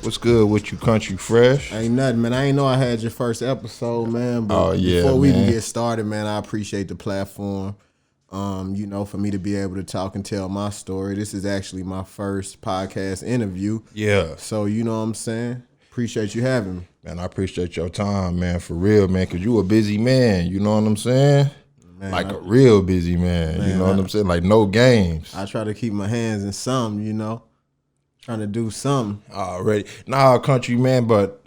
What's good with you, Country Fresh? Ain't nothing, man. I ain't know I had your first episode, man. But yeah, before we man. even get started, man, I appreciate the platform. For me to be able to talk and tell my story. This is actually my first podcast interview. Yeah. So, you know what I'm saying? Appreciate you having me. Man, I appreciate your time, man, for real, man, because you a busy man, you know what I'm saying? Man, like a real busy man, you know what I'm saying? Like no games. I try to keep my hands in something, trying to do something. Already. Nah, country, man, but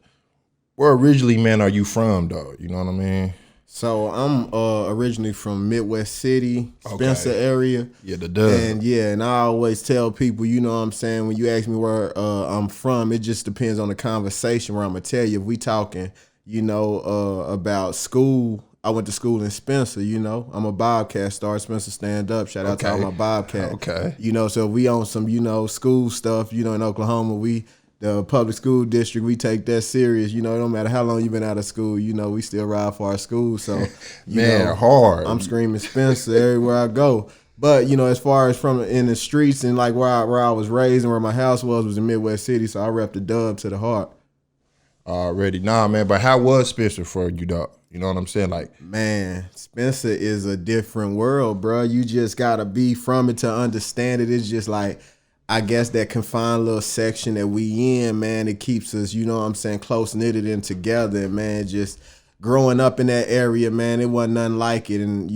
where originally, man, are you from, though? You know what I mean? So I'm originally from Midwest City, Spencer area. Yeah, the dub. And I always tell people, you know what I'm saying, when you ask me where I'm from, it just depends on the conversation where I'm going to tell you. If we talking, about school, I went to school in Spencer, I'm a Bobcat star, Spencer stand up. Shout out to all my Bobcat. Okay. So if we on some, school stuff, in Oklahoma, the public school district, we take that serious. It don't matter how long you've been out of school, we still ride for our school. So, hard. I'm screaming Spencer everywhere I go. But, as far as from in the streets and like where I was raised and where my house was in Midwest City. So I rep the dub to the heart. Already. Nah, man, but how was Spencer for you, dog? You know what I'm saying? Like, man, Spencer is a different world, bro. You just got to be from it to understand it. It's just like, I guess that confined little section that we in, man, it keeps us, close knitted and together. And, man, just growing up in that area, man, it wasn't nothing like it. And,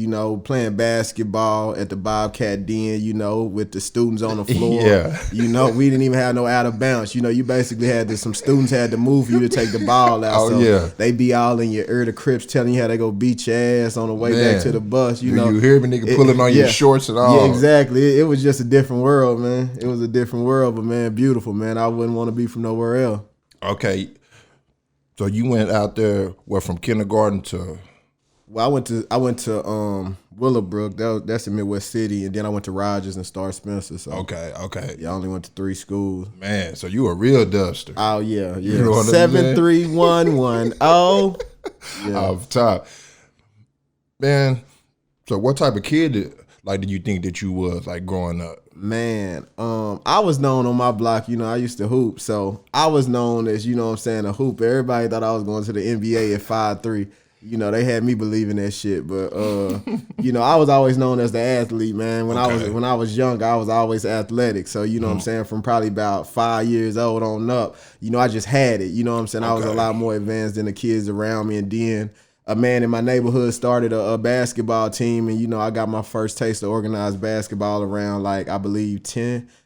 playing basketball at the Bobcat Den, with the students on the floor. Yeah. We didn't even have no out of bounds. You basically had some students had to move for you to take the ball out. They be all in your ear, the Crips telling you how they go beat your ass on the way back to the bus. You hear me, nigga, pulling on your shorts and all. Yeah, exactly. It was just a different world, man. It was a different world, but, man, beautiful, man. I wouldn't want to be from nowhere else. Okay. So you went out there, from kindergarten to? Well, I went to Willowbrook. That's in Midwest City, and then I went to Rogers and Star Spencer. So okay. Yeah, I only went to 3 schools. Man, so you a real dubster. Oh yeah. You know what 73110. Yeah. Off top, man. So what type of kid did you think that you was growing up? Man, I was known on my block, I used to hoop. So I was known as, a hooper. Everybody thought I was going to the NBA at 5'3". They had me believing that shit. But I was always known as the athlete, man. When I was young, I was always athletic. So, what I'm saying, from probably about 5 years old on up, I just had it. I was a lot more advanced than the kids around me. And then a man in my neighborhood started a basketball team, and I got my first taste of organized basketball around I believe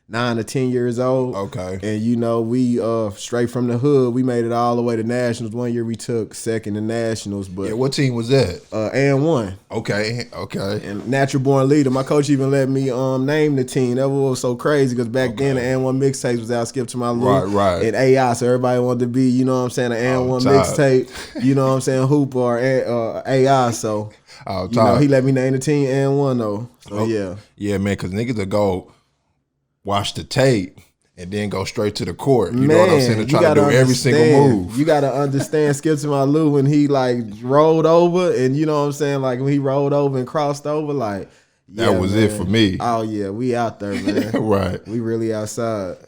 9 to 10 years old. Okay. And we straight from the hood, we made it all the way to nationals. One year we took second in nationals. But what team was that? And one. Okay. And natural born leader. My coach even let me name the team. That was so crazy because back then the and one mixtape was out, Skip to my Lou. Right. And AI, so everybody wanted to be, an and one mixtape, Hoop or AI. So he let me name the team and one though. So Yeah, man, because niggas will go watch the tape and then go straight to the court. You know what I'm saying? To try to do every single move. You got to understand Skip to my Lou when he rolled over, and when he rolled over and crossed over, that was it for me. Oh yeah, we out there, man. Right. We really outside.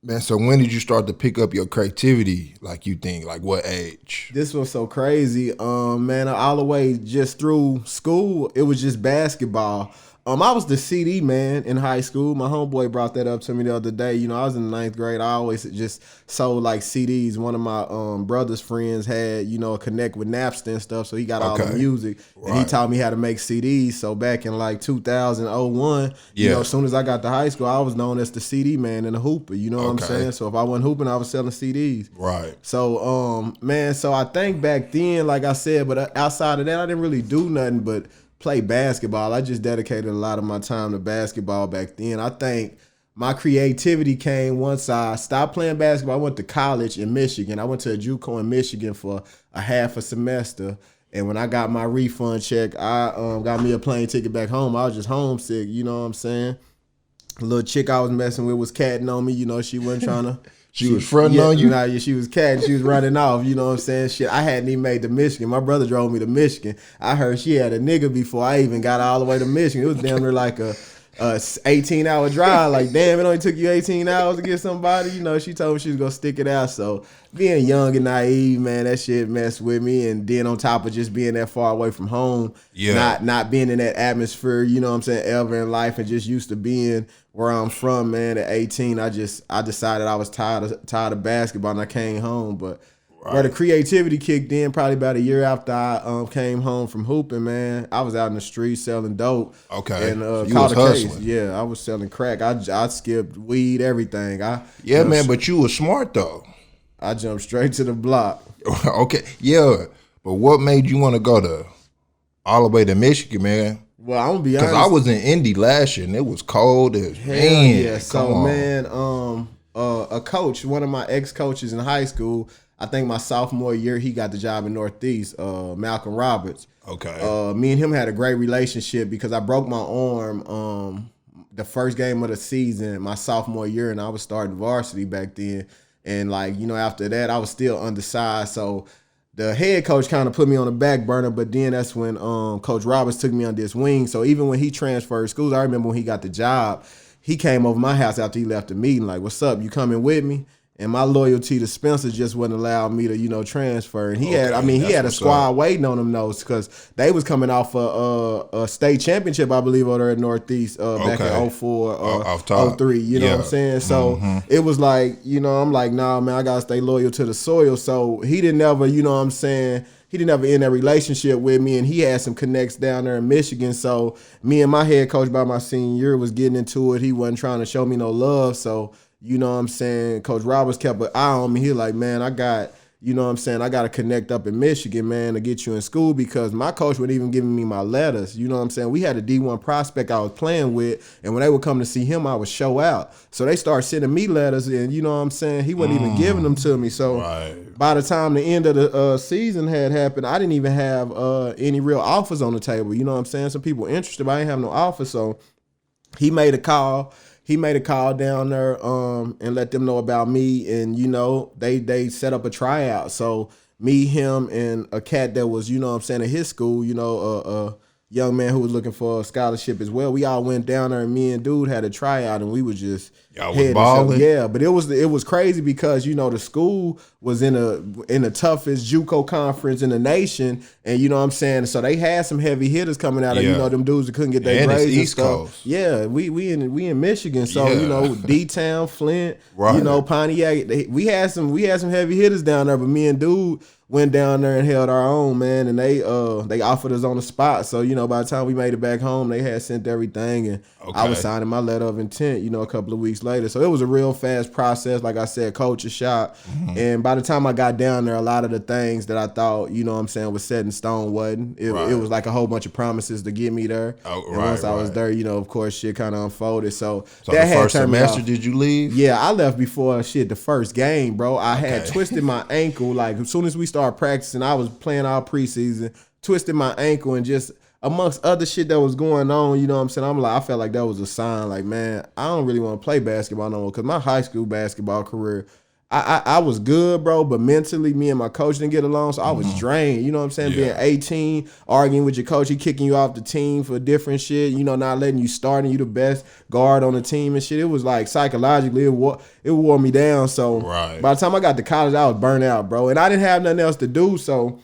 Man, so when did you start to pick up your creativity? You think, what age? This was so crazy. Man, all the way just through school, it was just basketball. I was the CD man in high school. My homeboy brought that up to me the other day. I was in the 9th grade. I always just sold CDs. One of my brother's friends had, a connect with Napster and stuff, so he got all the music. Right. And he taught me how to make CDs. So back in 2001, as soon as I got to high school, I was known as the CD man and the hooper. You know what I'm saying? So if I wasn't hooping, I was selling CDs. Right. So, man, so I think back then, like I said, but outside of that, I didn't really do nothing but play basketball. I just dedicated a lot of my time to basketball back then. I think my creativity came once I stopped playing basketball. I went to college in Michigan. I went to a JUCO in Michigan for a half a semester. And when I got my refund check, I got me a plane ticket back home. I was just homesick, you know what I'm saying? The little chick I was messing with was catting on me. She wasn't trying to. She was fronting on you? Nah, she was catting. She was running off. You know what I'm saying? Shit, I hadn't even made to Michigan. My brother drove me to Michigan. I heard she had a nigga before I even got all the way to Michigan. It was damn near like a 18-hour drive. Like, damn, it only took you 18 hours to get somebody. You know, she told me she was gonna stick it out. So being young and naive, man, that shit messed with me. And then on top of just being that far away from home, not being in that atmosphere, you know what I'm saying, ever in life, and just used to being where I'm from, man. At 18, I decided I was tired of basketball, and I came home. But where the creativity kicked in, probably about a year after I came home from hooping, man, I was out in the street selling dope. Okay. And so you was hustling. Yeah, I was selling crack. I skipped weed, everything. Man, but you were smart though. I jumped straight to the block. Okay. Yeah. But what made you want to go all the way to Michigan, man? Well, I'm gonna be honest. Because I was in Indy last year and it was cold as man. Yeah. So man, a coach, one of my ex-coaches in high school, I think my sophomore year, he got the job in Northeast, Malcolm Roberts. Okay. Me and him had a great relationship because I broke my arm the first game of the season, my sophomore year, and I was starting varsity back then. And like, you know, after that, I was still undersized. So the head coach kind of put me on the back burner, but then that's when Coach Roberts took me under his wing. So even when he transferred schools, I remember when he got the job, he came over my house after he left the meeting, like, what's up, you coming with me? And my loyalty to Spencer just wouldn't allow me to, you know, transfer. And he had a squad waiting on him those because they was coming off a state championship, I believe, over there at Northeast back in 04, 03. You know what I'm saying? So it was like, you know, I'm like, nah, man, I gotta stay loyal to the soil. So he didn't ever, you know what I'm saying, he didn't ever end that relationship with me, and he had some connects down there in Michigan. So me and my head coach by my senior year was getting into it. He wasn't trying to show me no love. So, you know what I'm saying, Coach Roberts kept an eye on me. He like, man, I got to connect up in Michigan, man, to get you in school, because my coach wasn't even giving me my letters. You know what I'm saying? We had a D1 prospect I was playing with, and when they would come to see him, I would show out. So they started sending me letters, and you know what I'm saying? He wasn't even giving them to me. So by the time the end of the season had happened, I didn't even have any real offers on the table. You know what I'm saying? Some people interested, but I didn't have no offers. So he made a call. He made a call down there and let them know about me, and you know they set up a tryout. So me, him, and a cat that was, you know what I'm saying, at his school, you know, a young man who was looking for a scholarship as well. We all went down there, and me and dude had a tryout, and we was just balling. Yeah, but it was crazy because, you know, the school was in the toughest JUCO conference in the nation, and you know what I'm saying. So they had some heavy hitters coming out of, you know, them dudes that couldn't get their grades. It's East Coast. Yeah, we in Michigan, so you know, D-Town, Flint, you know, Pontiac. We had some heavy hitters down there, but me and dude went down there and held our own, man, and they offered us on the spot. So, you know, by the time we made it back home, they had sent everything, and I was signing my letter of intent, you know, a couple of weeks later. So it was a real fast process. Like I said, coach a shot. And by the time I got down there, a lot of the things that I thought, you know what I'm saying, was set in stone wasn't. It was like a whole bunch of promises to get me there. And once I was there, you know, of course, shit kind of unfolded. So that the first semester, did you leave? Yeah, I left before the first game, bro. I had twisted my ankle. Like, as soon as we started practicing, I was playing all preseason, twisted my ankle, and just amongst other shit that was going on, you know what I'm saying, I felt like that was a sign, like, man, I don't really want to play basketball no more, because my high school basketball career, I was good, bro, but mentally, me and my coach didn't get along, so I was drained, you know what I'm saying, being 18, arguing with your coach, he kicking you off the team for different shit, you know, not letting you start, and you the best guard on the team and shit. It was like, psychologically, it wore me down. So by the time I got to college, I was burnt out, bro, and I didn't have nothing else to do. So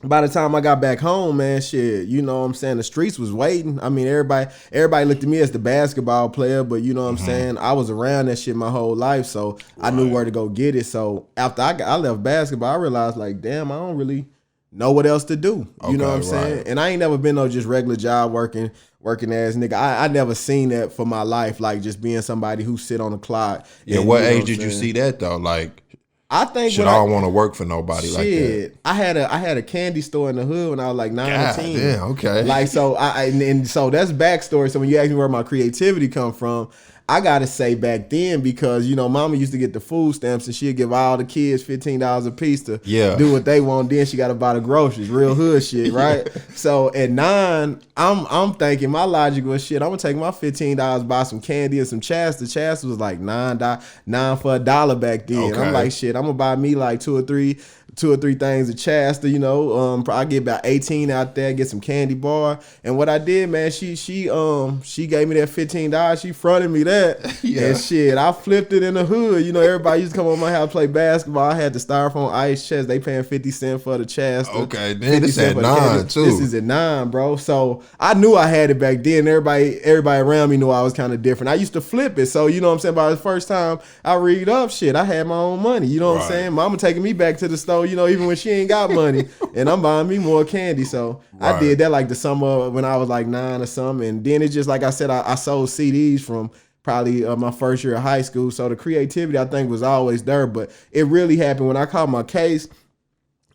by the time I got back home, man, shit, you know what I'm saying, the streets was waiting. I mean, everybody looked at me as the basketball player, but you know what I'm saying, I was around that shit my whole life, so I knew where to go get it. So after I left basketball, I realized, like, damn, I don't really know what else to do. You know what I'm saying? And I ain't never been no just regular job working ass nigga. I never seen that for my life, like just being somebody who sit on the clock. Yeah, what age did you see that though? Like, I think I don't want to work for nobody like that. I had a candy store in the hood when I was like 9 or 10. Yeah, okay. Like, so so that's backstory. So when you ask me where my creativity come from, I gotta say back then, because you know, mama used to get the food stamps and she'd give all the kids $15 a piece to do what they want. Then she gotta buy the groceries, real hood shit, right? So at 9, I'm thinking, my logic was, shit, I'm gonna take my $15, buy some candy and some Chasta. Chasta was like $9 for $1 back then. I'm like, shit, I'm gonna buy me like 2 or 3 2 or 3 things of Chasta, you know. I get about 18 out there, get some candy bar. And what I did, man, she gave me that $15. She fronted me that. Yeah. And shit, I flipped it in the hood. You know, everybody used to come over my house play basketball. I had the styrofoam ice chest. They paying 50 cents for the Chasta. Okay, then this at 9 too. This is at 9, bro. So I knew I had it back then. Everybody around me knew I was kind of different. I used to flip it. So, you know what I'm saying? By the first time I read up shit, I had my own money. You know what I'm saying? Mama taking me back to the store, you know, even when she ain't got money, and I'm buying me more candy. So I did that like the summer when I was like 9 or something. And then it's just like I said, I sold CDs from probably my first year of high school. So the creativity I think was always there, but it really happened when I caught my case.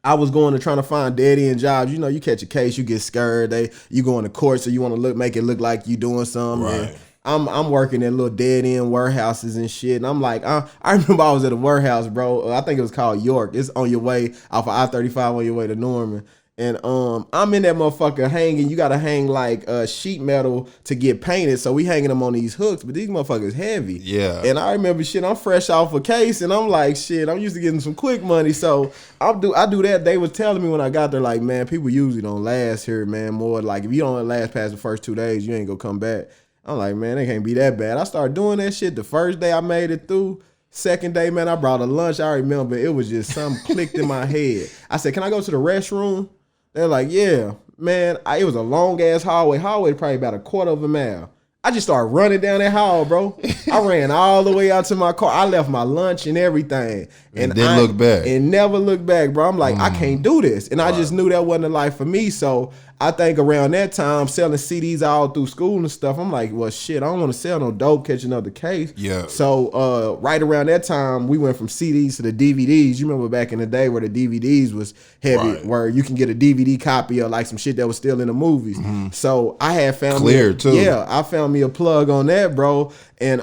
I was going to trying to find dead-end jobs. You know, you catch a case, you get scared. You go into court, so you want to make it look like you doing something. Right. I'm working at little dead-end warehouses and shit. And I'm like, I remember I was at a warehouse, bro. I think it was called York. It's on your way off of I-35 on your way to Norman. And I'm in that motherfucker hanging. You got to hang like sheet metal to get painted. So we hanging them on these hooks, but these motherfuckers heavy. Yeah. And I remember shit, I'm fresh off a case and I'm like, shit, I'm used to getting some quick money. So I do that. They was telling me when I got there, like, man, people usually don't last here, man. More like if you don't last past the first 2 days, you ain't gonna come back. I'm like, man, it can't be that bad. I started doing that shit the first day I made it through. Second day, man, I brought a lunch. I remember it was just something clicked in my head. I said, can I go to the restroom? They're like, yeah, man. It was a long ass hallway. Hallway probably about a quarter of a mile. I just started running down that hall, bro. I ran all the way out to my car. I left my lunch and everything. And didn't look back. And never looked back, bro. I'm like, I can't do this. And I just knew that wasn't a life for me. So I think around that time, selling CDs all through school and stuff, I'm like, well, shit, I don't want to sell no dope, catch another case. Yeah. So right around that time, we went from CDs to the DVDs. You remember back in the day where the DVDs was heavy, where you can get a DVD copy of like some shit that was still in the movies. Mm-hmm. So I had found Clear too. Yeah, I found me a plug on that, bro. And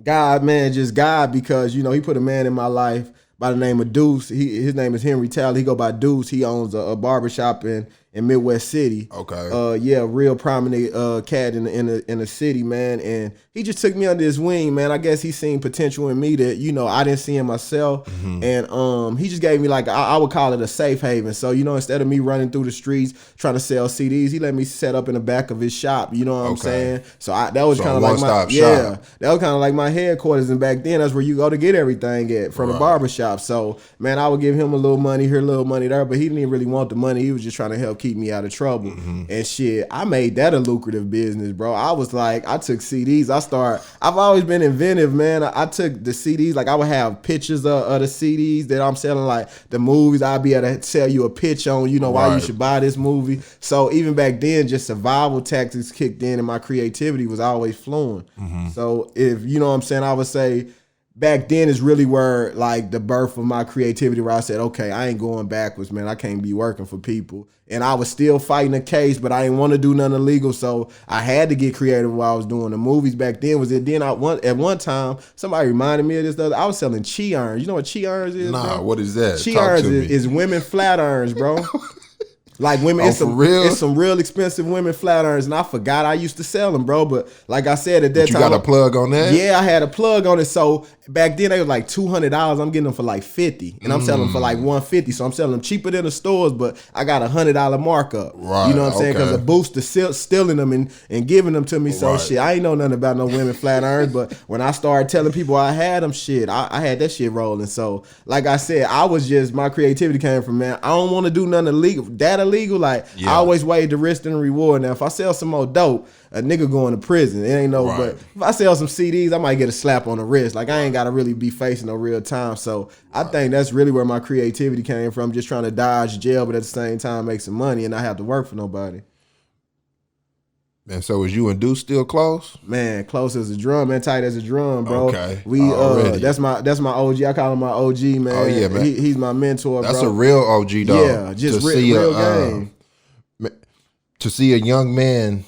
God, man, just God, because, you know, he put a man in my life by the name of Deuce. His name is Henry Talley. He go by Deuce. He owns a barbershop in Midwest City. Okay. Yeah, real prominent cat in the city, man. And he just took me under his wing, man. I guess he seen potential in me that, you know, I didn't see in myself. Mm-hmm. And he just gave me like, I would call it a safe haven. So, you know, instead of me running through the streets trying to sell CDs, he let me set up in the back of his shop. You know what I'm saying? So that was kind of like my that was kind of like my headquarters. And back then, that's where you go to get everything at from the barbershop. So, man, I would give him a little money here, a little money there, but he didn't even really want the money. He was just trying to help keep me out of trouble. Mm-hmm. And shit, I made that a lucrative business, bro. I was like, I took CDs. I've always been inventive, man. I took the CDs, like I would have pictures of the CDs that I'm selling, like the movies. I'd be able to sell you a pitch on, you know, why you should buy this movie. So even back then, just survival tactics kicked in and my creativity was always flowing. Mm-hmm. So if, you know what I'm saying, I would say back then is really where like the birth of my creativity, where I said, okay, I ain't going backwards, man. I can't be working for people. And I was still fighting a case, but I didn't want to do nothing illegal. So I had to get creative while I was doing the movies. Back then was it. Then at one time, somebody reminded me of this. I was selling chi irons. You know what chi irons is? Nah, bro? What is that? Chi irons is women flat irons, bro. Like women, it's some real expensive women flat irons, and I forgot I used to sell them, bro. But like I said, at that time, you got a plug on that? Yeah, I had a plug on it. So back then they were like $200. I'm getting them for like $50, and I'm selling them for like $150. So I'm selling them cheaper than the stores, but I got a $100 markup. Right, you know what I'm saying? Because a booster stealing them and giving them to me. So shit, I ain't know nothing about no women flat irons. But when I started telling people I had them, shit, I had that shit rolling. So like I said, my creativity came from, man, I don't want to do nothing illegal. Illegal, like I always weighed the risk and the reward. Now if I sell some more dope, a nigga going to prison. It ain't no, but if I sell some CDs, I might get a slap on the wrist. Like I ain't gotta really be facing no real time. So I think that's really where my creativity came from, just trying to dodge jail, but at the same time make some money and not have to work for nobody. Man, so is you and Deuce still close? Man, close as a drum, man, tight as a drum, bro. Okay. We that's my OG. I call him my OG, man. Oh yeah, man. He's my mentor, That's bro. A real OG, dog. Yeah, just real game. To see a young man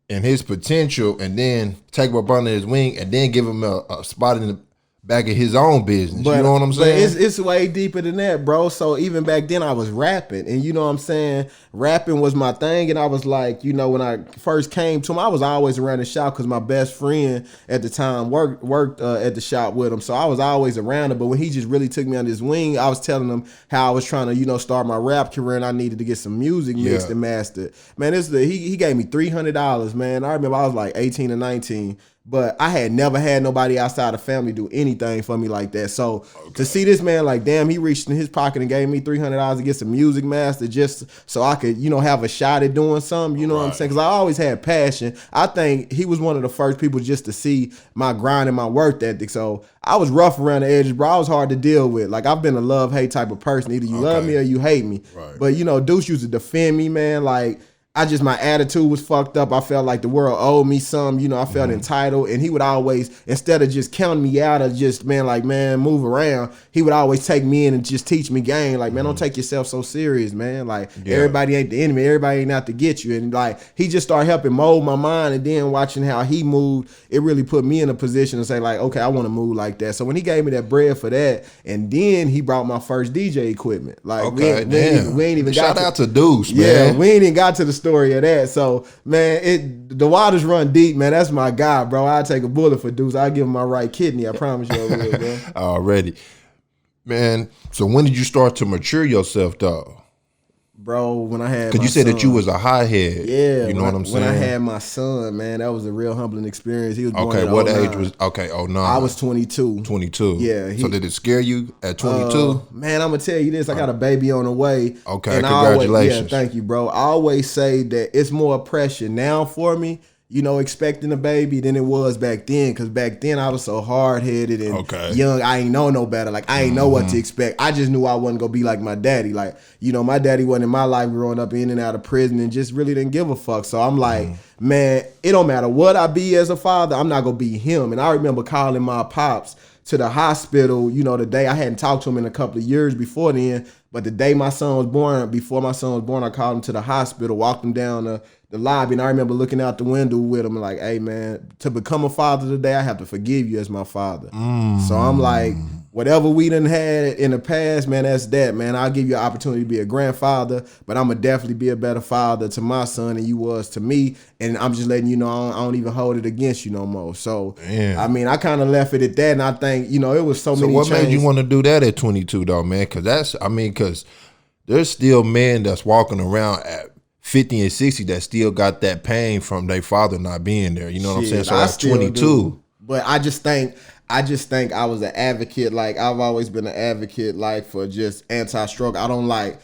and his potential, and then take him up under his wing, and then give him a spot in the back at his own business. But, you know what I'm saying? But it's way deeper than that, bro. So even back then I was rapping, and you know what I'm saying? Rapping was my thing, and I was like, you know, when I first came to him, I was always around the shop because my best friend at the time worked at the shop with him. So I was always around him. But when he just really took me under his wing, I was telling him how I was trying to, you know, start my rap career, and I needed to get some music mixed and mastered. Man, he gave me $300, man. I remember I was like 18 or 19. But I had never had nobody outside the family do anything for me like that. So to see this man, like, damn, he reached in his pocket and gave me $300 to get some music mastered just so I could, you know, have a shot at doing something. You know what I'm saying? Because I always had passion. I think he was one of the first people just to see my grind and my work ethic. So I was rough around the edges, bro. I was hard to deal with. Like, I've been a love-hate type of person. Either you love me or you hate me. Right. But, you know, Deuce used to defend me, man. Like, my attitude was fucked up. I felt like the world owed me some, you know, I felt entitled. And he would always, instead of just counting me out or just, man, move around, he would always take me in and just teach me game. Like, man, don't take yourself so serious, man. Like, everybody ain't the enemy. Everybody ain't out to get you. And like, he just started helping mold my mind. And then watching how he moved, it really put me in a position to say, like, okay, I want to move like that. So when he gave me that bread for that, and then he brought my first DJ equipment. Like, we ain't even Shout out to Deuce, man. Yeah, we ain't even got to the story of that. So, man, the waters run deep, man. That's my guy, bro. I'll take a bullet for Deuce. I'll give him my right kidney. I promise you I will, bro. Already. Man, so when did you start to mature yourself, though? Bro, when I had because you said that you was a hothead. Yeah, you know what I'm saying. When I had my son, man, that was a real humbling experience. He was born okay. What age was? Okay, 09. I was 22. 22. Yeah. So did it scare you at 22? Man, I'm gonna tell you this. I got a baby on the way. Okay, and congratulations. Thank you, bro. I always say that it's more pressure now for me, you know, expecting a baby than it was back then. Because back then I was so hard-headed and young. I ain't know no better. Like, I ain't know what to expect. I just knew I wasn't going to be like my daddy. Like, you know, my daddy wasn't in my life growing up in and out of prison and just really didn't give a fuck. So I'm like, man, it don't matter what I be as a father. I'm not going to be him. And I remember calling my pops to the hospital, you know, the day I hadn't talked to him in a couple of years before then. But the day my son was born, before my son was born, I called him to the hospital, walked him down the lobby, and I remember looking out the window with him like, hey, man, to become a father today, I have to forgive you as my father. So I'm like, whatever we done had in the past, man, that's that, man. I'll give you an opportunity to be a grandfather, but I'm going to definitely be a better father to my son than you was to me. And I'm just letting you know I don't even hold it against you no more. So, I mean, I kind of left it at that, and I think, you know, it was so many what changes. Made you want to do that at 22, though, man? Because there's still men that's walking around at 50 and 60 that still got that pain from their father not being there. You know what I'm saying? So at 22. But I just think I was an advocate. Like, I've always been an advocate, like, for just anti-struggle. I don't like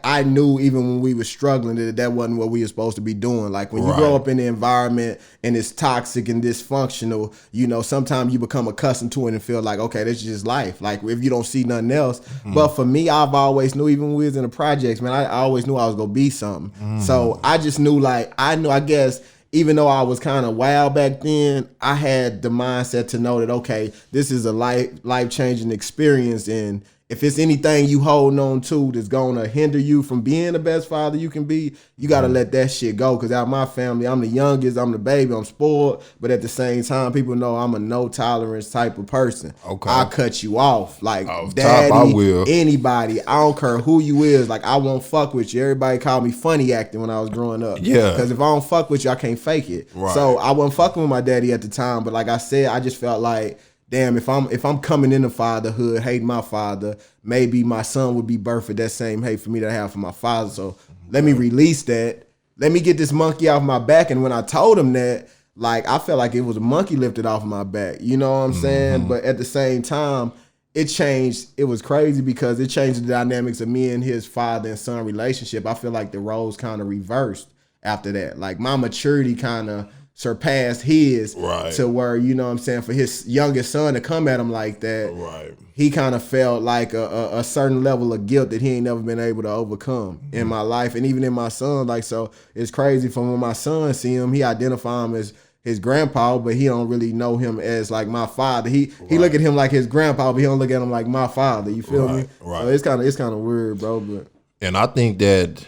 I knew even when we were struggling that wasn't what we were supposed to be doing. Like, when you grow up in the environment and it's toxic and dysfunctional, you know, sometimes you become accustomed to it and feel like, okay, this is just life. Like, if you don't see nothing else. But for me, I've always knew, even when we was in the projects, man, I always knew I was going to be something. So I just knew, like, I guess, even though I was kind of wild back then, I had the mindset to know that, okay, this is a life-changing experience, and if it's anything you holding on to that's gonna hinder you from being the best father you can be, you gotta let that shit go. Cause out of my family, I'm the youngest, I'm the baby, I'm spoiled, but at the same time, people know I'm a no tolerance type of person. Okay, I'll cut you off. Like, daddy, I will. Anybody, I don't care who you is, like, I won't fuck with you. Everybody called me funny acting when I was growing up. Yeah. Cause if I don't fuck with you, I can't fake it. Right. So I wasn't fucking with my daddy at the time, but like I said, I just felt like, damn, if I'm coming into fatherhood, hating my father, maybe my son would be birthed with that same hate for me that I have for my father. So let me release that. Let me get this monkey off my back. And when I told him that, like, I felt like it was a monkey lifted off my back. You know what I'm saying? But at the same time, it changed. It was crazy because it changed the dynamics of me and his father and son relationship. I feel like the roles kind of reversed after that. Like, my maturity kind of surpassed his to where, you know what I'm saying, for his youngest son to come at him like that, he kind of felt like a certain level of guilt that he ain't never been able to overcome in my life and even in my son. Like, so it's crazy from when my son see him, he identify him as his grandpa, but he don't really know him as like my father. He look at him like his grandpa, but he don't look at him like my father. You feel me? So it's kind of weird, bro. But and I think that,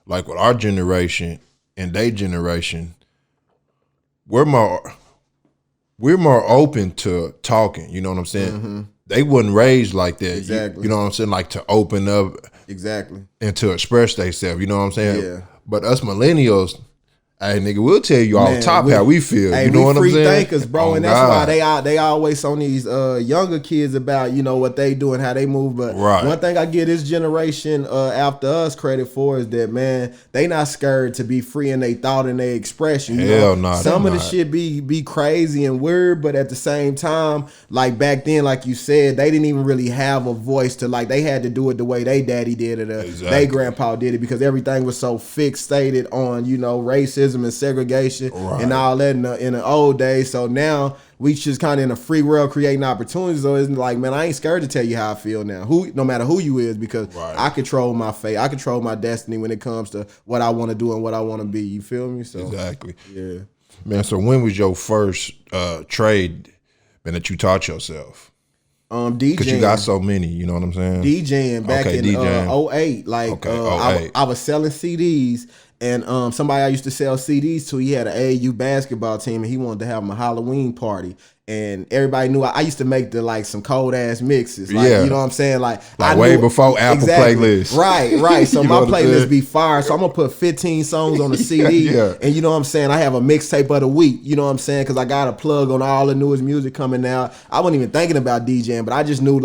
like, with our generation and their generation, we're we're more open to talking. You know what I'm saying? Mm-hmm. They wasn't raised like that. Exactly. You know what I'm saying? Like to open up. Exactly. And to express themselves. You know what I'm saying? Yeah. But us millennials, hey nigga, we'll tell you off top how we feel. Hey, you know what I'm saying? We free thinkers, bro, and that's why they always on these younger kids about what they do and how they move. But one thing I give this generation after us credit for is that, man, they not scared to be free in their thought and their expression. Hell no. Some of the shit be crazy and weird, but at the same time, like back then, like you said, they didn't even really have a voice to they had to do it the way they daddy did it, or they grandpa did it, because everything was so fixated on racism and segregation and all that in the old days. So now we just kind of in a free world creating opportunities. So it's like, man, I ain't scared to tell you how I feel now. No matter who you is, because I control my fate. I control my destiny when it comes to what I want to do and what I want to be. You feel me? So exactly. Yeah. Man, so when was your first trade, man, that you taught yourself? DJing. Because you got so many, you know what I'm saying? DJing back in 08. I was selling CDs. And somebody I used to sell CDs to, he had an AAU basketball team, and he wanted to have him a Halloween party. And everybody knew I used to make some cold ass mixes. You know what I'm saying? Like way before Apple playlist. Right. So my playlist be fire. So I'm gonna put 15 songs on the CD. And you know what I'm saying? I have a mixtape of the week. You know what I'm saying? Because I got a plug on all the newest music coming out. I wasn't even thinking about DJing, but I just knew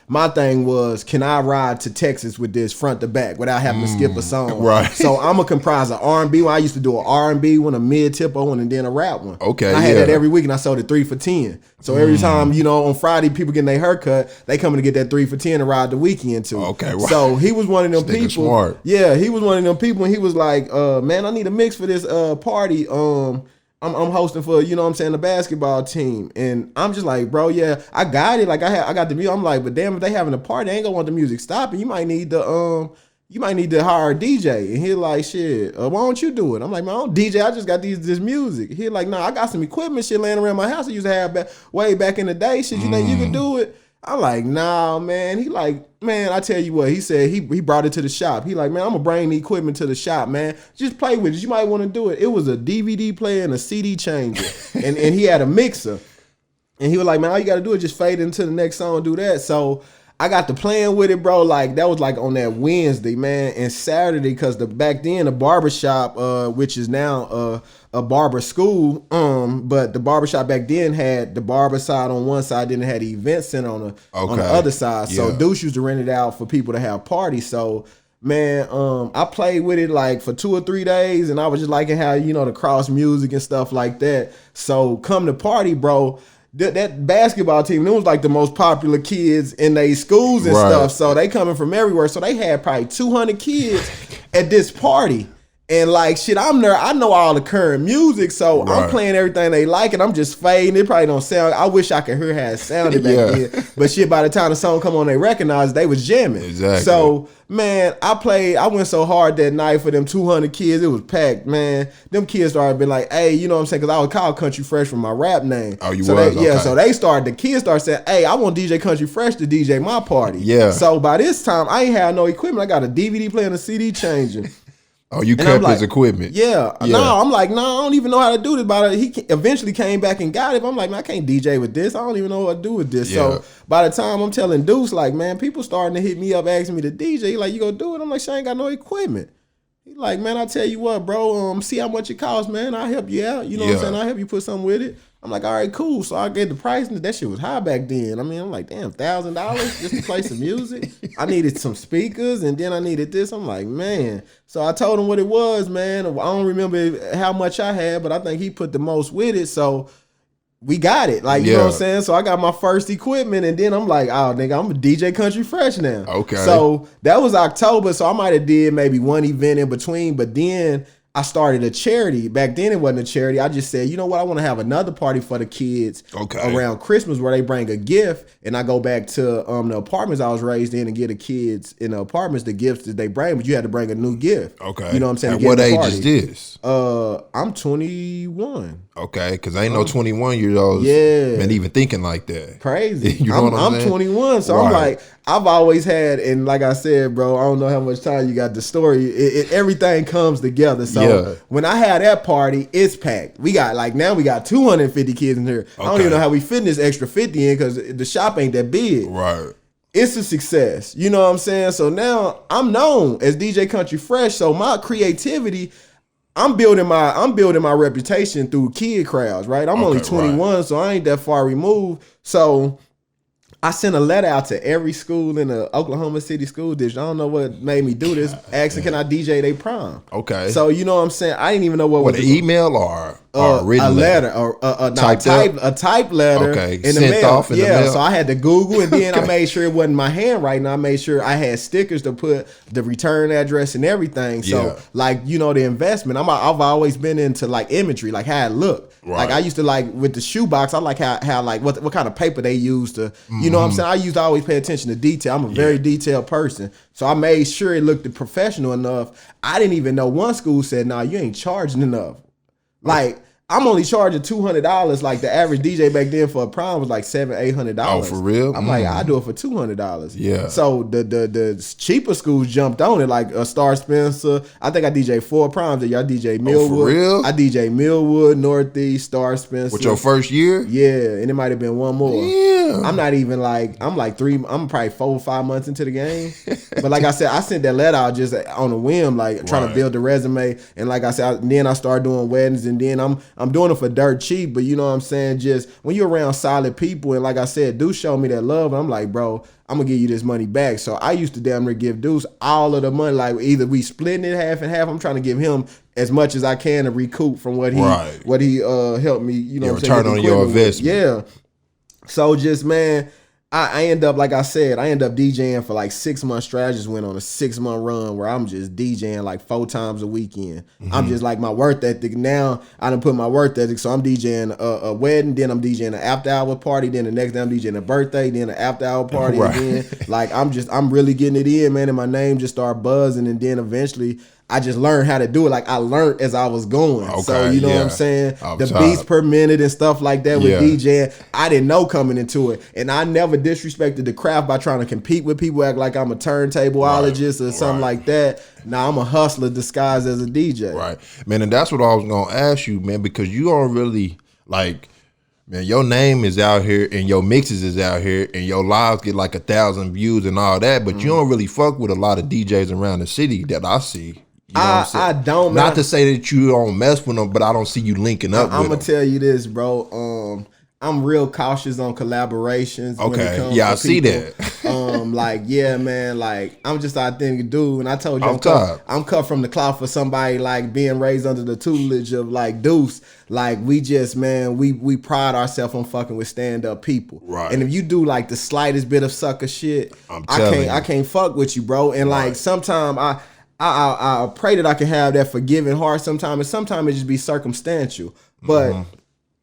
my thing was, can I ride to Texas with this front to back without having to skip a song? Right. So I'm a comprise of R&B. I used to do an R&B one, a mid tempo one, and then a rap one. Okay. And I had that every week, and I sold it 3 for 10. So every time, on Friday, people getting their haircut, they coming to get that 3 for 10 and ride the weekend too. Okay, right. So he was one of them people. Smart. Yeah, he was one of them people, and he was like, man, I need a mix for this party. I'm hosting for, the basketball team. And I'm just like, bro, yeah, I got it. Like I got the music. I'm like, but damn, if they having a party, they ain't gonna want the music stopping. You might need to hire a DJ. And he's like, shit, why don't you do it? I'm like, man, I don't DJ. I just got this music. He's like, nah, I got some equipment shit laying around my house I used to have way back in the day. Shit, you think you can do it? I'm like, nah, man. He like, man, I tell you what. He said he brought it to the shop. He like, man, I'm going to bring the equipment to the shop, man. Just play with it. You might want to do it. It was a DVD player and a CD changer. and he had a mixer. And he was like, man, all you got to do is just fade into the next song and do that. So I got to playing with it, bro. Like that was like on that Wednesday, man, and Saturday, because back then the barbershop, which is now a barber school, but the barbershop back then had the barber side on one side, then it had the event center on the other side. So Deuce used to rent it out for people to have parties. So man, I played with it like for 2 or 3 days, and I was just liking how the cross music and stuff like that. So come to party, bro. That basketball team, it was like the most popular kids in their schools and stuff. So they coming from everywhere. So they had probably 200 kids at this party. And like shit, I'm there. I know all the current music, so I'm playing everything they like, and I'm just fading. It probably don't sound. I wish I could hear how it sounded back then. But shit, by the time the song come on, they recognize they was jamming. Exactly. So man, I went so hard that night for them 200 kids. It was packed, man. Them kids started being like, hey, you know what I'm saying? Because I was called Country Fresh from my rap name. Oh, you so was? Yeah, so the kids started saying, hey, I want DJ Country Fresh to DJ my party. Yeah. So by this time, I ain't had no equipment. I got a DVD player and a CD changer. Oh, you kept his equipment. Yeah. No, I'm like, no, I don't even know how to do this. But he eventually came back and got it. But I'm like, man, I can't DJ with this. I don't even know what to do with this. Yeah. So by the time I'm telling Deuce, like, man, people starting to hit me up asking me to DJ. He like, you gonna do it? I'm like, she ain't got no equipment. He like, man, I tell you what, bro, see how much it costs, man. I'll help you out. You know what I'm saying? I'll help you put something with it. I'm like, all right, cool. So I get the price, and that shit was high back then. I mean, I'm like, damn, $1,000 just to play some music. I needed some speakers, and then I needed this. I'm like, man. So I told him what it was, man. I don't remember how much I had, but I think he put the most with it. So we got it. Like, you know what I'm saying? So I got my first equipment, and then I'm like, oh, nigga, I'm a DJ Country Fresh now. Okay. So that was October, so I might have did maybe one event in between, but then I started a charity. Back then it wasn't a charity. I just said, you know what? I want to have another party for the kids around Christmas where they bring a gift, and I go back to the apartments I was raised in and get the kids in the apartments the gifts that they bring, but you had to bring a new gift. Okay. You know what I'm saying? At what age is this? I'm 21. Okay, because I ain't no 21-year-olds been even thinking like that. Crazy. You know what I'm saying? 21, so I'm like, I've always had, and like I said, bro, I don't know how much time you got. The story, everything comes together. So when I had that party, it's packed. We got now we got 250 kids in here. I don't even know how we fit this extra 50 in because the shop ain't that big. Right. It's a success. You know what I'm saying? So now I'm known as DJ Country Fresh. So my creativity, I'm building my reputation through kid crowds, right? I'm only 21, so I ain't that far removed. So I sent a letter out to every school in the Oklahoma City school district. I don't know what made me do this. Asking, can I DJ they prom? Okay. So you know what I'm saying? I didn't even know what was an email or a written letter or a type letter in the mail. Off in the mail. So I had to Google, and then I made sure it wasn't my handwriting. I made sure I had stickers to put the return address and everything. So the investment. I've always been into imagery, how it looked. Right. I used to with the shoebox. I how what kind of paper they use to. You know what I'm saying? I used to always pay attention to detail. I'm a very detailed person. So I made sure it looked professional enough. I didn't even know one school said, "Nah, you ain't charging enough." I'm only charging $200. The average DJ back then for a prom was $700-800. Oh, for real? I'm I do it for $200. Yeah. So the cheaper schools jumped on it, like Star Spencer. I think I DJ 4 proms. Y'all DJ Millwood. Oh, for real? I DJ Millwood, Northeast, Star Spencer. With your first year? Yeah, and it might have been one more. Yeah. I'm not even I'm probably 4 or 5 months into the game. But like I said, I sent that letter out just on a whim, trying to build the resume. And like I said, then I started doing weddings, and then I'm doing it for dirt cheap, but you know what I'm saying? Just when you're around solid people, and like I said, Deuce showed me that love, and I'm like, bro, I'm gonna give you this money back. So I used to damn near give Deuce all of the money. Either we splitting it half and half. I'm trying to give him as much as I can to recoup from what he helped me. You know what I'm saying? Return on your investment. Yeah. So just I end up, like I said, DJing for 6 months straight. I just went on a 6-month run where I'm just DJing 4 times a weekend. I'm just my work ethic. Now I done put my work ethic. So I'm DJing a wedding, then I'm DJing an after hour party, then the next day I'm DJing a birthday, then an after hour party again. I'm really getting it in, man. And my name just started buzzing, and then eventually I just learned how to do it. I learned as I was going. Okay, so you know what I'm saying? The beats per minute and stuff like that with DJing. I didn't know coming into it. And I never disrespected the craft by trying to compete with people, act like I'm a turntableologist or something like that. Nah, I'm a hustler disguised as a DJ. Right. Man, and that's what I was gonna ask you, man, because you don't really man, your name is out here and your mixes is out here and your lives get 1,000 views and all that, but you don't really fuck with a lot of DJs around the city that I see. You know I don't, man. Not to say that you don't mess with them, but I don't see you linking up with them. I'm going to tell you this, bro. I'm real cautious on collaborations. Okay. When it comes to I see people. that. Yeah, man. I'm just an authentic dude. And I told you I'm cut from the cloth for somebody being raised under the tutelage of Deuce. We just, man, we pride ourselves on fucking with stand-up people. Right. And if you do the slightest bit of sucker shit, I can't fuck with you, bro. And sometimes I pray that I can have that forgiving heart sometimes, and sometimes it just be circumstantial. But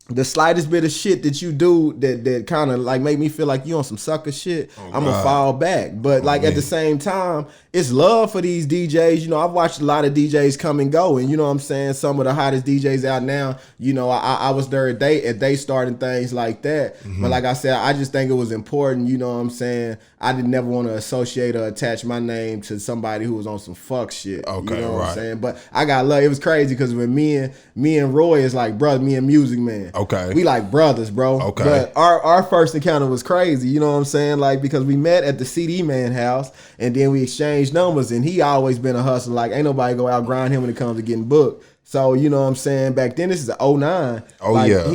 the slightest bit of shit that you do that kind of make me feel like you on some sucker shit, I'm gonna fall back. But at the same time, it's love for these DJs. You know, I've watched a lot of DJs come and go, and you know what I'm saying, some of the hottest DJs out now, you know, I was there at they starting things like that. But like I said, I just think it was important, you know what I'm saying. I didn't never want to associate or attach my name to somebody who was on some fuck shit. Okay, you know what I'm saying? But I got love. It was crazy because when me and Roy is brother, me and Music Man. Okay. We brothers, bro. Okay. But our first encounter was crazy, you know what I'm saying? Because we met at the CD Man house, and then we exchanged numbers, and he always been a hustler. Ain't nobody go out grind him when it comes to getting booked. So, you know what I'm saying? Back then, this is 09.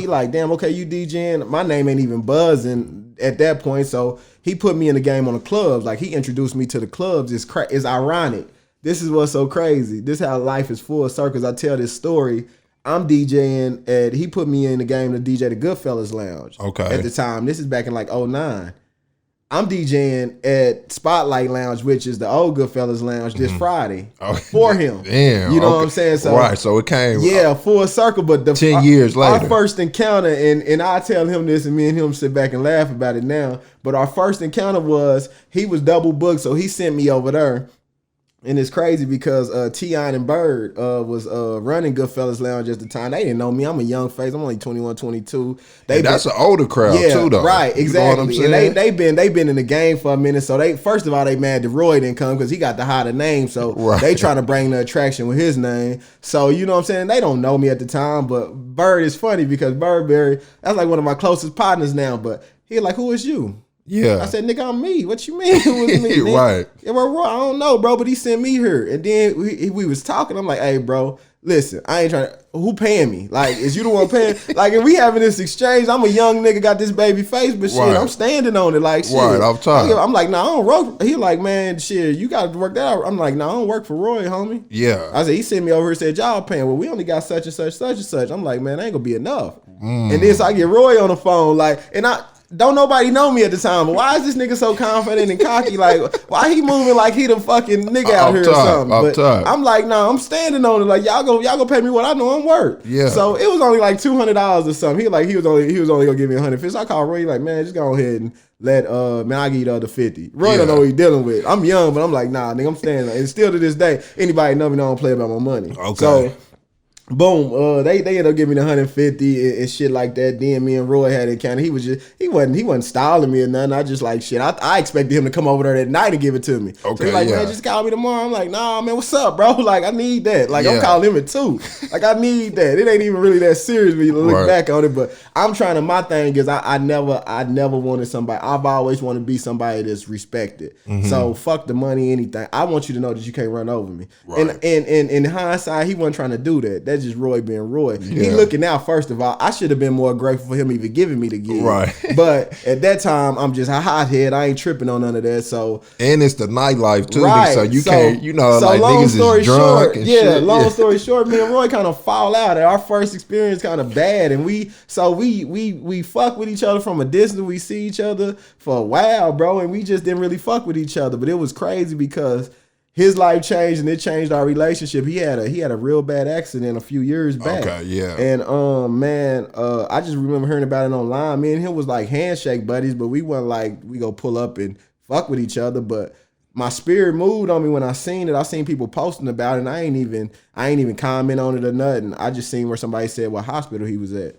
He damn, okay, you DJing. My name ain't even buzzing at that point. So he put me in the game on the clubs. He introduced me to the clubs. It's ironic. This is what's so crazy. This is how life is full circles. I tell this story. I'm DJing he put me in the game to DJ the Goodfellas Lounge. Okay. At the time. This is back in 09. I'm DJing at Spotlight Lounge, which is the old Goodfellas Lounge, this Friday for him. Damn. You know what I'm saying? So, right. So it came. Full circle. But 10 years later. Our first encounter, and I tell him this, and me and him sit back and laugh about it now. But our first encounter was he was double booked, so he sent me over there And it's crazy because Tion and Bird was running Goodfellas Lounge at the time. They didn't know me. I'm a young face. I'm only 21, 22. That's an older crowd too, though. Right, exactly. You know what I'm saying? And they've been in the game for a minute. So they first of all they mad that Roy didn't come because he got the hotter name. So they trying to bring the attraction with his name. So you know what I'm saying? They don't know me at the time, but Bird is funny because Birdberry, that's like one of my closest partners now. But he like, who is you? Yeah. I said, nigga, I'm me. What you mean? Who was me? Right. Yeah, well, Roy, I don't know, bro, but he sent me here. And then we was talking. I'm like, hey, bro, listen, I ain't trying to, who paying me? Like, is you the one paying? Like, if we having this exchange, I'm a young nigga, got this baby face, but shit, I'm standing on it. Like, shit. Right, I'm tired. I'm like, nah, I don't work. He like, man, shit, you got to work that out. I'm like, nah, I don't work for Roy, homie. Yeah. I said, he sent me over here and said, y'all paying. Well, we only got such and such, such and such. I'm like, man, that ain't gonna be enough. And then so I get Roy on the phone, like, and don't nobody know me at the time, but why is this nigga so confident and cocky? Like, why he moving like he the fucking nigga out here or something? But I'm like, nah, I'm standing on it. Like, y'all go pay me what I know I'm worth. Yeah. So it was only like $200 or something. He was only gonna give me $150. So I called Roy, like, man, just go ahead and let man, I give you the other $50. Roy don't know what he dealing with. I'm young, but I'm like, nah, nigga, I'm standing. And still to this day, anybody know me don't play about my money. Okay. So boom, they ended up giving me the $150 and shit like that. Then me and Roy had an encounter. He wasn't styling me or nothing. I just like shit. I expected him to come over there that night and give it to me. Okay, so he's like, man, just call me tomorrow. I'm like, nah, man, what's up, bro? Like, I need that. Like, I'm calling him at 2. Like, I need that. It ain't even really that serious when you look back on it. But I'm trying to. My thing is, I never wanted somebody. I've always wanted to be somebody that's respected. So fuck the money, anything. I want you to know that you can't run over me. Right. And in hindsight, he wasn't trying to do that. That's just Roy being Roy. He looking out, first of all. I should have been more grateful for him even giving me the gig. Right. But at that time, I'm just a hothead. I ain't tripping on none of that. So and it's the nightlife too. Right. So you can't, so like long niggas story is drunk short, and shit. Long story short, me and Roy kind of fall out. Our first experience kind of bad. And we fuck with each other from a distance. We see each other for a while, bro. And we just didn't really fuck with each other. But it was crazy because his life changed and it changed our relationship. He had a real bad accident a few years back. Okay, yeah. And I just remember hearing about it online. Me and him was like handshake buddies, but we wasn't like we go pull up and fuck with each other. But my spirit moved on me when I seen it. I seen people posting about it, and I ain't even comment on it or nothing. I just seen where somebody said what hospital he was at.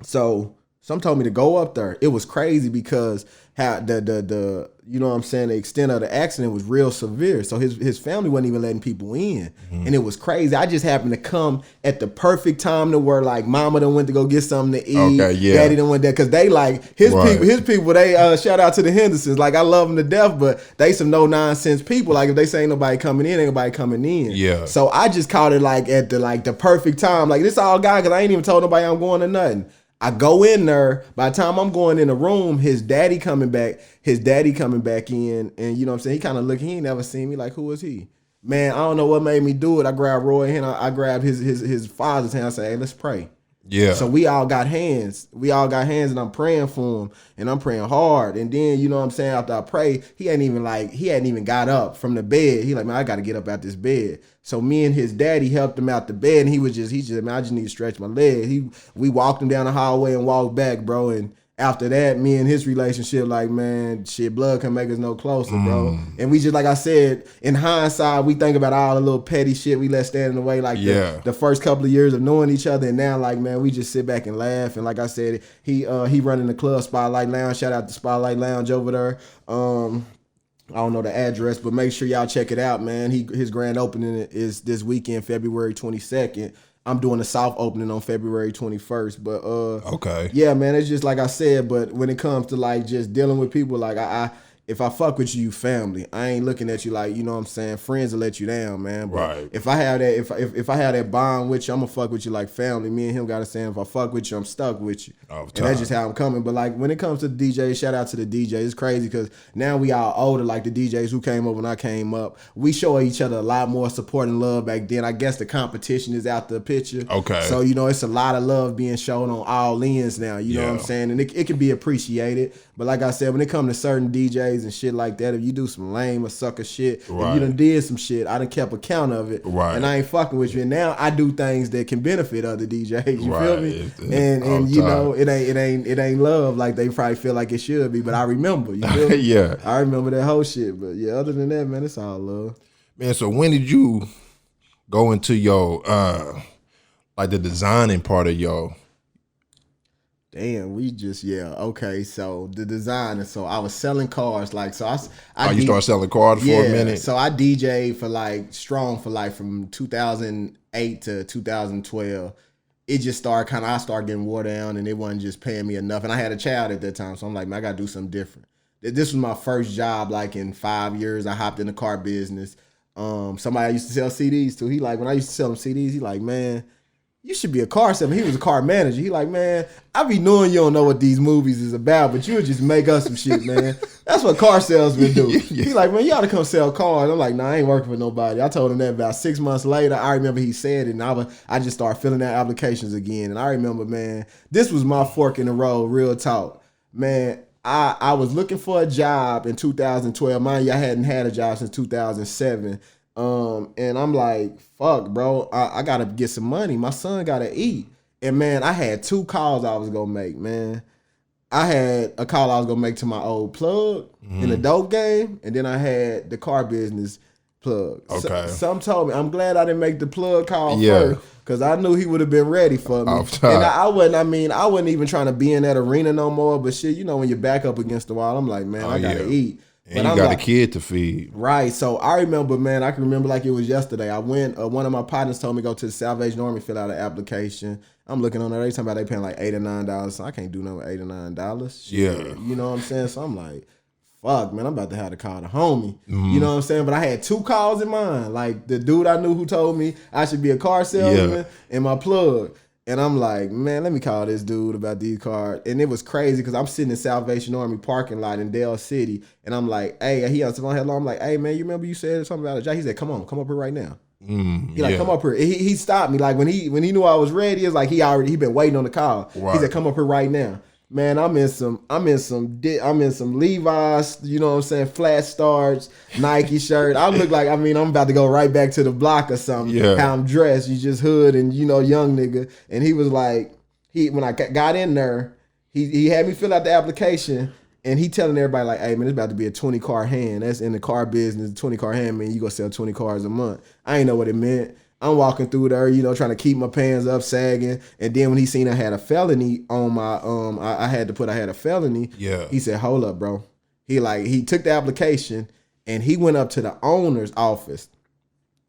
So some told me to go up there. It was crazy because how the you know what I'm saying, the extent of the accident was real severe. So his family wasn't even letting people in. And it was crazy. I just happened to come at the perfect time to where like mama done went to go get something to eat. Okay, yeah. Daddy done went there because they like his people, they shout out to the Hendersons. Like I love them to death, but they some no nonsense people. Like if they say ain't nobody coming in, ain't nobody coming in. Yeah. So I just caught it like at the perfect time. Like this all guy, because I ain't even told nobody I'm going to nothing. I go in there. By the time I'm going in the room, his daddy coming back in, and you know what I'm saying? He kind of looking, he ain't never seen me. Like, who is he? Man, I don't know what made me do it. I grabbed Roy and I grabbed his father's hand. I said, hey, let's pray. Yeah. So we all got hands. And I'm praying for him. And I'm praying hard. And then, you know what I'm saying, after I prayed, he hadn't even got up from the bed. He like, man, I gotta get up out this bed. So me and his daddy helped him out the bed, and he just man, I just need to stretch my leg. We walked him down the hallway and walked back, bro. And after that, me and his relationship, like, man, shit, blood can make us no closer, bro. And we just, like I said, in hindsight, we think about all the little petty shit we let stand in the way, like the first couple of years of knowing each other. And now, like, man, we just sit back and laugh. And like I said, he running the club, Spotlight Lounge. Shout out to Spotlight Lounge over there. I don't know the address, but make sure y'all check it out, man. His grand opening is this weekend, February 22nd. I'm doing the soft opening on February 21st. But okay. Yeah, man, it's just like I said, but when it comes to like just dealing with people, like if I fuck with you, family. I ain't looking at you like, you know what I'm saying, friends will let you down, man. But right. If I have that, if I have that bond with you, I'm gonna fuck with you like family. Me and him gotta say, if I fuck with you, I'm stuck with you. And that's just how I'm coming. But like when it comes to the DJs, shout out to the DJs. It's crazy because now we all older, like the DJs who came up when I came up. We show each other a lot more support and love back then. I guess the competition is out the picture. Okay. So, you know, it's a lot of love being shown on all ends now. You know what I'm saying? And it can be appreciated. But like I said, when it comes to certain DJs and shit like that, if you do some lame or sucker shit, if you done did some shit, I done kept account of it, and I ain't fucking with you. And now I do things that can benefit other DJs. You feel me? And you know, it ain't love like they probably feel like it should be. But I remember, you feel me? I remember that whole shit. But yeah, other than that, man, it's all love. Man, so when did you go into your like the designing part of your? Damn, okay. So the design, so I was selling cars, like so. You started selling cars for a minute. So I DJ'd for from 2008 to 2012. It just started I started getting wore down, and it wasn't just paying me enough. And I had a child at that time, so I'm like, man, I gotta do something different. This was my first job, like in 5 years. I hopped in the car business. Somebody I used to sell CDs to. He like, when I used to sell him CDs, he like, man, you should be a car salesman. He was a car manager. He like, man, I be knowing you don't know what these movies is about, but you would just make us some shit, man. That's what car salesmen do. He like, man, you ought to come sell cars. I'm like, nah, I ain't working for nobody. I told him that about 6 months later. I remember he said it, and I just started filling out applications again. And I remember, man, this was my fork in the road, real talk. Man, I was looking for a job in 2012. Mind you, I hadn't had a job since 2007. And I'm like, fuck, bro, I gotta get some money. My son gotta eat. And man, I had 2 calls I was gonna make, man. I had a call I was gonna make to my old plug in the dope game, and then I had the car business plug. Okay. Some told me, I'm glad I didn't make the plug call first, because I knew he would have been ready for me. And I wasn't even trying to be in that arena no more, but shit, you know, when you're back up against the wall, I'm like, man, I gotta eat. And you got a kid to feed. Right. So I remember, man, I can remember like it was yesterday. I went, one of my partners told me to go to the Salvation Army, fill out an application. I'm looking on there, they talking about they paying like $8 or $9. So I can't do nothing with $8 or $9. Shit. Yeah. You know what I'm saying? So I'm like, fuck, man, I'm about to have to call the homie. You know what I'm saying? But I had 2 calls in mind. Like the dude I knew who told me I should be a car salesman and my plug. And I'm like, man, let me call this dude about these cars. And it was crazy because I'm sitting in Salvation Army parking lot in Dale City. And I'm like, hey, he answered on hello. I'm like, hey, man, you remember you said something about a job? He said, come up here right now. He like, come up here. He stopped me. Like when he knew I was ready, it's like he been waiting on the call. Right. He said, come up here right now. Man, I'm in some Levi's, you know what I'm saying, flat starch, Nike shirt. I look like, I'm about to go right back to the block or something. Yeah. How I'm dressed, you just hood and, you know, young nigga. And he was like, when I got in there, he had me fill out the application, and he telling everybody like, hey man, it's about to be a 20-car hand. That's in the car business. 20-car hand mean you gonna sell 20 cars a month. I ain't know what it meant. I'm walking through there, you know, trying to keep my pants up, sagging. And then when he seen I had a felony on my, I had a felony. Yeah. He said, hold up, bro. He took the application and he went up to the owner's office.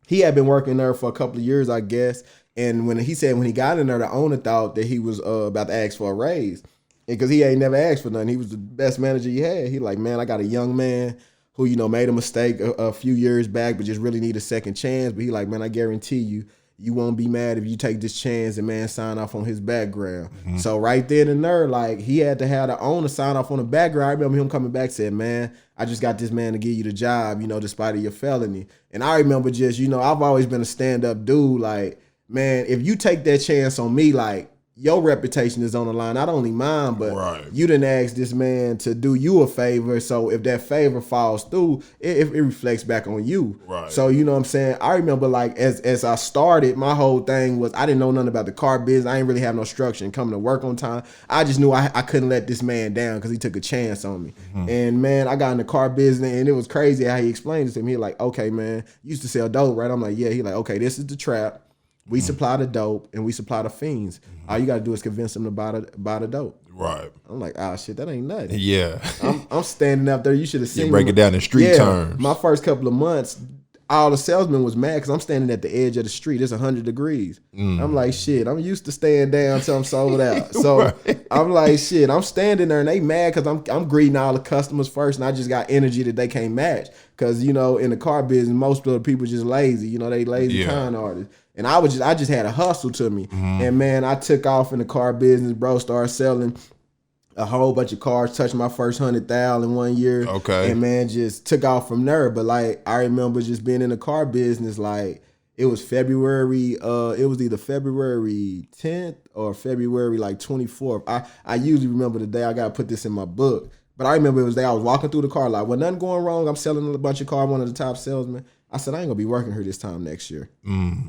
He had been working there for a couple of years, I guess. And when he got in there, the owner thought that he was about to ask for a raise. Because he ain't never asked for nothing. He was the best manager he had. He like, man, I got a young man who, you know, made a mistake a few years back, but just really need a second chance. But he like, man, I guarantee you won't be mad if you take this chance and, man, sign off on his background. So right then and there, like, he had to have the owner sign off on the background. I remember him coming back, said, man, I just got this man to give you the job, you know, despite of your felony. And I remember just, you know, I've always been a stand-up dude. Like, man, if you take that chance on me, like, your reputation is on the line, not only mine, but you didn't ask this man to do you a favor. So if that favor falls through, it reflects back on you. Right. So, you know what I'm saying? I remember, like, as I started, my whole thing was I didn't know nothing about the car business. I didn't really have no structure in coming to work on time. I just knew I couldn't let this man down because he took a chance on me. And, man, I got in the car business, and it was crazy how he explained it to me. He like, okay, man, you used to sell dope, right? I'm like, yeah. He like, okay, this is the trap. We supply the dope and we supply the fiends. All you got to do is convince them to buy the dope. Right. I'm like, shit, that ain't nothing. Yeah. I'm standing up there. You should have seen me. Break it down in street terms. My first couple of months, all the salesmen was mad because I'm standing at the edge of the street. It's 100 degrees. I'm like, shit, I'm used to staying down until I'm sold out. So I'm like, shit, I'm standing there and they mad because I'm greeting all the customers first, and I just got energy that they can't match. Because, you know, in the car business, most of the people just lazy. You know, they lazy con artists. And I just had a hustle to me. And, man, I took off in the car business, bro, started selling a whole bunch of cars, touched my first 100,000 in 1 year. Okay. And, man, just took off from there. But, like, I remember just being in the car business, like, it was February, it was either February 10th or February, like, 24th. I usually remember the day. I got to put this in my book. But I remember it was the day I was walking through the car lot. When nothing going wrong, I'm selling a bunch of cars, one of the top salesmen. I said, I ain't gonna be working here this time next year.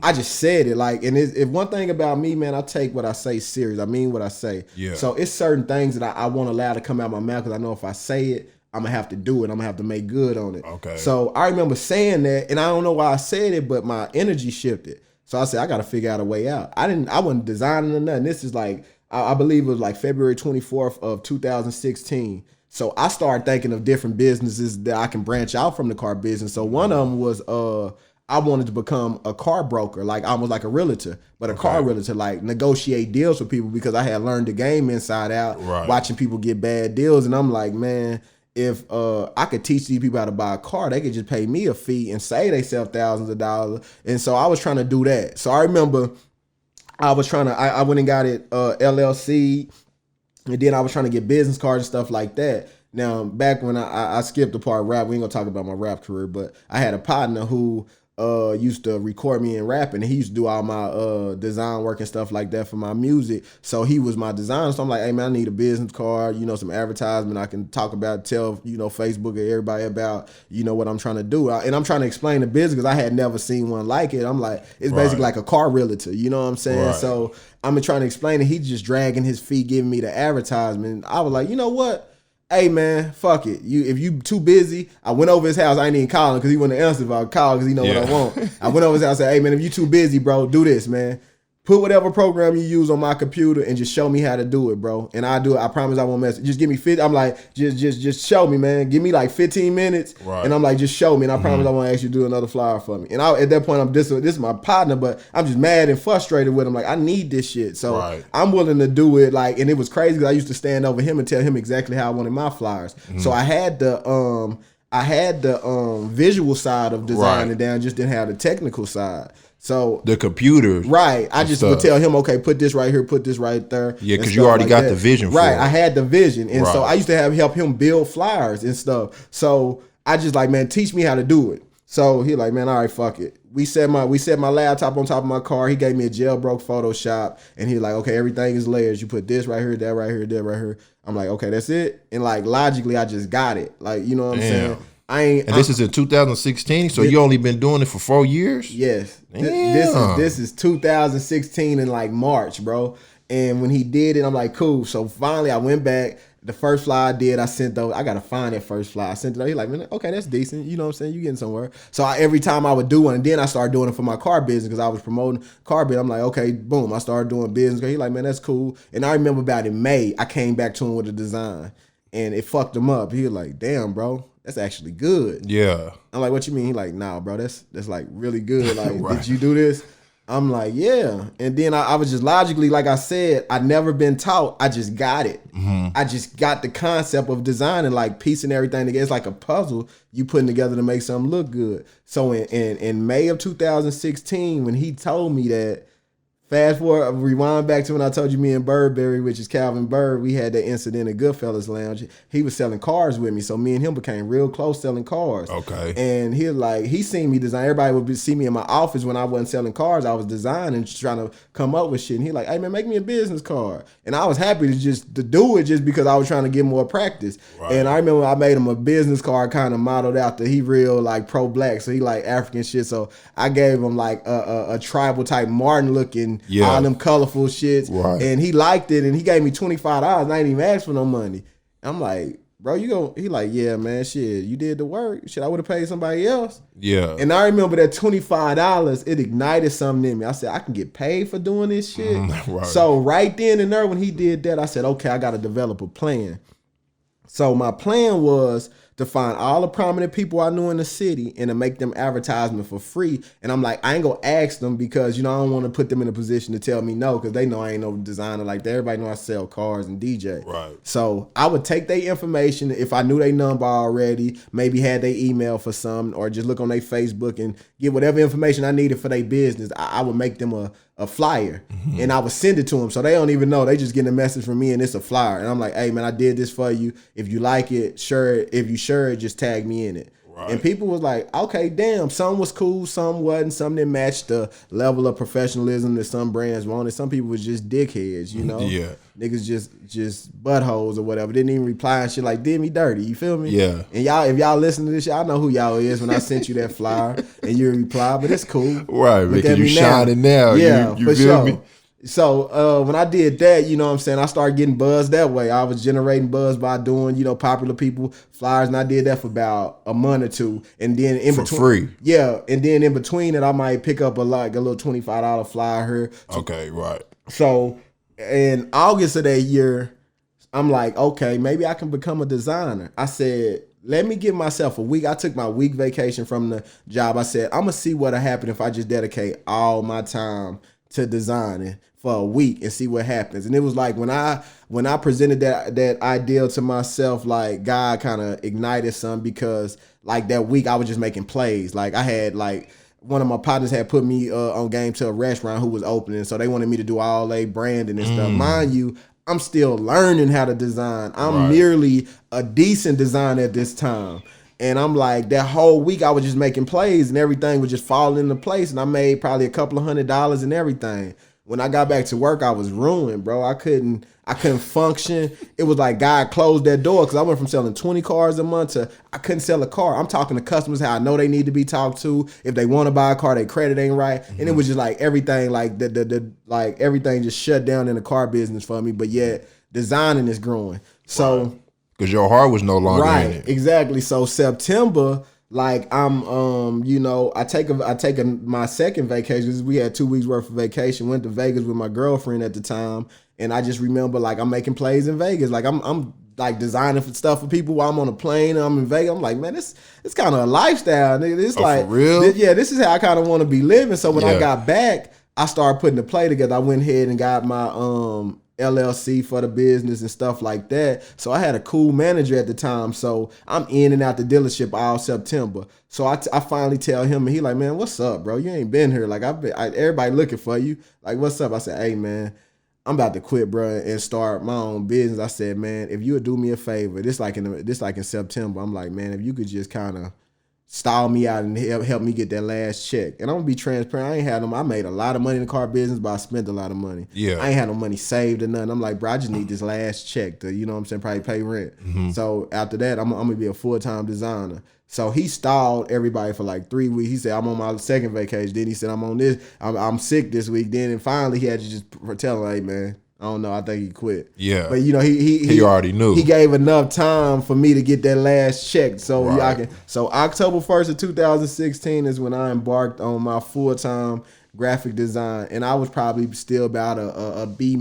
I just said it, like, and if one thing about me, man, I take what I say serious. I mean what I say. Yeah. So it's certain things that I won't allow to come out my mouth because I know if I say it, I'm gonna have to do it. I'm gonna have to make good on it. Okay. So I remember saying that, and I don't know why I said it, but my energy shifted. So I said, I got to figure out a way out. I wasn't designing or nothing. This is like, I believe it was like February 24th of 2016. So I started thinking of different businesses that I can branch out from the car business. So one of them was, I wanted to become a car broker, like almost like a realtor, but a car realtor, like negotiate deals with people, because I had learned the game inside out, watching people get bad deals. And I'm like, man, if I could teach these people how to buy a car, they could just pay me a fee and say they sell thousands of dollars. And so I was trying to do that. So I remember I went and got it LLC, and then I was trying to get business cards and stuff like that. Now, back when I skipped the part rap, we ain't gonna talk about my rap career, but I had a partner who used to record me in rapping, and he used to do all my design work and stuff like that for my music. So he was my designer. So I'm like, hey man, I need a business card, some advertisement I can talk about, tell Facebook or everybody about what I'm trying to do. And I'm trying to explain the business because I had never seen one like it. I'm like, it's basically like a car realtor, you know what I'm saying? So I'm trying to explain it. He's just dragging his feet, giving me the advertisement. I was like, you know what? Hey man, fuck it. If you too busy, I went over his house. I ain't even calling because he wouldn't answer if I called because he know what I want. I went over his house and said, hey man, if you too busy, bro, do this, man. Put whatever program you use on my computer and just show me how to do it, bro. And I do it. I promise I won't mess. Just give me 50. I'm like, just show me, man. Give me like 15 minutes. And I'm like, just show me. And I promise I won't ask you to do another flyer for me. And at that point, this is my partner, but I'm just mad and frustrated with him. Like, I need this shit. So I'm willing to do it. Like, and it was crazy because I used to stand over him and tell him exactly how I wanted my flyers. So I had the visual side of designing down, just didn't have the technical side. So the computers, I just would tell him, okay, put this right here, put this right there. Yeah, because you already got the vision for it. I had the vision, and so I used to help him build flyers and stuff. So I just like, man, teach me how to do it. So he like, man, all right, fuck it. We set my laptop on top of my car. He gave me a jailbroke Photoshop, and he like, okay, everything is layers. You put this right here, that right here, that right here. I'm like, okay, that's it. And like logically, I just got it. Like, you know what I'm saying? This is in 2016, so you only been doing it for 4 years? Yes. This is 2016 in like March, bro. And when he did it, I'm like, cool. So finally I went back. The first fly I did, I sent those. I gotta find that first fly. I sent it out. He's like, man, okay, that's decent. You know what I'm saying? You getting somewhere. So every time I would do one, and then I started doing it for my car business because I was promoting car business. I'm like, okay, boom. I started doing business. He's like, man, that's cool. And I remember about in May, I came back to him with a design, and it fucked him up. He was like, damn, bro. That's actually good. Yeah. I'm like, what you mean? He like, nah, bro, that's like really good. Like, did you do this? I'm like, yeah. And then I was just logically, like I said, I'd never been taught. I just got it. I just got the concept of designing, like piecing everything together. It's like a puzzle you putting together to make something look good. So in May of 2016, when he told me that, fast forward, rewind back to when I told you me and Burberry, which is Calvin Bird, we had that incident at Goodfellas Lounge. He was selling cars with me, so me and him became real close selling cars. Okay. And he seen me design. Everybody would see me in my office when I wasn't selling cars. I was designing, just trying to come up with shit. And he like, hey man, make me a business card. And I was happy to do it just because I was trying to get more practice. And I remember I made him a business card kind of modeled after he real like pro-black, so he like African shit. So I gave him like a tribal type Martin looking. All them colorful shits. And he liked it, and he gave me $25, and I ain't even asked for no money. I'm like, bro, he like, yeah, man, shit, you did the work. Shit, I would have paid somebody else. Yeah. And I remember that $25, it ignited something in me. I said, I can get paid for doing this shit. So right then and there when he did that, I said, okay, I got to develop a plan. So my plan was to find all the prominent people I knew in the city and to make them advertisement for free. And I'm like, I ain't gonna ask them because, I don't want to put them in a position to tell me no, because they know I ain't no designer like that. Everybody know I sell cars and DJ. Right. So I would take their information if I knew their number already, maybe had their email for some, or just look on their Facebook and get whatever information I needed for their business. I would make them a flyer and I would send it to them. So they don't even know. They just getting a message from me and it's a flyer. And I'm like, hey man, I did this for you. If you like it, sure. If you sure, just tag me in it. Right. And people was like, okay, damn, some was cool, some wasn't. Some didn't match the level of professionalism that some brands wanted. Some people was just dickheads, Yeah. Niggas just buttholes or whatever. Didn't even reply and shit like, did me dirty. You feel me? Yeah. And if y'all listen to this shit, I know who y'all is when I sent you that flyer and you reply, but it's cool. Right, because you shining now. Yeah, you feel me? So when I did that, you know what I'm saying, I started getting buzz that way. I was generating buzz by doing, popular people flyers, and I did that for about a month or two. And then in between, free. Yeah, and then in between it, I might pick up a little $25 flyer here. Okay, right. So in August of that year, I'm like, okay, maybe I can become a designer. I said, let me give myself a week. I took my week vacation from the job. I said, I'm gonna see what'll happen if I just dedicate all my time to designing for a week and see what happens. And it was like when I presented that ideal to myself, like God kind of ignited something, because like that week I was just making plays. Like I had like one of my partners had put me on game to a restaurant who was opening, so they wanted me to do all their branding and stuff. Mind you, I'm still learning how to design. I'm merely a decent designer at this time. And I'm like, that whole week I was just making plays and everything was just falling into place. And I made probably a couple of $100 and everything. When I got back to work, I was ruined, bro. I couldn't function. It was like God closed that door, because I went from selling 20 cars a month to I couldn't sell a car. I'm talking to customers how I know they need to be talked to. If they want to buy a car, their credit ain't right. And it was just like everything, like like everything just shut down in the car business for me. But yet designing is growing. So because your heart was no longer in it. Exactly. So September, like I'm, I take my second vacation, because we had 2 weeks worth of vacation. Went to Vegas with my girlfriend at the time, and I just remember like I'm making plays in Vegas. Like I'm like designing for stuff for people while I'm on a plane and I'm in Vegas. I'm like, man, it's kind of a lifestyle. It's like, for real? This is how I kind of want to be living. So when I got back, I started putting the play together. I went ahead and got my LLC for the business and stuff like that. So I had a cool manager at the time. So I'm in and out the dealership all September. So I finally tell him, and he like, man, what's up, bro? You ain't been here. Like everybody looking for you. Like, what's up? I said, hey, man, I'm about to quit, bro, and start my own business. I said, man, if you would do me a favor, this like in September. I'm like, man, if you could just kind of stall me out and help me get that last check. And I'm gonna be transparent. I made a lot of money in the car business, but I spent a lot of money. Yeah. I ain't had no money saved or nothing. I'm like, bro, I just need this last check to, you know what I'm saying, probably pay rent. Mm-hmm. So after that, I'm gonna be a full-time designer. So he stalled everybody for like 3 weeks. He said, I'm on my second vacation. Then he said, I'm sick this week. Then and finally he had to just tell him, hey man, I don't know. I think he quit. Yeah. But he already knew. He gave enough time for me to get that last check. So So October 1st of 2016 is when I embarked on my full-time graphic design. And I was probably still about a B-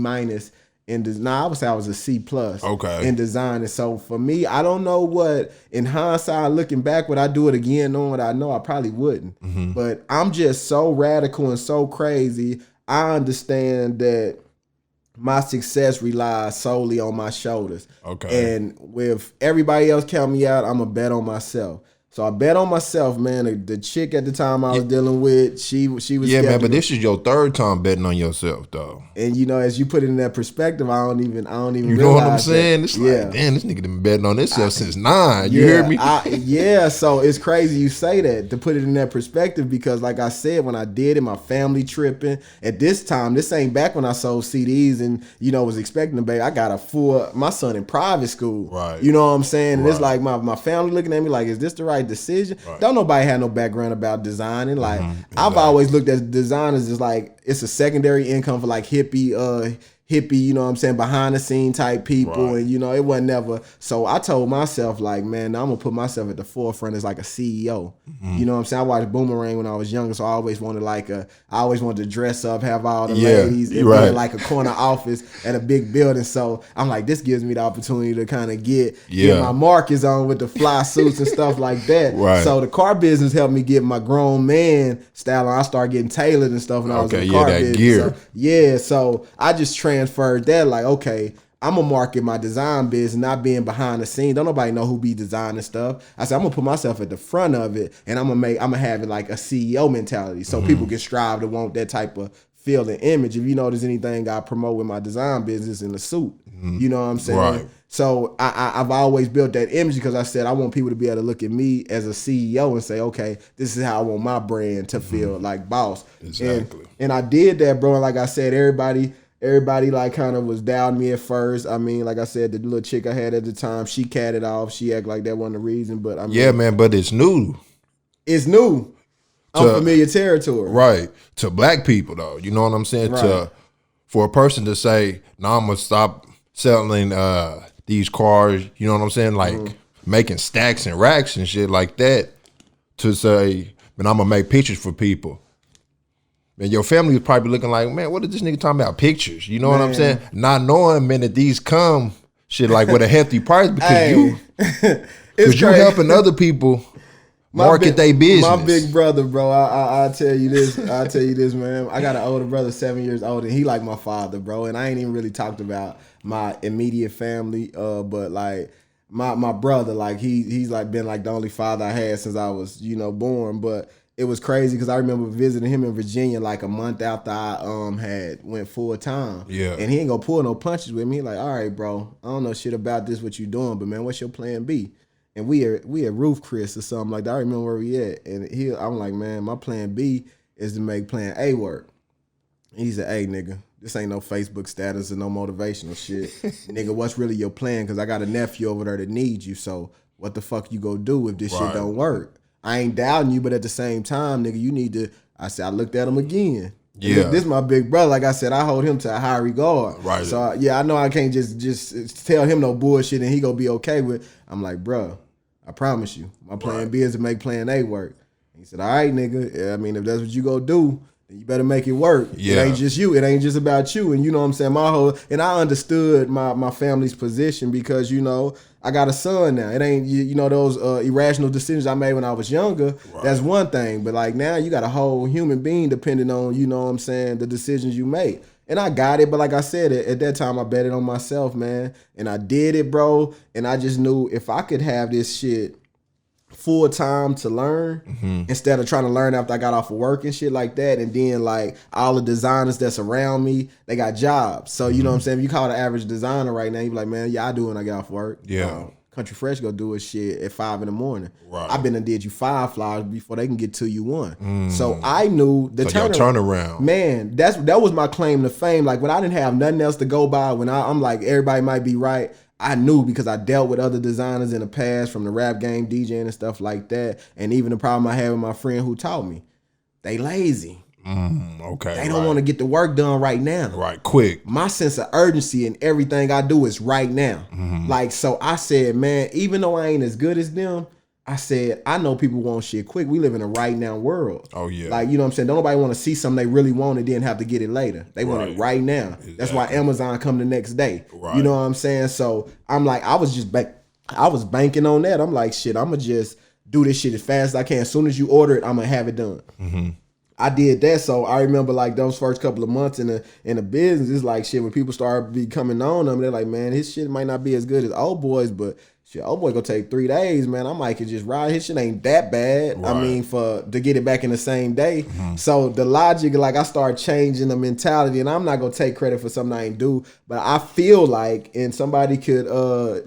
in design. I would say I was a C+ in design. And so for me, I don't know what, in hindsight, looking back, would I do it again knowing what I know? I probably wouldn't. Mm-hmm. But I'm just so radical and so crazy. I understand that my success relies solely on my shoulders. Okay. And with everybody else count me out, I'm going to bet on myself. So I bet on myself, man. The chick at the time I was dealing with, she was skeptical. Man, but this is your third time betting on yourself, though. And as you put it in that perspective, I don't even you know what I'm saying? It's like, damn, this nigga been betting on himself since 9. You hear me? So it's crazy you say that, to put it in that perspective, because like I said, when I did it, my family tripping. At this time, this ain't back when I sold CDs and was expecting to pay. I got my son in private school. Right. You know what I'm saying? And it's like my family looking at me like, is this the right decision? Right. Don't nobody have no background about designing. Like I've always looked at designers as like it's a secondary income for like hippie, you know what I'm saying, behind the scene type people. Right. And it wasn't never. So I told myself like, man, I'm gonna put myself at the forefront as like a CEO. Mm-hmm. You know what I'm saying? I watched Boomerang when I was younger, so I always wanted to dress up, have all the ladies, and be in like a corner office at a big building. So I'm like, this gives me the opportunity to kind of get my markers on with the fly suits and stuff like that. Right. So the car business helped me get my grown man style on. I started getting tailored and stuff when I was in the car business. Gear. So I just transferred that, like, okay, I'm gonna market my design business, not being behind the scenes. Don't nobody know who be designing stuff. I said I'm gonna put myself at the front of it, and I'm gonna have it like a CEO mentality, so people can strive to want that type of feel and image. If you notice anything I promote with my design business in the suit, you know what I'm saying? Right. So I've always built that image because I said I want people to be able to look at me as a CEO and say, okay, this is how I want my brand to feel, like boss. Exactly. And I did that, bro. And like I said, everybody like kind of was down me at first. I mean, like I said, the little chick I had at the time, she catted off. She acted like that wasn't the reason, but I mean, man, but it's new. It's new. Unfamiliar territory. Right. To black people though. You know what I'm saying? Right. for a person to say, "No, I'm gonna stop selling these cars," you know what I'm saying? Like making stacks and racks and shit like that, to say, "Man, I'm gonna make pictures for people." Man, your family is probably looking like, "Man, what is this nigga talking about? Pictures?" You know what I'm saying? Not knowing, man, that these come shit like with a hefty price because you helping other people market their business. My big brother, bro. I'll tell you this. I'll tell you this, man. I got an older brother, 7 years older. He like my father, bro. And I ain't even really talked about my immediate family, but like my brother, like he's like been like the only father I had since I was, born. But it was crazy because I remember visiting him in Virginia like a month after I had went full time. Yeah. And he ain't gonna pull no punches with me. He like, all right, bro, I don't know shit about this, what you doing, but man, what's your plan B? And we at Roof Chris or something like that. I remember where we at. And I'm like, man, my plan B is to make plan A work. And he said, hey, nigga, this ain't no Facebook status or no motivational shit. Nigga, what's really your plan? Because I got a nephew over there that needs you. So what the fuck you gonna do if this shit don't work? I ain't doubting you, but at the same time, nigga, you need to. I said, I looked at him again. Yeah. This is my big brother. Like I said, I hold him to a high regard. Right. So, I know I can't just tell him no bullshit and he gonna be okay with. I'm like, bro, I promise you, my plan B is to make plan A work. He said, all right, nigga. I mean, if that's what you gonna do, then you better make it work. Yeah. It ain't just you. It ain't just about you. And you know what I'm saying? And I understood my family's position because, I got a son now. It ain't, those irrational decisions I made when I was younger. Right. That's one thing. But like now you got a whole human being depending on, you know what I'm saying, the decisions you make. And I got it. But like I said, at that time, I bet it on myself, man. And I did it, bro. And I just knew if I could have this shit full time to learn instead of trying to learn after I got off of work and shit like that. And then like all the designers that's around me, they got jobs. So you know what I'm saying? If you call the average designer right now, you be like, man, yeah, I do when I get off work. Yeah. Country Fresh go do his shit at 5 a.m. Right. I've been and did you 5 flyers before they can get to you 1. So I knew the turnaround. Man, that was my claim to fame. Like when I didn't have nothing else to go by, when I'm like, everybody might be right. I knew because I dealt with other designers in the past from the rap game, DJing and stuff like that. And even the problem I had with my friend who taught me, they lazy. Okay. They don't want to get the work done right now. Right, quick. My sense of urgency in everything I do is right now. Like, so I said, man, even though I ain't as good as them, I said, I know people want shit quick. We live in a right now world. Oh, yeah. Like, you know what I'm saying? Don't nobody want to see something they really want and then have to get it later. They want it right now. Exactly. That's why Amazon come the next day. Right. You know what I'm saying? So I'm like, I was banking on that. I'm like, shit, I'm going to just do this shit as fast as I can. As soon as you order it, I'm going to have it done. I did that. So I remember like those first couple of months in the business, it's like shit, when people start becoming on them, they're like, man, his shit might not be as good as old boys, but shit, old boy gonna take 3 days, man. I might could just ride. His shit ain't that bad. Right. I mean, to get it back in the same day. So the logic, like I started changing the mentality, and I'm not gonna take credit for something I ain't do, but I feel like, and somebody could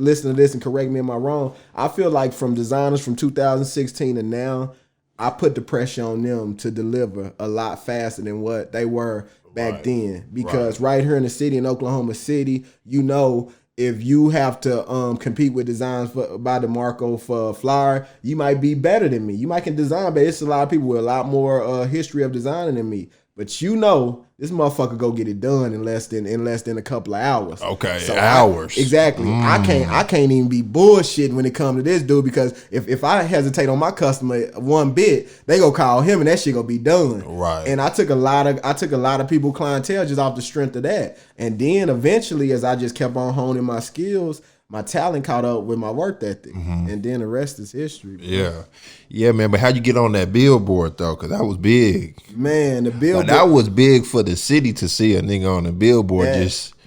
listen to this and correct me if I'm wrong, I feel like from designers from 2016 to now, I put the pressure on them to deliver a lot faster than what they were back then. Because right here in the city, in Oklahoma City, if you have to compete with designs by Demarco for a flyer, you might be better than me. You might can design, but it's a lot of people with a lot more history of designing than me. But this motherfucker go get it done in less than a couple of hours. Okay, so hours. Exactly. I can't even be bullshitting when it comes to this dude, because if I hesitate on my customer one bit, they go call him and that shit gonna be done. Right. And I took a lot of people clientele just off the strength of that. And then eventually, as I just kept on honing my skills, my talent caught up with my work ethic, and then the rest is history. Bro. Yeah, man. But how'd you get on that billboard though? Because that was big, man. The billboard, that was big for the city to see a nigga on the billboard.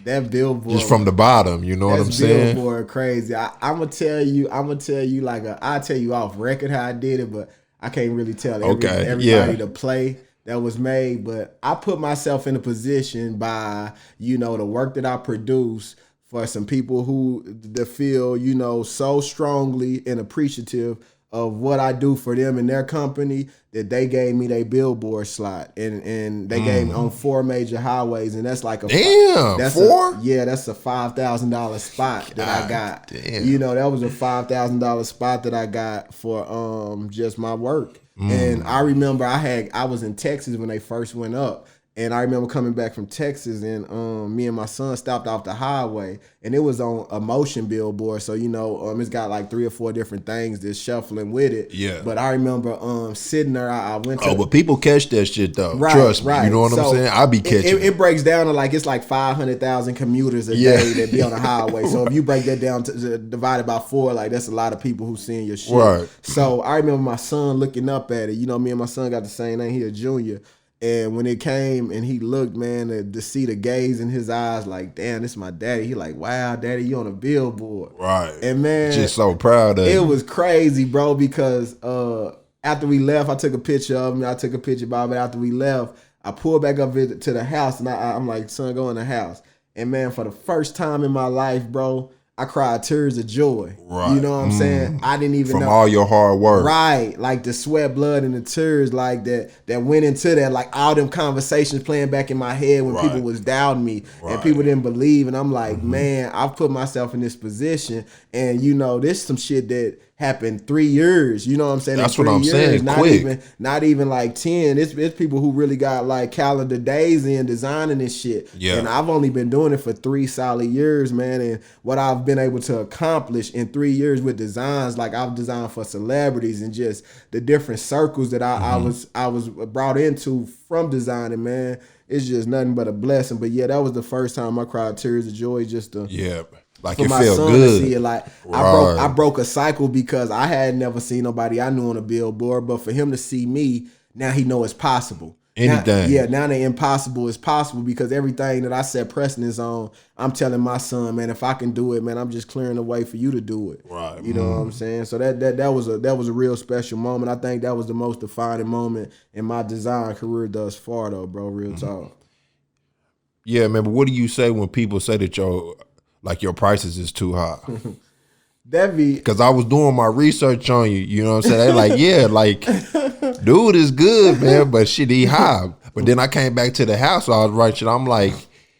That billboard, just from the bottom. You know what I'm saying? Billboard crazy. I'm gonna tell you like I'll tell you off record how I did it, but I can't really tell everybody the play that was made. But I put myself in a position by the work that I produce for some people who feel, so strongly and appreciative of what I do for them and their company that they gave me their billboard slot. And they gave me on 4 major highways. And that's like that's 4? That's a $5,000 spot that I got. Damn. That was a $5,000 spot that I got for just my work. And I remember I was in Texas when they first went up. And I remember coming back from Texas, and me and my son stopped off the highway, and it was on a motion billboard. So, it's got like 3 or 4 different things that's shuffling with it. Yeah. But I remember sitting there, I went to... Oh, but people catch that shit, though. Right, Trust me. right. You know what I'm saying? I be catching it. It breaks down to like, it's like 500,000 commuters a day that be on the highway. So if you break that down to divided by 4, like that's a lot of people who seeing your shit. Right. So I remember my son looking up at it. Me and my son got the same name. He a junior. And when it came and he looked, man, to see the gaze in his eyes, like, damn, this is my daddy. He like, wow, daddy, you on a billboard. Right. And man, just so proud of it. It Was crazy, bro, because after we left, I took a picture of him. I took a picture of it. After we left, I pulled back up to the house, and I'm like, son, go in the house. And man, for the first time in my life, bro, I cried tears of joy. Right. You know what I'm saying? I didn't even know. From all your hard work. Right. Like the sweat, blood, and the tears like that went into that. Like all them conversations playing back in my head when people was doubting me and people didn't believe. And I'm like, man, I've put myself in this position. And, this some shit that happened 3 years. You know what I'm saying? That's what I'm saying. Not even like 10. It's people who really got like calendar days in designing this shit. Yeah. And I've only been doing it for 3 solid years, man. And what I've been able to accomplish in 3 years with designs, like I've designed for celebrities and just the different circles that I was brought into from designing, man. It's just nothing but a blessing. But yeah, that was the first time I cried tears of joy just to like for it my felt son good. to see it. Like I broke a cycle because I had never seen nobody I knew on a billboard, but for him to see me, now he know it's possible. Anything. Now the impossible is possible because everything that I set precedence on, I'm telling my son, man, if I can do it, man, I'm just clearing the way for you to do it. Right. You know what I'm saying? So that was a real special moment. I think that was the most defining moment in my design career thus far, though, bro. Real talk. Yeah, man. But what do you say when people say that your prices is too high? That be because I was doing my research on you. You know what I'm saying? They like, yeah, like, dude is good, man, but shit, he high. But then I came back to the house, so I was writing. I'm like,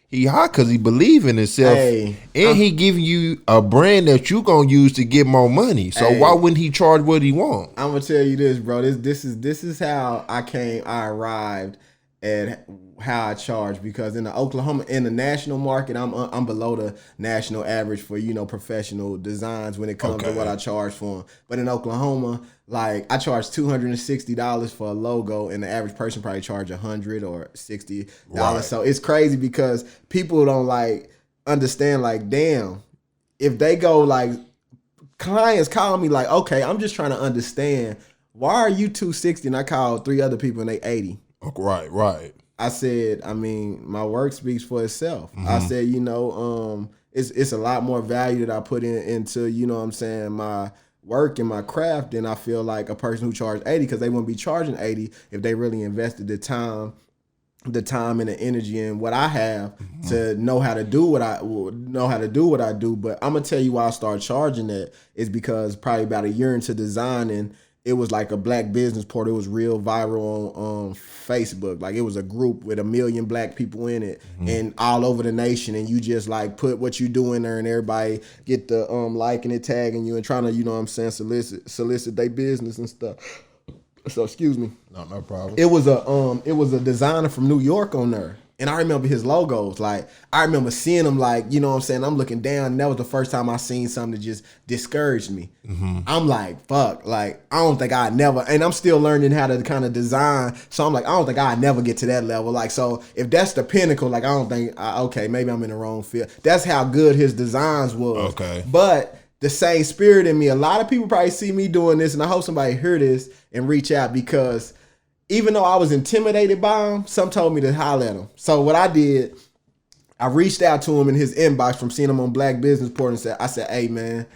he high because he believe in himself, and he giving you a brand that you gonna use to get more money. So why wouldn't he charge what he want? I'm gonna tell you this, bro. This is how I arrived at how I charge, because in the national market, I'm below the national average for professional designs when it comes to what I charge for them. But in Oklahoma, like I charge $260 for a logo, and the average person probably charge $100 or $60. Right. So it's crazy because people don't understand. Like, damn, if they go clients call me like, okay, I'm just trying to understand why are you $260 and I call 3 other people and they $80. Right. I said, I mean, my work speaks for itself. I said, it's a lot more value that I put into, my work and my craft than I feel like a person who charged $80, because they wouldn't be charging $80 if they really invested the time and the energy and what I have to know how to do what I do. But I'm gonna tell you why I started charging that is because probably about a year into designing, it was like a black business portal. It was real viral on Facebook. Like, it was a group with 1 million black people in it and all over the nation. And you just put what you do in there, and everybody get the liking it, tagging you, and trying to, solicit their business and stuff. So excuse me. No problem. It was a designer from New York on there. And I remember his logos. Like, I remember seeing them, I'm looking down, and that was the first time I seen something that just discouraged me. I'm like, fuck, I don't think I'd never, and I'm still learning how to kind of design. So I'm like, I don't think I'd never get to that level. So if that's the pinnacle, I don't think, okay, maybe I'm in the wrong field. That's how good his designs was. Okay. But the same spirit in me, a lot of people probably see me doing this, and I hope somebody hear this and reach out, because even though I was intimidated by him, some told me to holler at him. So what I did, I reached out to him in his inbox from seeing him on Black Business Portal and I said, hey man,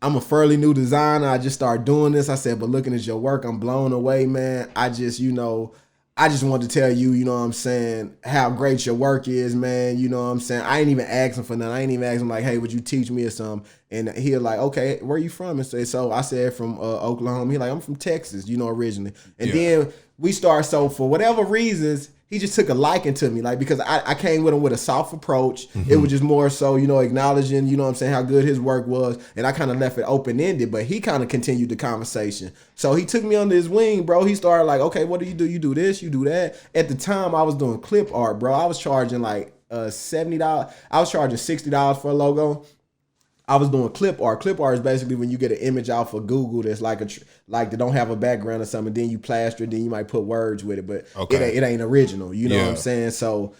I'm a fairly new designer. I just started doing this. I said, but looking at your work, I'm blown away, man. I just wanted to tell you, how great your work is, man. I ain't even asking for nothing. I ain't even asking hey, would you teach me or something? And he was like, okay, where you from? And so I said from Oklahoma. He like, I'm from Texas, originally. And then we started. So for whatever reasons, he just took a liking to me, like because I came with him with a soft approach. It was just more so, acknowledging, you know what I'm saying, how good his work was, and I kind of left it open ended, but he kind of continued the conversation. So he took me under his wing, bro. He started like, okay, what do? You do this, you do that. At the time, I was doing clip art, bro. I was charging like $70. I was charging $60 for a logo. I was doing clip art. Clip art is basically when you get an image out for Google that's like they don't have a background or something. Then you plaster it. Then you might put words with it, but it ain't original. You know what I'm saying? So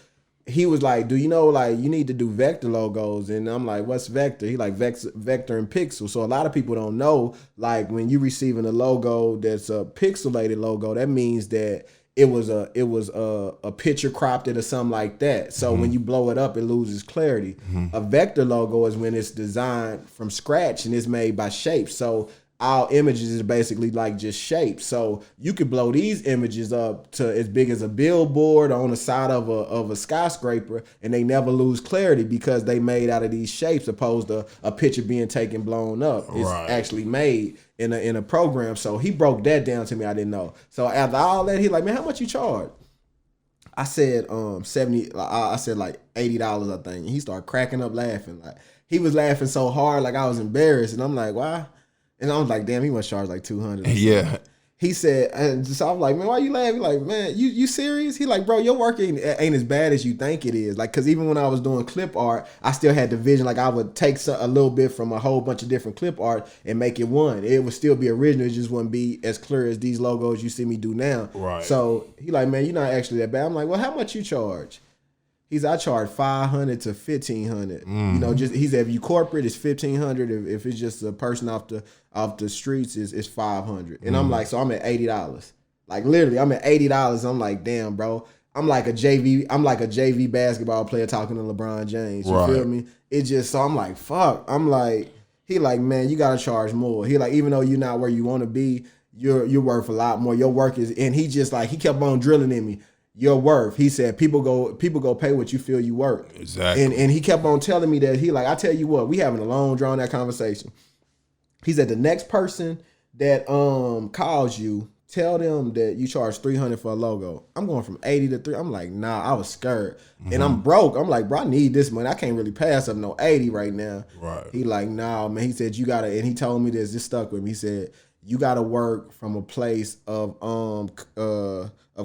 he was like, "Do you know you need to do vector logos?" And I'm like, "What's vector?" He like vector and pixel. So a lot of people don't know, like when you receiving a logo that's a pixelated logo, that means that it was a picture cropped it or something like that. So when you blow it up, it loses clarity. A vector logo is when it's designed from scratch and it's made by shapes. So our images is basically like just shapes. So you could blow these images up to as big as a billboard on the side of a skyscraper, and they never lose clarity because they made out of these shapes, opposed to a picture being taken blown up. It's actually made in a program. So he broke that down to me. I didn't know. So after all that, he like, man, how much you charge? I said 70. I said like $80, I think. And he started cracking up laughing. Like he was laughing so hard, like I was embarrassed. And I'm like, why? And I was like, damn, he must charge like $200. Yeah. He said, and so I was like, man, why you laughing? He like, man, you serious? He like, bro, your work ain't as bad as you think it is. Like, cause even when I was doing clip art, I still had the vision. Like I would take a little bit from a whole bunch of different clip art and make it one. It would still be original. It just wouldn't be as clear as these logos you see me do now. Right. So he like, man, you're not actually that bad. I'm like, well, how much you charge? I charge $500 to $1,500. Just he said if you corporate, it's $1,500. If it's just a person off the streets, it's $500. And I'm like, so I'm at $80. Like literally, I'm at $80. I'm like, damn, bro. I'm like a JV basketball player talking to LeBron James. You feel me? It just so I'm like, fuck. I'm like, he like, man, you gotta charge more. He like, even though you're not where you want to be, you're worth a lot more. Your work is, and he just like he kept on drilling in me. Your worth. He said people go pay what you feel you worth. Exactly. And he kept on telling me that he like, I tell you what, we having a long drawn out conversation. He said the next person that calls you, tell them that you charge $300 for a logo. I'm going from 80 to 3. I'm like, nah, I was scared. And I'm broke. I'm like, bro, I need this money. I can't really pass up no 80 right now. Right. He like, nah, man. He said you gotta, and he told me this stuck with me. He said, you gotta work from a place of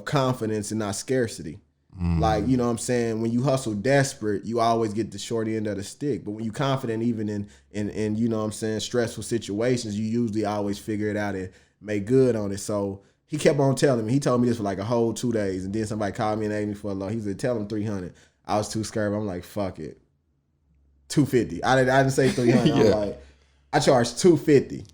confidence and not scarcity. Like, you know what I'm saying? When you hustle desperate, you always get the short end of the stick. But when you confident, even in you know what I'm saying, stressful situations, you usually always figure it out and make good on it. So he kept on telling me. He told me this for like a whole 2 days. And then somebody called me and asked me for a loan. He said, tell him $300. I was too scared. I'm like, fuck it. $250. I didn't say $300. I'm like, I charged $250.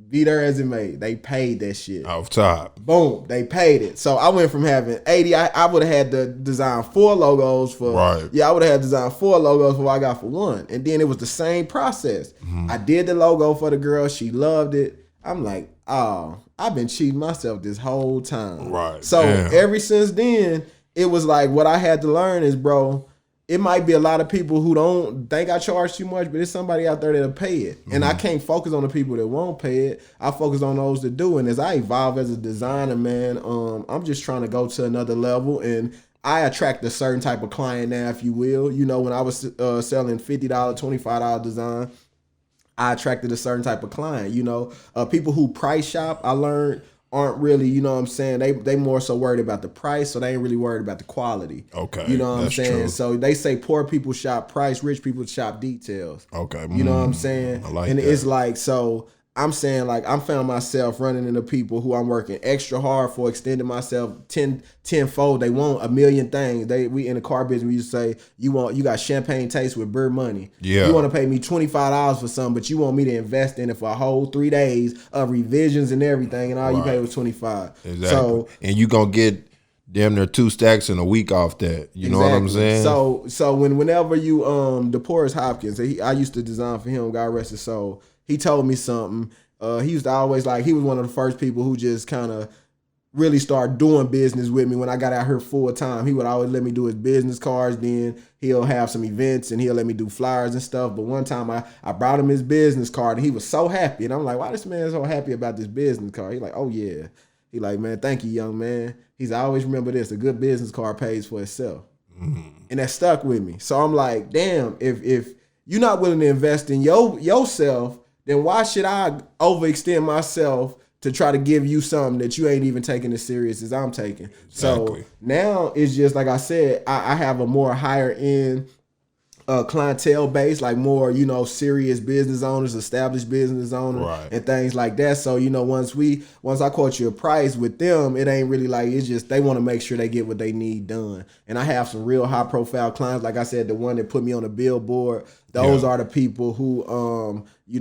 Be there as it may. They paid that shit. Off top. Boom. They paid it. So I went from having 80. I would have had to design 4 logos for. Right. Yeah, I would have had to design 4 logos for what I got for 1. And then it was the same process. I did the logo for the girl. She loved it. I'm like, oh, I've been cheating myself this whole time. Right. So ever since then, it was like what I had to learn is, bro, it might be a lot of people who don't think I charge too much, but there's somebody out there that'll pay it. And I can't focus on the people that won't pay it. I focus on those that do. And as I evolve as a designer, man, I'm just trying to go to another level. And I attract a certain type of client now, if you will. You know, when I was selling $50, $25 design, I attracted a certain type of client. You know, people who price shop, I learned, aren't really, you know what I'm saying, they more so worried about the price, so they ain't really worried about the quality. Okay. You know what I'm saying? True. So they say poor people shop price, rich people shop details. Okay. You know what I'm saying? I like and that. It's like, so I'm saying, like, I'm found myself running into people who I'm working extra hard for, extending myself tenfold. They want a million things. We in the car business, we used to say, you got champagne taste with beer money. Yeah. You want to pay me $25 for something, but you want me to invest in it for a whole 3 days of revisions and everything, and all you pay was $25. Exactly. So, and you gonna get damn near 2 stacks in a week off that. You know what I'm saying? So whenever you DePorus Hopkins, I used to design for him, God rest his soul. He told me something. He used to always, like, he was one of the first people who just kind of really started doing business with me when I got out here full time. He would always let me do his business cards. Then he'll have some events and he'll let me do flyers and stuff. But one time I brought him his business card and he was so happy. And I'm like, why this man is so happy about this business card? He's like, oh yeah. He like, man, thank you, young man. He's I always remember this: a good business card pays for itself, and that stuck with me. So I'm like, damn, if you're not willing to invest in yourself, then why should I overextend myself to try to give you something that you ain't even taking as serious as I'm taking? Exactly. So now it's just like I said, I have a more higher end clientele base, like more, serious business owners, established business owners, and things like that. So, once I quote you a price with them, it ain't really like, it's just they want to make sure they get what they need done. And I have some real high profile clients. Like I said, the one that put me on the billboard, those are the people who,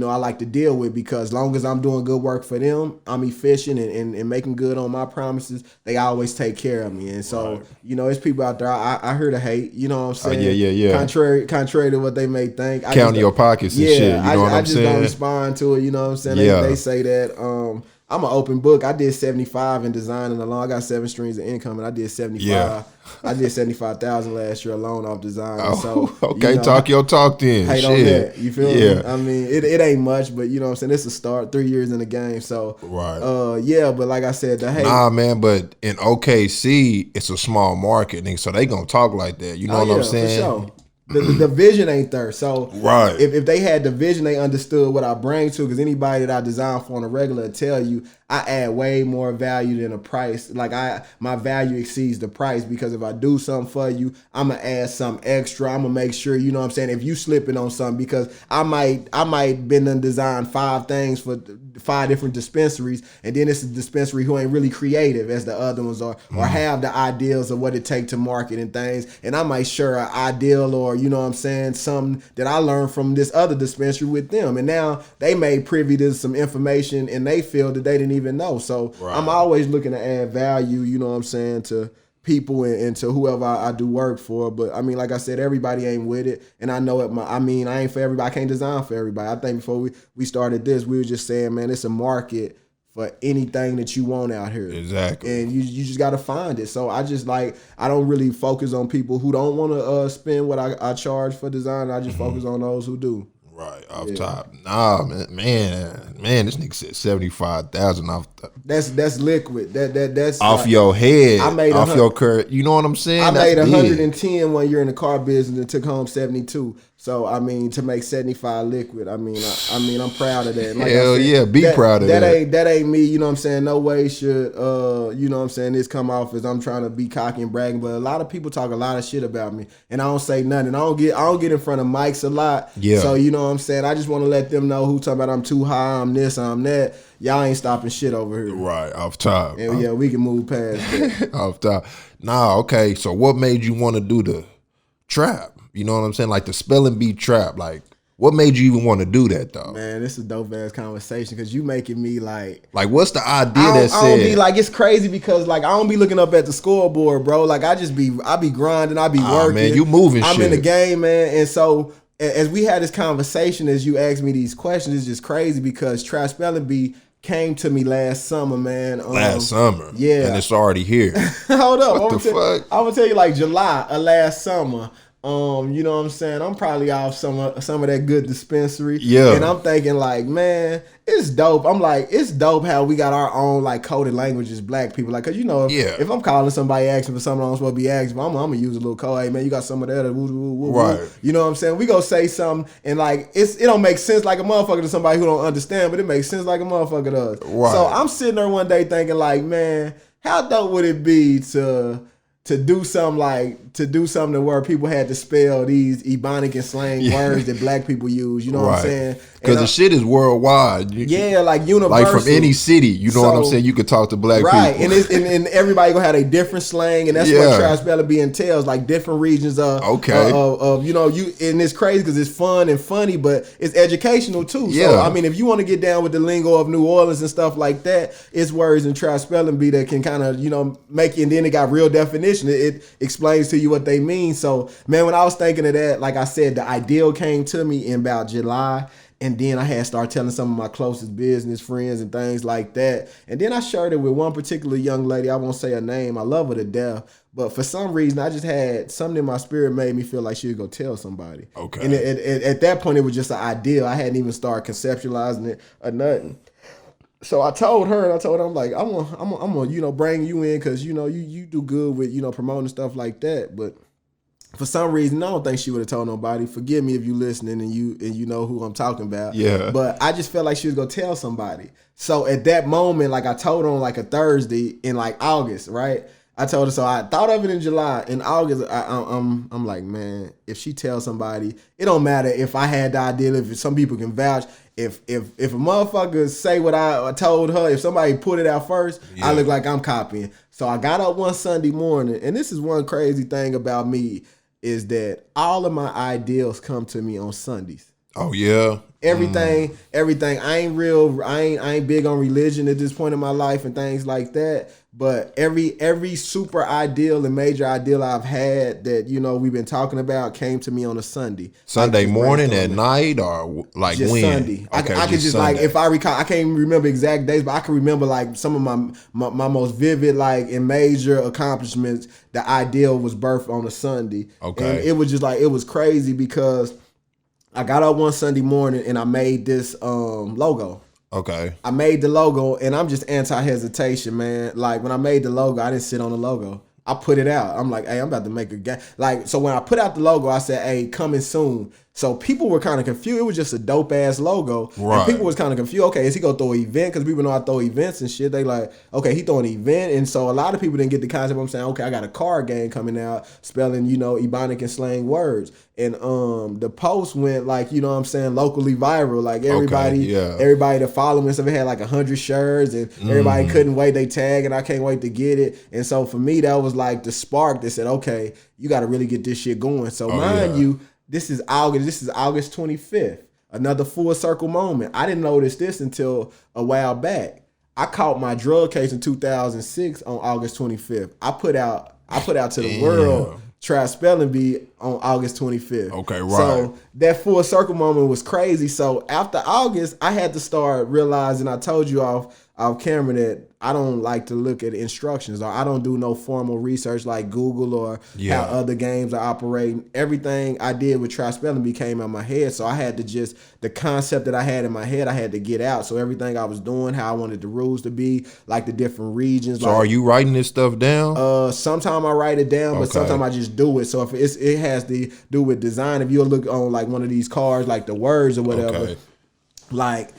I like to deal with, because as long as I'm doing good work for them, I'm efficient and making good on my promises, they always take care of me. And so, it's people out there, I hear the hate, you know what I'm saying? Contrary to what they may think. Counting your pockets and shit, you know what I'm saying? I just don't respond to it, you know what I'm saying? They say that, I'm an open book. I did 75 in design and alone. I got 7 streams of income, and I did 75. Yeah. I did 75,000 last year alone off design. Oh, so okay, talk your talk then. Hate on that. You feel me? I mean, it ain't much, but you know what I'm saying? It's a start. 3 years in the game. So but like I said, the hate. Nah, man, but in OKC, it's a small market, nigga, so they gonna talk like that. You know what I'm saying? For sure. The vision ain't there. So if they had the vision, they understood what I bring to it. Because anybody that I design for on a regular will tell you I add way more value than a price. Like my value exceeds the price, because if I do something for you, I'm gonna add something extra. I'm gonna make sure, you know what I'm saying, if you slipping on something, because I might been and design 5 things for 5 different dispensaries, and then it's a dispensary who ain't really creative as the other ones are, or have the ideals of what it take to market and things, and I might share an ideal, or you know what I'm saying, something that I learned from this other dispensary with them, and now they made privy to some information in they field that they didn't even know. So I'm always looking to add value, you know what I'm saying, to people and to whoever I do work for. But I mean, like I said, everybody ain't with it, and I know it. I ain't for everybody. I can't design for everybody. I think before we started this, we were just saying, man, it's a market for anything that you want out here. Exactly. And you just got to find it. So I don't really focus on people who don't want to spend what I charge for design. I just focus on those who do. Right, off top. Nah, man, this nigga said 75,000 off. That's liquid. That's off like, your head. I made off your curve. You know what I'm saying? I made 110 one year in the car business and took home 72. So I mean, to make 75 liquid, I mean, I'm proud of that. Like Hell said, be proud of that. That ain't me. You know what I'm saying? No way should you know what I'm saying, this come off as I'm trying to be cocky and bragging. But a lot of people talk a lot of shit about me, and I don't say nothing. I don't get in front of mics a lot. Yeah. So you know what I'm saying? I just want to let them know who talking about I'm too high, I'm this, I'm that. Y'all ain't stopping shit over here. Right, off top. And we can move past that. Off top. Nah, okay. So what made you want to do the trap? You know what I'm saying? Like the spelling bee trap. Like, what made you even want to do that, though? Man, this is a dope ass conversation, because you making me like what's the idea I don't be like, it's crazy, because like I don't be looking up at the scoreboard, bro. Like I be grinding, I be working. Man, you moving. I'm in the game, man. And so as we had this conversation, as you asked me these questions, it's just crazy, because Trap Spelling Bee came to me last summer, man. Last summer? Yeah. And it's already here. Hold up. What the fuck? I'm going to tell you, like July of last summer. You know what I'm saying? I'm probably off some of that good dispensary. Yeah. And I'm thinking like, man, it's dope. I'm like, it's dope how we got our own like coded language as black people. Like, cause you know, if I'm calling somebody asking for something I'm supposed to be asking for, I'm gonna use a little code. Hey man, you got some of that? Right. You know what I'm saying? We go say something and like it don't make sense like a motherfucker to somebody who don't understand, but it makes sense like a motherfucker does. Right. So I'm sitting there one day thinking like, man, how dope would it be to do something to where people had to spell these Ebonic and slang words that black people use, you know what I'm saying? Because the shit is worldwide. Like universal. Like from any city, you know what I'm saying? You could talk to black people. Right, and everybody gonna have a different slang, and that's what Trap Spelling Bee entails, like different regions of you know, and it's crazy because it's fun and funny, but it's educational too. Yeah. So I mean, if you want to get down with the lingo of New Orleans and stuff like that, it's words in Trap Spelling Bee that can kind of, you know, make it, and then it got real definition. It explains to you what they mean. So man, when I was thinking of that, like I said, the ideal came to me in about July. And then I had started telling some of my closest business friends and things like that. And then I shared it with one particular young lady. I won't say her name. I love her to death. But for some reason, I just had something in my spirit made me feel like she would go tell somebody. Okay. And at that point, it was just an idea. I hadn't even started conceptualizing it or nothing. So I told her, and I told her, I'm like, I'm gonna, bring you in because you do good with promoting stuff like that. But for some reason, I don't think she would have told nobody. Forgive me if you listening and you know who I'm talking about. Yeah. But I just felt like she was gonna tell somebody. So at that moment, like I told her on like a Thursday in like August, right? I told her, so I thought of it in July. In August, I'm like, man, if she tells somebody, it don't matter if I had the idea, if some people can vouch. If a motherfucker say what I told her, if somebody put it out first, I look like I'm copying. So I got up one Sunday morning, and this is one crazy thing about me, is that all of my ideals come to me on Sundays. Oh yeah. Everything. I ain't big on religion at this point in my life and things like that. But every super ideal and major ideal I've had that we've been talking about came to me on a Sunday. Sunday morning, at night, or like just when? Sunday. Okay, I could just Sunday. Like, if I recall, I can't remember exact days, but I can remember like some of my most vivid like and major accomplishments. The ideal was birthed on a Sunday. Okay, and it was just like, it was crazy because I got up one Sunday morning and I made this logo. Okay. I made the logo, and I'm just anti-hesitation, man. Like, when I made the logo, I didn't sit on the logo. I put it out. I'm like, hey, I'm about to make a game. Like, so when I put out the logo, I said, hey, coming soon. So people were kind of confused. It was just a dope ass logo. Right. And people was kind of confused. Okay, is he gonna throw an event? Because people know I throw events and shit. They like, okay, he throwing an event. And so a lot of people didn't get the concept. I'm saying, okay, I got a card game coming out spelling, Ebonic and slang words. And the post went like, locally viral. Like everybody that followed me, so it had like 100 shares, and everybody couldn't wait. They tag, and I can't wait to get it. And so for me, that was like the spark that said, okay, you got to really get this shit going. So mind you, this is August 25th. Another full circle moment. I didn't notice this until a while back. I caught my drug case in 2006 on August 25th. I put out to the world Try Spelling Bee on August 25th. Okay, right. So that full circle moment was crazy. So after August, I had to start realizing, I told you off camera, that I don't like to look at instructions, or I don't do no formal research like Google or how other games are operating. Everything I did with Try Spelling Bee came out of my head. So I had to the concept that I had in my head, I had to get out. So everything I was doing, how I wanted the rules to be, like the different regions. So are you writing this stuff down? Sometimes I write it down, but sometimes I just do it. So if it has to do with design, if you look on like one of these cards, like the words or whatever, like,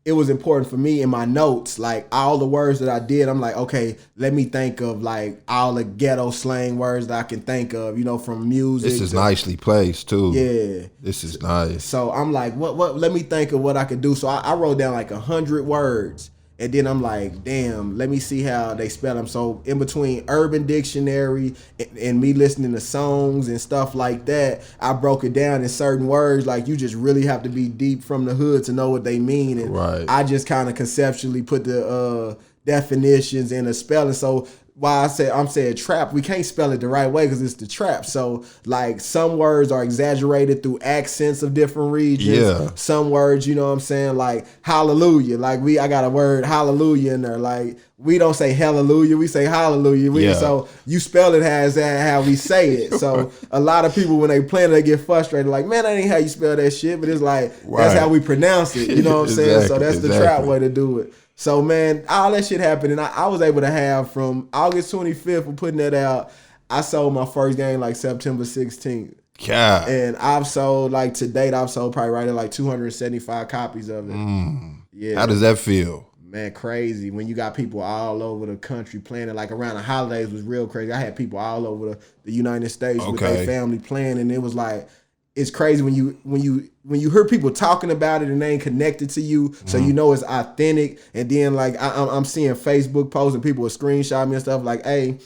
it was important for me in my notes, like all the words that I did, I'm like, okay, let me think of like all the ghetto slang words that I can think of, from music. This is nicely placed too. Yeah. This is nice. So I'm like, what, let me think of what I could do. So I wrote down like 100 words. And then I'm like, damn, let me see how they spell them. So in between Urban Dictionary and me listening to songs and stuff like that, I broke it down in certain words. Like, you just really have to be deep from the hood to know what they mean. And I just kind of conceptually put the definitions in a spelling. So why I'm saying trap, we can't spell it the right way because it's the trap. So like some words are exaggerated through accents of different regions. Yeah. Some words, like hallelujah. Like I got a word hallelujah in there. Like we don't say hallelujah, we say hallelujah. So you spell it as how we say it. So a lot of people, when they plan it, they get frustrated. Like, man, that ain't how you spell that shit. But it's like, that's how we pronounce it. You know what I'm saying? So that's the trap way to do it. So, man, all that shit happened, and I was able to have from August 25th for putting that out, I sold my first game like September 16th. God. And I've sold, like, to date, I've sold probably right at like 275 copies of it. Yeah. How does that feel? Man, crazy. When you got people all over the country playing it, like around the holidays was real crazy. I had people all over the United States with their family playing, and it was like, it's crazy when you hear people talking about it and they ain't connected to you, so you know it's authentic. And then like I'm seeing Facebook posts and people will screenshot me and stuff like, hey,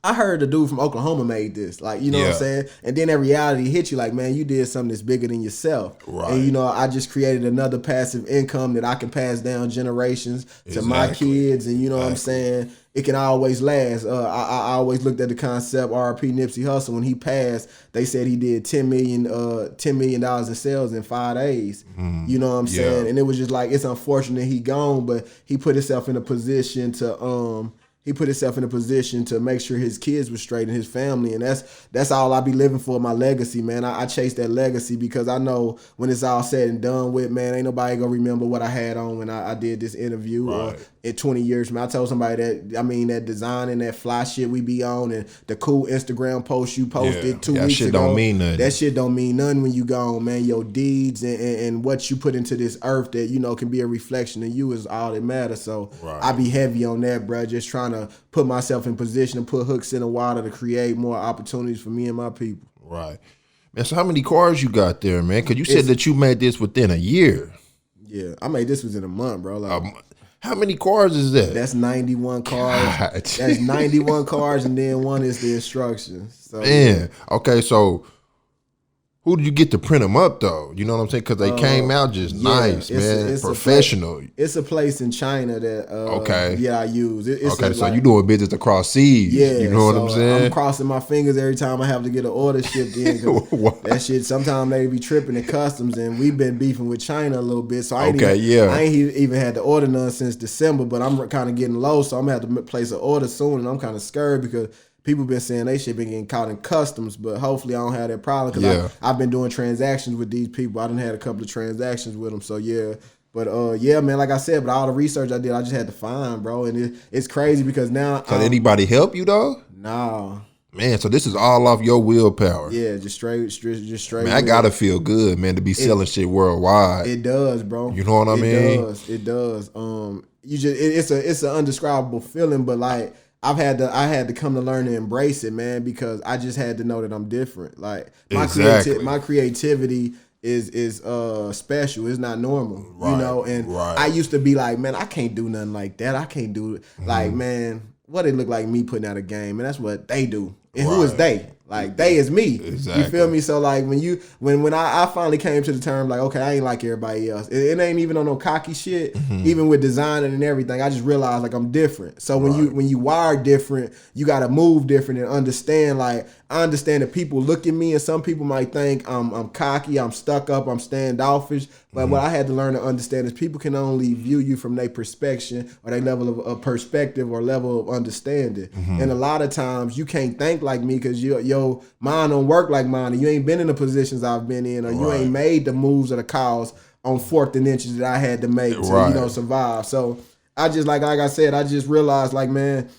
I heard the dude from Oklahoma made this, like, what I'm saying? And then that reality hit you like, man, you did something that's bigger than yourself. Right. And, I just created another passive income that I can pass down generations to my kids. And what I'm saying? It can always last. I always looked at the concept, R.P. Nipsey Hussle, when he passed, they said he did $10 million in sales in 5 days. You know what I'm saying? And it was just like, it's unfortunate he gone, but he put himself in a position to, he put himself in a position to make sure his kids were straight and his family. And that's all I be living for, my legacy, man. I chase that legacy because I know when it's all said and done with, man, ain't nobody gonna remember what I had on when I did this interview. Right. Or in 20 years from now, I told somebody that design and that fly shit we be on and the cool Instagram post you posted 2 weeks ago. That shit don't mean nothing. That shit don't mean nothing when you gone, man. Your deeds and what you put into this earth that, you know, can be a reflection of you is all that matters. So I be heavy on that, bro. Just trying to put myself in position to put hooks in the water to create more opportunities for me and my people. Right. Man, so how many cars you got there, man? Because you said that you made this within a year. Yeah, I made this within a month, bro. Like, how many cars is that? That's 91 cars. God. That's 91 cars, and then one is the instructions. So, man, okay, so who did you get to print them up, though? You know what I'm saying? Because they came out just nice, man. It's professional. It's a place in China that I use. So you doing business across seas. Yeah. You know what I'm saying? I'm crossing my fingers every time I have to get an order shipped in. That shit, sometimes they be tripping in customs, and we've been beefing with China a little bit. So I ain't even had to order none since December, but I'm kind of getting low, so I'm going to have to place an order soon, and I'm kind of scared because people been saying they shit been getting caught in customs, but hopefully I don't have that problem because I've been doing transactions with these people. I done had a couple of transactions with them, so yeah. But man, like I said, but all the research I did, I just had to find, bro, and it's crazy because now. Did anybody help you though? No. Man, so this is all off your willpower. Yeah, just straight. Man, I gotta feel good, man, to be selling shit worldwide. It does, bro. You know what I mean? It does. It's an undescribable feeling, but like. I had to come to learn to embrace it, man, because I just had to know that I'm different. Like my creativity is special. It's not normal, you know. And I used to be like, man, I can't do nothing like that. I can't do it. Like, man, what it look like me putting out a game, and that's what they do. And who is they? Like they is me. Exactly. You feel me? So like when I finally came to the term like, okay, I ain't like everybody else. It ain't even on no cocky shit. Mm-hmm. Even with designing and everything, I just realized like I'm different. So when you wire different, you gotta move different and understand. Like I understand that people look at me and some people might think I'm cocky, I'm stuck up, I'm standoffish. But what I had to learn to understand is people can only view you from their perspective or their level of perspective or level of understanding. Mm-hmm. And a lot of times you can't think like me because your mind don't work like mine, and you ain't been in the positions I've been in, or you ain't made the moves or the calls on 4th and inches that I had to make to survive. So I just like I said, I just realized like, man,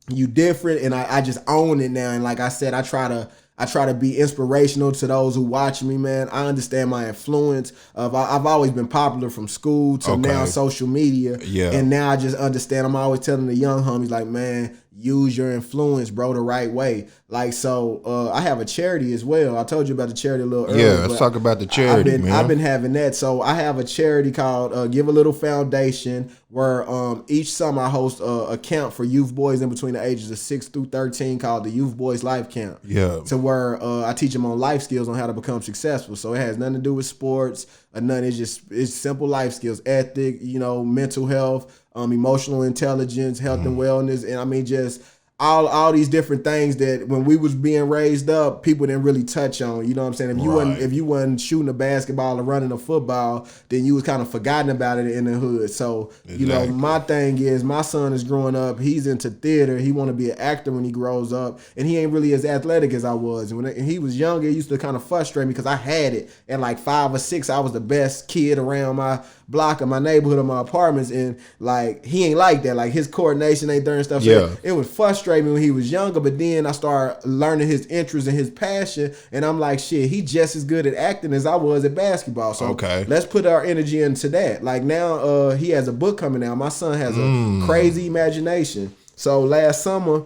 you different, and I just own it now. And like I said, I try to be inspirational to those who watch me, man. I understand my influence. I've always been popular from school to now social media. Yeah. And now I just understand. I'm always telling the young homies, like, man, use your influence, bro, the right way. Like, so I have a charity as well. I told you about the charity a little earlier. Yeah, let's talk about the charity, man. I've been having that. So I have a charity called Give a Little Foundation, where each summer I host a camp for youth boys in between the ages of 6 through 13 called the Youth Boys Life Camp. Yeah. To where I teach them on life skills on how to become successful. So it has nothing to do with sports or nothing. It's simple life skills, ethic, you know, mental health, emotional intelligence, health and wellness, and I mean just all these different things that when we was being raised up, people didn't really touch on. You know what I'm saying? If you wasn't shooting a basketball or running a football, then you was kind of forgotten about it in the hood. So, you know, my thing is my son is growing up. He's into theater. He want to be an actor when he grows up, and he ain't really as athletic as I was. And when he was younger, it used to kind of frustrate me because I had it. At like 5 or 6, I was the best kid around my block of my neighborhood of my apartments, and like he ain't like that. Like his coordination ain't there and stuff. So it would frustrate me when he was younger, but then I started learning his interest and his passion, and I'm like, shit, he just as good at acting as I was at basketball. So let's put our energy into that. Like now he has a book coming out. My son has a crazy imagination. So last summer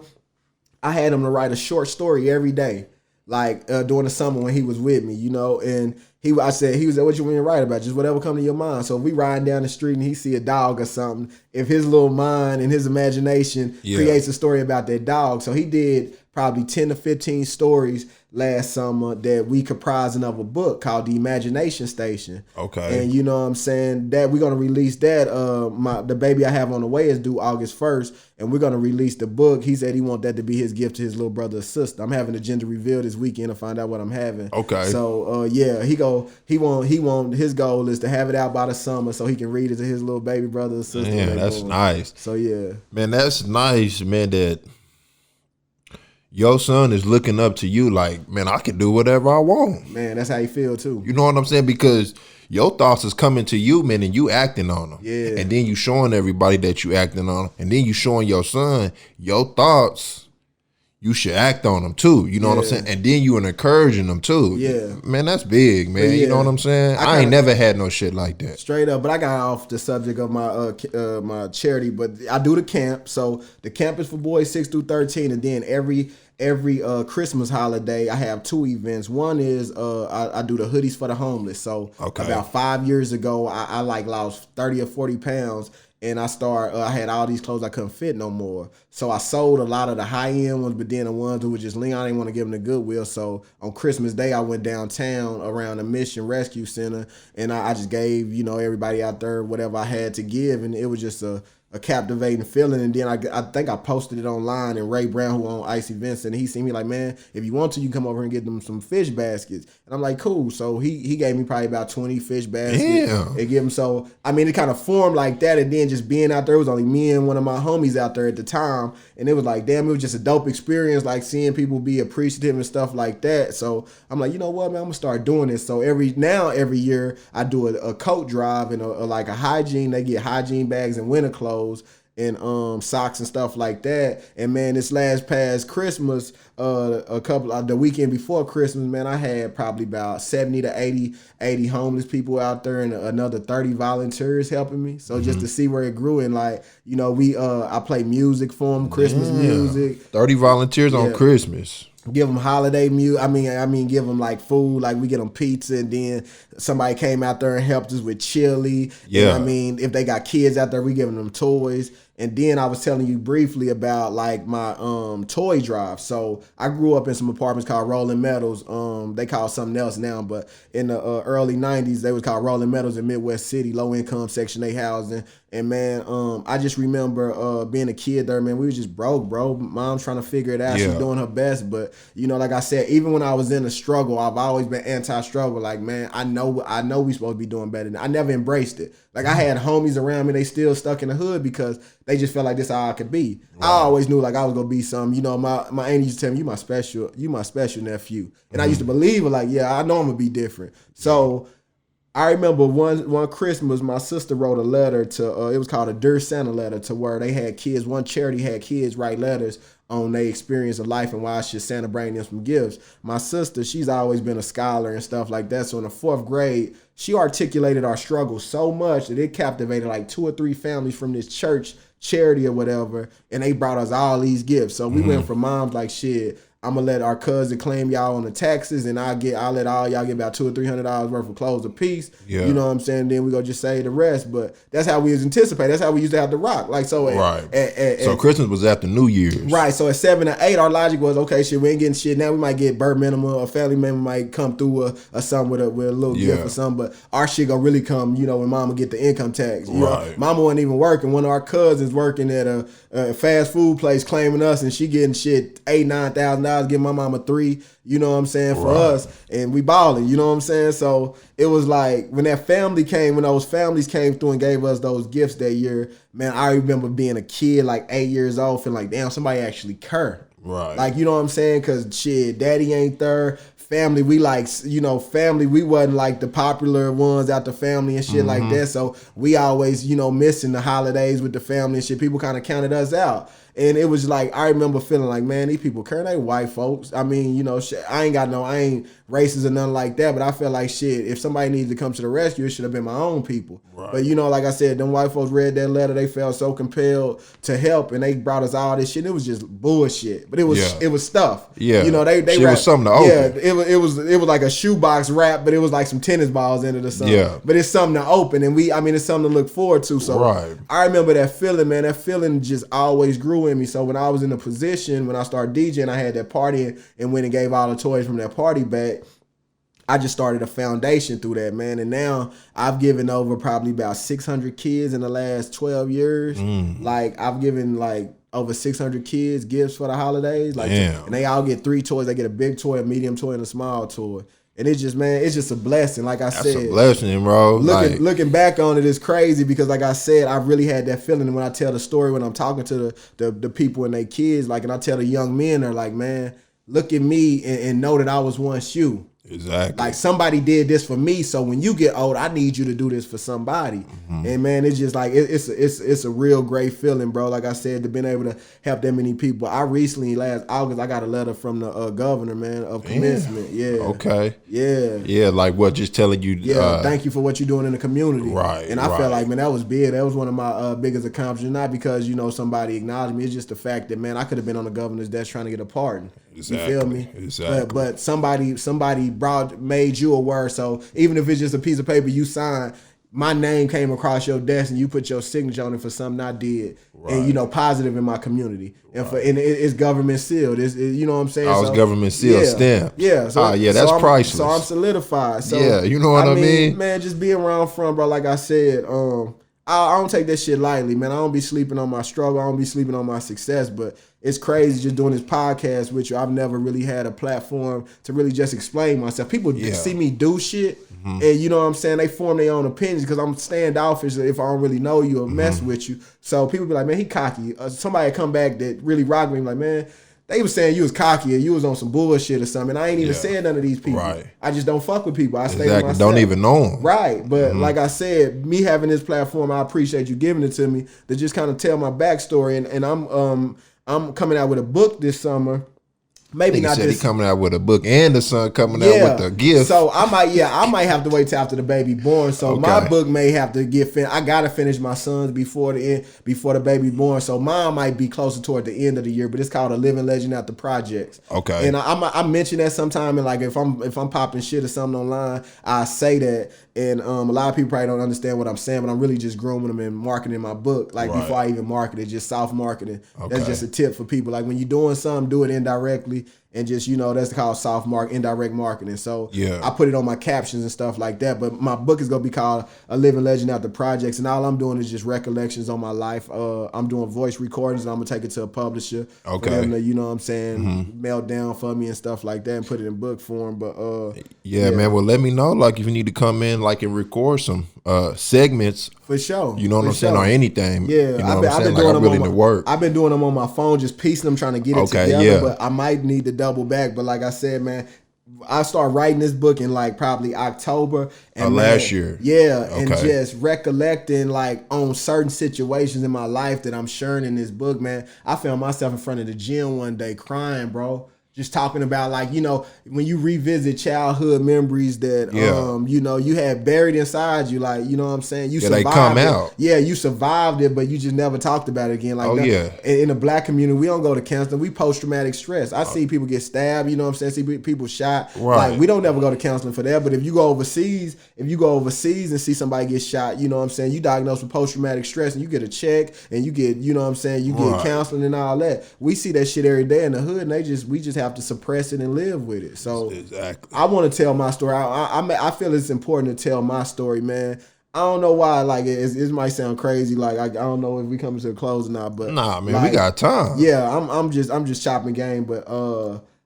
I had him to write a short story every day, like during the summer when he was with me, you know, and I said, he was like, what you want to write about? Just whatever come to your mind. So if we riding down the street and he see a dog or something, if his little mind and his imagination creates a story about that dog. So he did probably 10 to 15 stories last summer that we comprising of a book called The Imagination Station. Okay. And you know what I'm saying, that we're gonna release that. The baby I have on the way is due August 1st, and we're gonna release the book. He said he want that to be his gift to his little brother or sister. I'm having a gender reveal this weekend to find out what I'm having. Okay. So he want his goal is to have it out by the summer so he can read it to his little baby brother or sister. Yeah, that's nice. So yeah. Man, that's nice, man, that your son is looking up to you like, man, I can do whatever I want. Man, that's how you feel too. You know what I'm saying? Because your thoughts is coming to you, man, and you acting on them. Yeah. And then you showing everybody that you acting on them. And then you showing your son your thoughts. You should act on them too. You know what I'm saying? And then you encouraging them too. Yeah. Man, that's big, man. Yeah. You know what I'm saying? I ain't never had no shit like that. Straight up. But I got off the subject of my my charity. But I do the camp. So the camp is for boys 6 through 13. And then every Christmas holiday, I have 2 events. One is I do the hoodies for the homeless. So about 5 years ago, I like lost 30 or 40 pounds. And I had all these clothes I couldn't fit no more. So I sold a lot of the high-end ones, but then the ones who were just lean, I didn't want to give them to Goodwill. So on Christmas Day, I went downtown around the Mission Rescue Center, and I just gave, everybody out there whatever I had to give. And it was just a captivating feeling. And then I think I posted it online, and Ray Brown, who owned Ice Events, and he seen me like, man, if you want to, you can come over and get them some fish baskets. And I'm like, cool. So he gave me probably about 20 fish baskets. Damn. And give them. So I mean, it kind of formed like that. And then just being out there, it was only me and one of my homies out there at the time, and it was like, damn, it was just a dope experience, like seeing people be appreciative and stuff like that. So I'm like, you know what, man, I'm gonna start doing this. So every year I do a coat drive and like a hygiene. They get hygiene bags and winter clothes and socks and stuff like that. And man, this past Christmas, the weekend before Christmas, man, I had probably about 70 to 80 homeless people out there, and another 30 volunteers helping me. So just to see where it grew, and like, I play music for them, Christmas music. 30 volunteers on Christmas. Give them holiday music. I mean, give them like food. Like we get them pizza, and then somebody came out there and helped us with chili. Yeah. And if they got kids out there, we giving them toys. And then I was telling you briefly about like my toy drive. So I grew up in some apartments called Rolling Meadows. They call something else now, but in the early 90s, they was called Rolling Meadows in Midwest City, low income Section 8 housing. And man, I just remember being a kid there, man, we was just broke, bro. Mom's trying to figure it out. She's doing her best. But, like I said, even when I was in a struggle, I've always been anti-struggle. Like, man, I know we supposed to be doing better. I never embraced it. Like, I had homies around me, they still stuck in the hood because they just felt like this how I could be. Right. I always knew like I was gonna be something. My auntie used to tell me, you my special nephew. And I used to believe it, like, yeah, I know I'm gonna be different. So I remember one Christmas, my sister wrote a letter to, it was called a Dear Santa letter, to where they had kids, one charity had kids write letters on their experience of life and why should Santa bring them some gifts. My sister, she's always been a scholar and stuff like that. So in the 4th grade, she articulated our struggle so much that it captivated like 2 or 3 families from this church charity or whatever, and they brought us all these gifts. So we went from moms like, shit, I'm gonna let our cousin claim y'all on the taxes, and I'll let all y'all get about $200 or $300 worth of clothes a piece. Yeah. You know what I'm saying? Then we go just save the rest. But that's how we was anticipating. That's how we used to have to rock. Like so. Right. So Christmas was after New Year's. Right. So at 7 or 8, our logic was, okay, shit, we ain't getting shit now. We might get bare minimum. A family member might come through or something with a little gift or something. But our shit gonna really come, when Mama get the income tax. You know? Mama wasn't even working. One of our cousins working at a fast food place claiming us, and she getting shit $8,000-$9,000. Give my mama 3, you know what I'm saying, for us, and we balling, you know what I'm saying. So it was like when those families came through and gave us those gifts that year, man, I remember being a kid, like 8 years old, feeling like, damn, somebody actually care. Right. Like, you know what I'm saying? Because shit, daddy ain't there. Family, we like, family, we wasn't like the popular ones out the family and shit like that. So we always, missing the holidays with the family and shit. People kind of counted us out. And it was like, I remember feeling like, man, these people care, they white folks. I mean, shit, I ain't racist or nothing like that, but I felt like, shit, if somebody needs to come to the rescue, it should have been my own people. Right. But, like I said, them white folks read that letter, they felt so compelled to help, and they brought us all this shit. It was just bullshit, but it was stuff. Yeah. They was something to open. Yeah, it was like a shoebox wrap, but it was like some tennis balls in it or something. Yeah. But it's something to open, and it's something to look forward to. So I remember that feeling, man. That feeling just always grew in me. So when I was in a position, when I started DJing, I had that party and went and gave all the toys from that party back. I just started a foundation through that, man. And now I've given over probably about 600 kids in the last 12 years. Like I've given like over 600 kids gifts for the holidays. Like, and they all get 3 toys. They get a big toy, a medium toy, and a small toy. And it's just, man, it's just a blessing. Like I said, that's a blessing, bro. Looking back on it is crazy because, like I said, I really had that feeling. And when I tell the story, when I'm talking to the people and their kids, like, and I tell the young men, they're like, man, look at me and know that I was once you. Exactly. Like somebody did this for me, so when you get old, I need you to do this for somebody. And man, it's just like it's a real great feeling, bro. Like I said, to being able to help that many people. I recently, last August, I got a letter from the governor, man, of commencement. Yeah. Okay. Yeah. Yeah, like what? Just telling you. Thank you for what you're doing in the community. Right. And I felt like, man, that was big. That was one of my biggest accomplishments. Not because somebody acknowledged me. It's just the fact that, man, I could have been on the governor's desk trying to get a pardon. Exactly. You feel me? Exactly. But somebody made you aware. So even if it's just a piece of paper you signed, my name came across your desk and you put your signature on it for something I did, and positive in my community, and and it's government sealed. You know what I'm saying? I was government sealed, stamp. Yeah. So that's priceless. So I'm solidified. So yeah, you know what I mean? Man, just being around front, bro. Like I said, I don't take that shit lightly, man. I don't be sleeping on my struggle. I don't be sleeping on my success, but it's crazy just doing this podcast with you. I've never really had a platform to really just explain myself. People see me do shit, and you know what I'm saying? They form their own opinions because I'm standoffish if I don't really know you or mess with you. So people be like, man, he cocky. Somebody come back that really rocked me, like, man, they was saying you was cocky or you was on some bullshit or something. I ain't even saying none of these people. Right. I just don't fuck with people. I stay with myself. Don't even know them. Right. But like I said, me having this platform, I appreciate you giving it to me to just kind of tell my backstory. And I'm coming out with a book this summer. Maybe not said this. He coming out with a book and the son coming out with a gift. So I might have to wait till after the baby born. So my book may have to get finished. I gotta finish my son's before the baby born. So mine might be closer toward the end of the year. But it's called A Living Legend After Projects. Okay. And I mention that sometime, and like if I'm popping shit or something online, I say that. And a lot of people probably don't understand what I'm saying, but I'm really just grooming them and marketing my book. Like before I even market it, just soft marketing. Okay. That's just a tip for people. Like when you're doing something, do it indirectly. And just, that's called indirect marketing. So I put it on my captions and stuff like that. But my book is going to be called A Living Legend After Projects. And all I'm doing is just recollections on my life. I'm doing voice recordings, and I'm going to take it to a publisher. For them to, you know what I'm saying, melt down for me and stuff like that and put it in book form. But man, well, let me know, like, if you need to come in, like, and record some segments. For sure. You know what I'm saying? Or anything. Yeah. You know what I'm saying? Like, I'm willing to work. I've been doing them on my phone, just piecing them, trying to get it together. But I might need to double back. But like I said, man, I started writing this book in like probably October and last year. Yeah. And just recollecting like on certain situations in my life that I'm sharing in this book, man. I found myself in front of the gym one day crying, bro. Just talking about, like, when you revisit childhood memories that, you had buried inside you, like, you know what I'm saying? You survived they come out. Yeah, you survived it, but you just never talked about it again. Like, in the black community, we don't go to counseling. We post-traumatic stress. I see people get stabbed, you know what I'm saying? See people shot. Right. Like, we don't never go to counseling for that, but if you go overseas and see somebody get shot, you know what I'm saying? You diagnosed with post-traumatic stress and you get a check and you get, you know what I'm saying? You get counseling and all that. We see that shit every day in the hood, and we just have to suppress it and live with it. So I want to tell my story. I feel it's important to tell my story, man. I don't know why. Like it might sound crazy. Like I don't know if we come to a close or not. But nah, man, like, we got time. Yeah, I'm just chopping game. But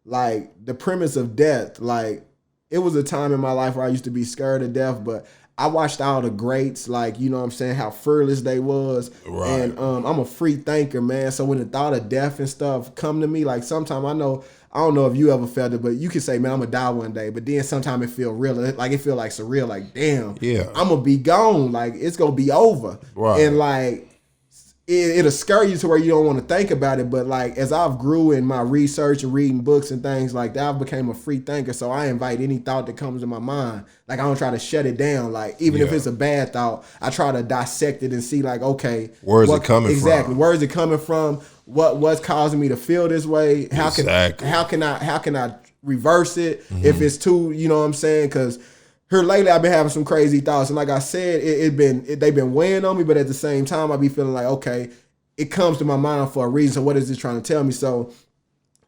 like the premise of death. Like it was a time in my life where I used to be scared of death, but I watched all the greats, like, you know what I'm saying, how fearless they was. Right. And I'm a free thinker, man. So when the thought of death and stuff come to me, like sometimes I don't know if you ever felt it, but you can say, man, I'm gonna die one day. But then sometimes it feel real, like it feel like surreal, like damn, I'm gonna be gone, like it's gonna be over. Right. And like it'll scare you to where you don't want to think about it. But like as I've grew in my research and reading books and things like that, I became a free thinker. So I invite any thought that comes to my mind. Like I don't try to shut it down. Like even if it's a bad thought, I try to dissect it and see like, okay, where's it coming from? Exactly. Where's it coming from? What's causing me to feel this way? How can I reverse it. If it's too, you know what I'm saying? Because here lately I've been having some crazy thoughts, and like I said, they've been weighing on me, but at the same time I be feeling like, okay, it comes to my mind for a reason. So what is this trying to tell me? So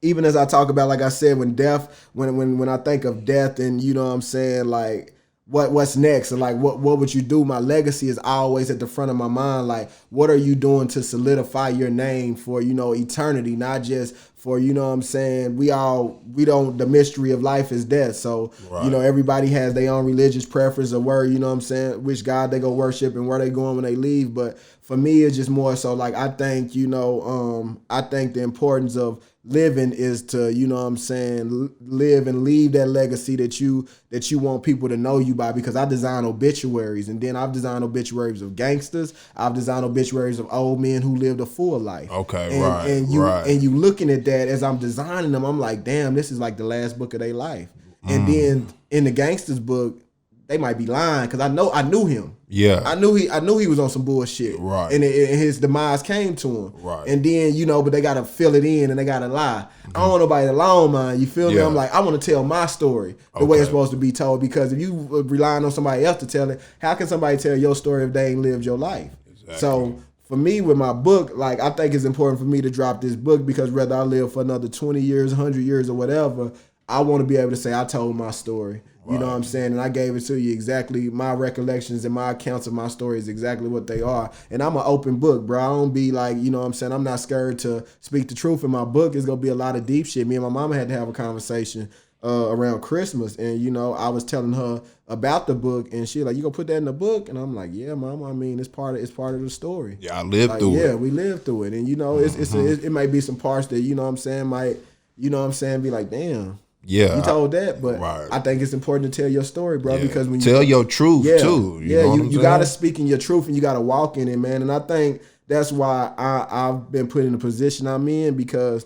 even as I talk about, like I said, when I think of death, and you know what I'm saying, like what's next, and like what would you do? My legacy is always at the front of my mind. Like, what are you doing to solidify your name for, you know, eternity, not just for, you know what I'm saying, the mystery of life is death. So, you know, everybody has their own religious preference or word, you know what I'm saying, which God they go worship and where they going when they leave. But for me, it's just more so like, I think, you know, I think the importance of living is to, you know what I'm saying, live and leave that legacy that you want people to know you by. Because I design obituaries, and then I've designed obituaries of gangsters. I've designed obituaries of old men who lived a full life. Okay, and you looking at that as I'm designing them, I'm like, damn, this is like the last book of their life. And then in the gangsters book, they might be lying, because I knew him. Yeah, I knew he was on some bullshit. Right, and his demise came to him. Right, and then, you know, but they gotta fill it in and they gotta lie. I don't want nobody to lie on mine. You feel me? I'm like, I want to tell my story the way it's supposed to be told. Because if you relying on somebody else to tell it, how can somebody tell your story if they ain't lived your life? Exactly. So for me, with my book, like, I think it's important for me to drop this book, because whether I live for another 20 years, 100 years, or whatever, I want to be able to say I told my story. You know what I'm saying? And I gave it to you exactly. My recollections and my accounts of my story is exactly what they are. And I'm an open book, bro. I don't be like, you know what I'm saying, I'm not scared to speak the truth. In my book, it's going to be a lot of deep shit. Me and my mama had to have a conversation around Christmas. And, you know, I was telling her about the book, and she like, you gonna put that in the book? And I'm like, yeah, mama. I mean, it's part of the story. Yeah, I lived through it. Yeah, we lived through it. And, you know, it might be some parts that, you know what I'm saying, might, you know what I'm saying, be like, damn. Yeah, you told that, but I think it's important to tell your story, bro. Because when you tell your truth too, you gotta speak in your truth, and you gotta walk in it, man. And I think that's why I've been put in the position I'm in, because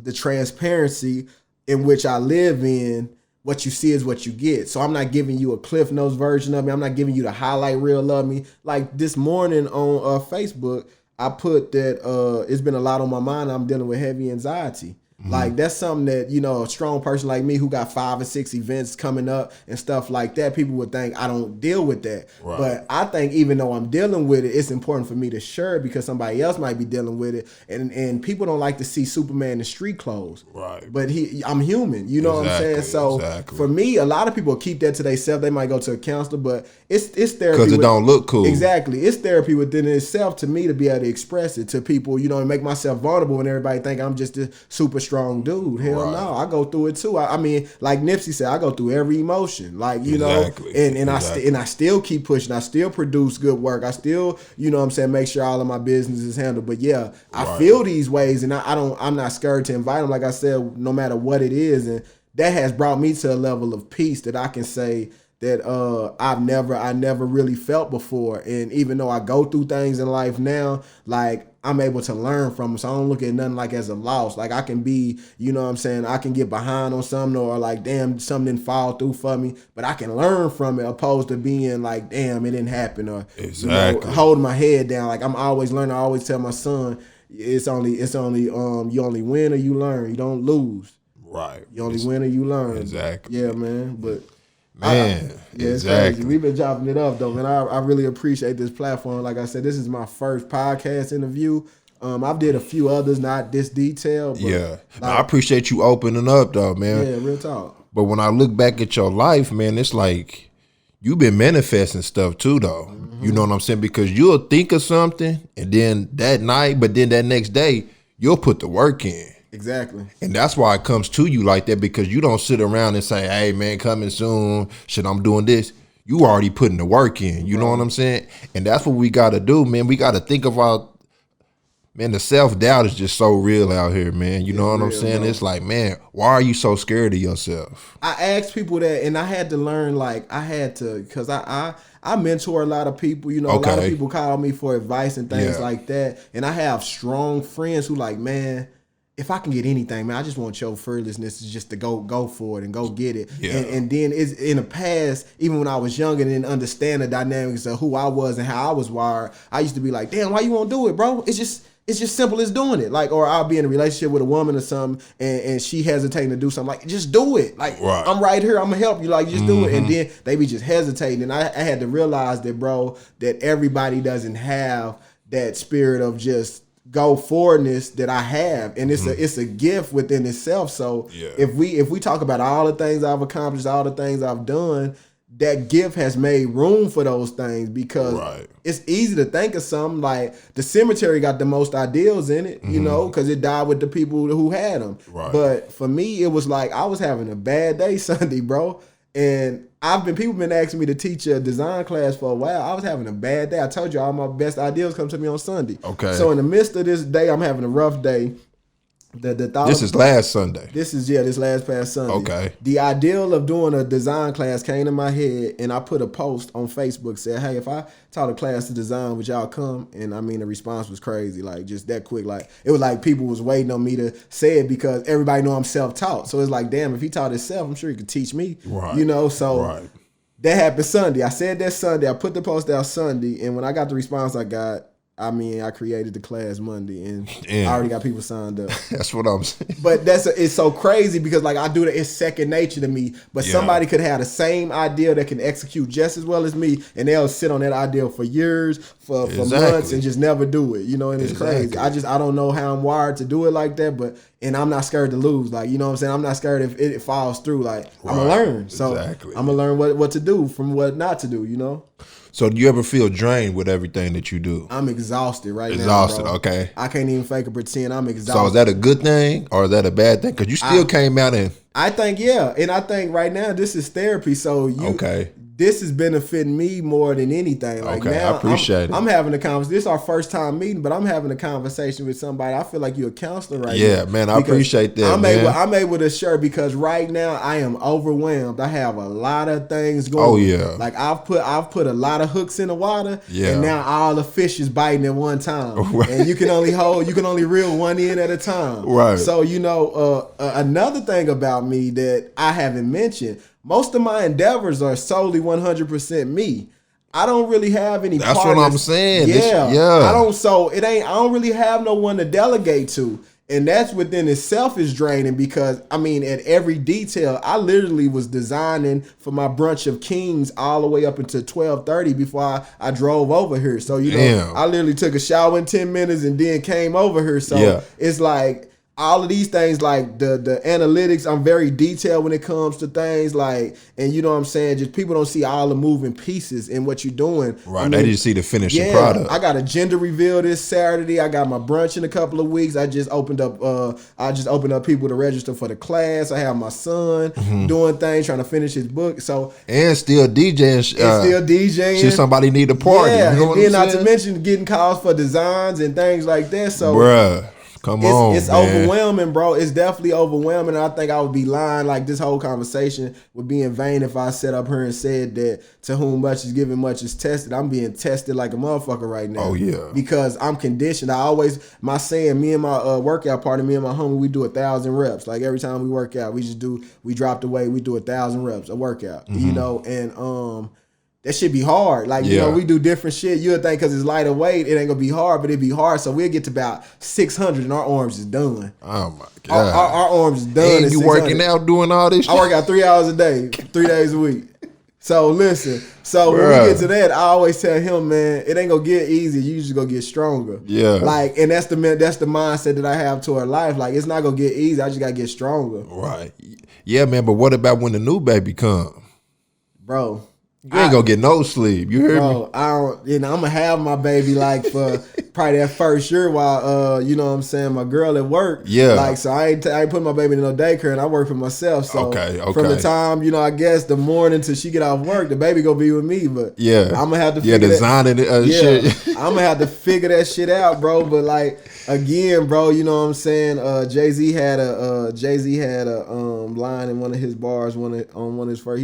the transparency in which I live in, what you see is what you get. So I'm not giving you a Cliff Notes version of me. I'm not giving you the highlight reel of me. Like this morning on Facebook, I put that it's been a lot on my mind. I'm dealing with heavy anxiety. Like, that's something that, you know, a strong person like me who got 5 or 6 events coming up and stuff like that, people would think I don't deal with that. Right. But I think even though I'm dealing with it, it's important for me to share it, because somebody else might be dealing with it. And people don't like to see Superman in street clothes. Right. But I'm human. You know what I'm saying? So for me, a lot of people keep that to themselves. They might go to a counselor, but it's therapy. Because it don't look cool. Exactly. It's therapy within itself to me to be able to express it to people, you know, and make myself vulnerable, and everybody think I'm just this super strong dude. Hell no, I go through it too. I mean, like Nipsey said, I go through every emotion. Like, you know, and I still keep pushing. I still produce good work. I still, you know what I'm saying, make sure all of my business is handled. But yeah, I feel these ways, and I'm not scared to invite them. Like I said, no matter what it is, and that has brought me to a level of peace that I can say that I never really felt before. And even though I go through things in life now, like, I'm able to learn from them. So I don't look at nothing like as a loss. Like, I can be, you know what I'm saying, I can get behind on something, or like, damn, something didn't fall through for me, but I can learn from it, opposed to being like, damn, it didn't happen, or you know, holding my head down. Like, I'm always learning. I always tell my son, it's only you only win or you learn. You don't lose. Right. You only win or you learn. Exactly. Yeah, man. But man, exactly. We've been chopping it up though, man. I really appreciate this platform. Like I said, this is my first podcast interview. I've did a few others, not this detailed. But yeah, I appreciate you opening up though, man. Yeah, real talk. But when I look back at your life, man, it's like you've been manifesting stuff too, though. Mm-hmm. You know what I'm saying? Because you'll think of something, and then that night, but then that next day, you'll put the work in. Exactly. And that's why it comes to you like that, because you don't sit around and say, hey, man, coming soon. Shit, I'm doing this. You already putting the work in. You know what I'm saying? And that's what we got to do, man. We got to think about, man, the self-doubt is just so real out here, man. You know what I'm saying? Bro. It's like, man, why are you so scared of yourself? I asked people that, and I had to learn, like, because I mentor a lot of people. You know, a lot of people call me for advice and things like that. And I have strong friends who like, man, if I can get anything, man, I just want your fearlessness is just to go for it and go get it. Yeah. And then it's in the past, even when I was younger and didn't understand the dynamics of who I was and how I was wired, I used to be like, damn, why you won't do it, bro? It's just It's just simple as doing it. Like, or I'll be in a relationship with a woman or something and she hesitating to do something. Like, just do it. Like, I'm right here. I'm going to help you. Like, just do it. And then they be just hesitating. And I had to realize that, bro, that everybody doesn't have that spirit of just go forwardness that I have. And it's a gift within itself. So if we talk about all the things I've accomplished, all the things I've done, that gift has made room for those things because it's easy to think of something like the cemetery got the most ideals in it, you know, because it died with the people who had them. But for me, it was like I was having a bad day Sunday, bro. And people been asking me to teach a design class for a while. I was having a bad day. I told you all my best ideas come to me on Sunday. Okay. So in the midst of this day, I'm having a rough day. This is last Sunday. This last past Sunday. Okay. The ideal of doing a design class came to my head, and I put a post on Facebook said, "Hey, if I taught a class to design, would y'all come?" And I mean, the response was crazy, like just that quick. Like it was like people was waiting on me to say it because everybody know I'm self-taught. So it's like, damn, if he taught himself, I'm sure he could teach me. Right. You know, so that happened Sunday. I said that Sunday. I put the post out Sunday, and when I got the response I got, I mean, I created the class Monday, and I already got people signed up. That's what I'm saying. But it's so crazy because like I do that, it's second nature to me. But somebody could have the same idea that can execute just as well as me, and they'll sit on that idea for years, for months, and just never do it. You know, and it's crazy. I don't know how I'm wired to do it like that, but and I'm not scared to lose. Like, you know what I'm saying? I'm not scared if it falls through. Like I'm gonna learn. So I'm gonna learn what to do from what not to do. You know. So do you ever feel drained with everything that you do? I'm exhausted now. Exhausted, okay. I can't even fake or pretend I'm exhausted. So is that a good thing or is that a bad thing? Because you still came out and... I think, and I think right now this is therapy. So this is benefiting me more than anything. Like now, I appreciate it. I'm having a conversation. This is our first time meeting, but I'm having a conversation with somebody. I feel like you're a counselor now. Yeah, man, I appreciate that, I'm able to share because right now I am overwhelmed. I have a lot of things going. Oh, yeah. Like I've put a lot of hooks in the water, and now all the fish is biting at one time. Right. And you can only reel one in at a time. Right. So, you know, another thing about me that I haven't mentioned, most of my endeavors are solely 100% me. I don't really have any partners. That's what I'm saying. I don't really have no one to delegate to. And that's within itself is draining because, I mean, at every detail, I literally was designing for my Brunch of Kings all the way up until 12:30 before I drove over here. So, you know, I literally took a shower in 10 minutes and then came over here. So it's like... all of these things, like the analytics, I'm very detailed when it comes to things like, and you know what I'm saying, just people don't see all the moving pieces in what you're doing. Right, I mean, they just see the finishing product. I got a gender reveal this Saturday. I got my brunch in a couple of weeks. I just opened up people to register for the class. I have my son doing things, trying to finish his book. So and still DJing. Should somebody need a party? Yeah, you know and then not to mention getting calls for designs and things like that. So, bruh. It's overwhelming, bro. It's definitely overwhelming. I think I would be lying, like this whole conversation would be in vain if I sat up here and said that to whom much is given, much is tested. I'm being tested like a motherfucker right now. Oh, yeah. Because I'm conditioned. My saying, me and my workout partner, me and my homie, we do 1,000 reps. Like every time we work out, we drop the weight, we do 1,000 reps, a workout, you know, and that shit be hard. Like, you know, we do different shit. You'll think because it's lighter weight, it ain't going to be hard, but it be hard. So we'll get to about 600 and our arms is done. Oh, my God. Our arms is done. And you working out doing all this shit? I work out 3 hours a day, 3 days a week. So listen, when we get to that, I always tell him, man, it ain't going to get easy. You just going to get stronger. Yeah. Like, and that's the mindset that I have toward life. Like, it's not going to get easy. I just got to get stronger. Right. Yeah, man, but what about when the new baby come? Bro. You ain't gonna get no sleep. You heard me? I'm gonna have my baby like for probably that first year while you know what I'm saying, my girl at work. Yeah. Like, so I ain't put my baby in no daycare and I work for myself. So from the time, you know, I guess the morning till she get off work, the baby gonna be with me. But I'm gonna have to figure designing shit. I'm gonna have to figure that shit out, bro. But like again, bro, you know what I'm saying? Jay-Z had a line in one of his bars, on one of his first.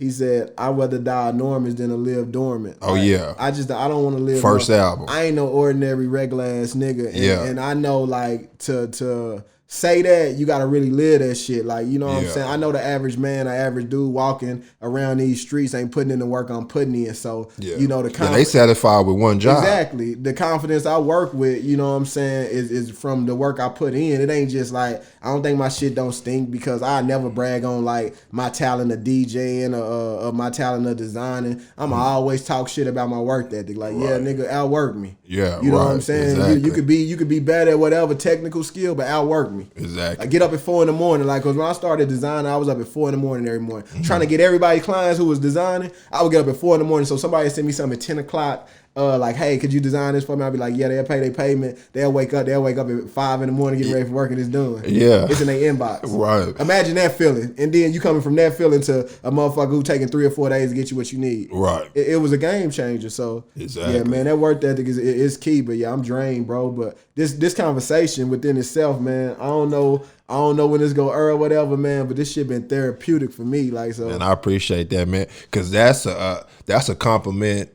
He said, I'd rather die enormous than to live dormant. Oh, like, yeah. I don't want to live. First album. I ain't no ordinary regular ass nigga. And I know, like, to say that, you gotta really live that shit. Like, you know what I'm saying? I know the average man, the average dude walking around these streets ain't putting in the work I'm putting in. So, you know, they satisfied with one job. Exactly. The confidence I work with, you know what I'm saying, is from the work I put in. It ain't just like, I don't think my shit don't stink, because I never brag on like my talent of DJing or my talent of designing. I'ma always talk shit about my work ethic. Like, yeah, nigga, outwork me. Yeah, you know what I'm saying? Exactly. You could be bad at whatever technical skill, but outwork me. Exactly. I get up at 4 a.m. Like, cause when I started designing, I was up at 4 a.m. every morning, trying to get everybody clients who was designing. I would get up at 4 a.m. So somebody send me something at 10 o'clock. Like, hey, could you design this for me? I'll be like, yeah, they'll pay their payment. They'll wake up at 5 a.m, getting ready for work, and it's done. Yeah. It's in their inbox. Right. Imagine that feeling. And then you coming from that feeling to a motherfucker who taking 3 or 4 days to get you what you need. Right. It was a game changer. So yeah, man, that work ethic is key. But yeah, I'm drained, bro. But this conversation within itself, man, I don't know when this go or whatever, man, but this shit been therapeutic for me. Like, so. And I appreciate that, man. Cause that's a compliment,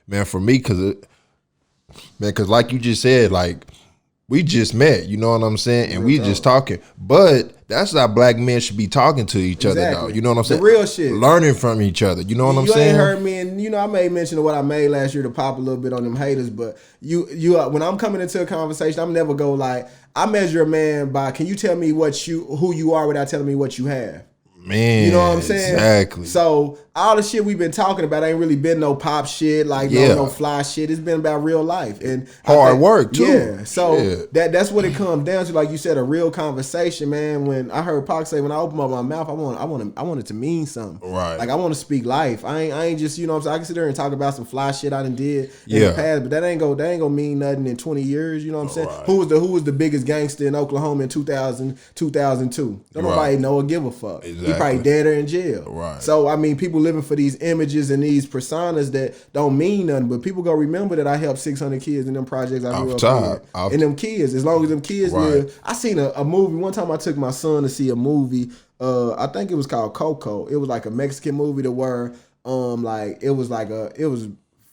man, for me, cause like you just said, like, we just met, you know what I'm saying? And we just talking. But that's how black men should be talking to each other now. You know what I'm saying? The real shit. Learning from each other. You know what I'm saying? You ain't heard me, and you know, I made mention of what I made last year to pop a little bit on them haters, but you when I'm coming into a conversation, I'm never go like, I measure a man by, can you tell me who you are without telling me what you have? Man, you know what I'm saying? Exactly. So all the shit we've been talking about ain't really been no pop shit, like no fly shit. It's been about real life and hard work too. Yeah. So that's what it comes down to. Like you said, a real conversation, man. When I heard Pac say, when I open up my mouth, I want it to mean something. Right. Like, I want to speak life. I ain't just, you know what I'm saying? I can sit there and talk about some fly shit I done did in the past, but that ain't gonna mean nothing in 20 years. You know what I'm saying? Right. Who was the biggest gangster in Oklahoma in 2002? Don't nobody know or give a fuck. Exactly. He probably dead or in jail. Right. So I mean, people living for these images and these personas that don't mean nothing, but people gonna remember that I helped 600 kids in them projects I grew up in. And them kids, as long as them kids live. I seen a movie one time. I took my son to see a movie. I think it was called Coco. It was like a Mexican movie to where it was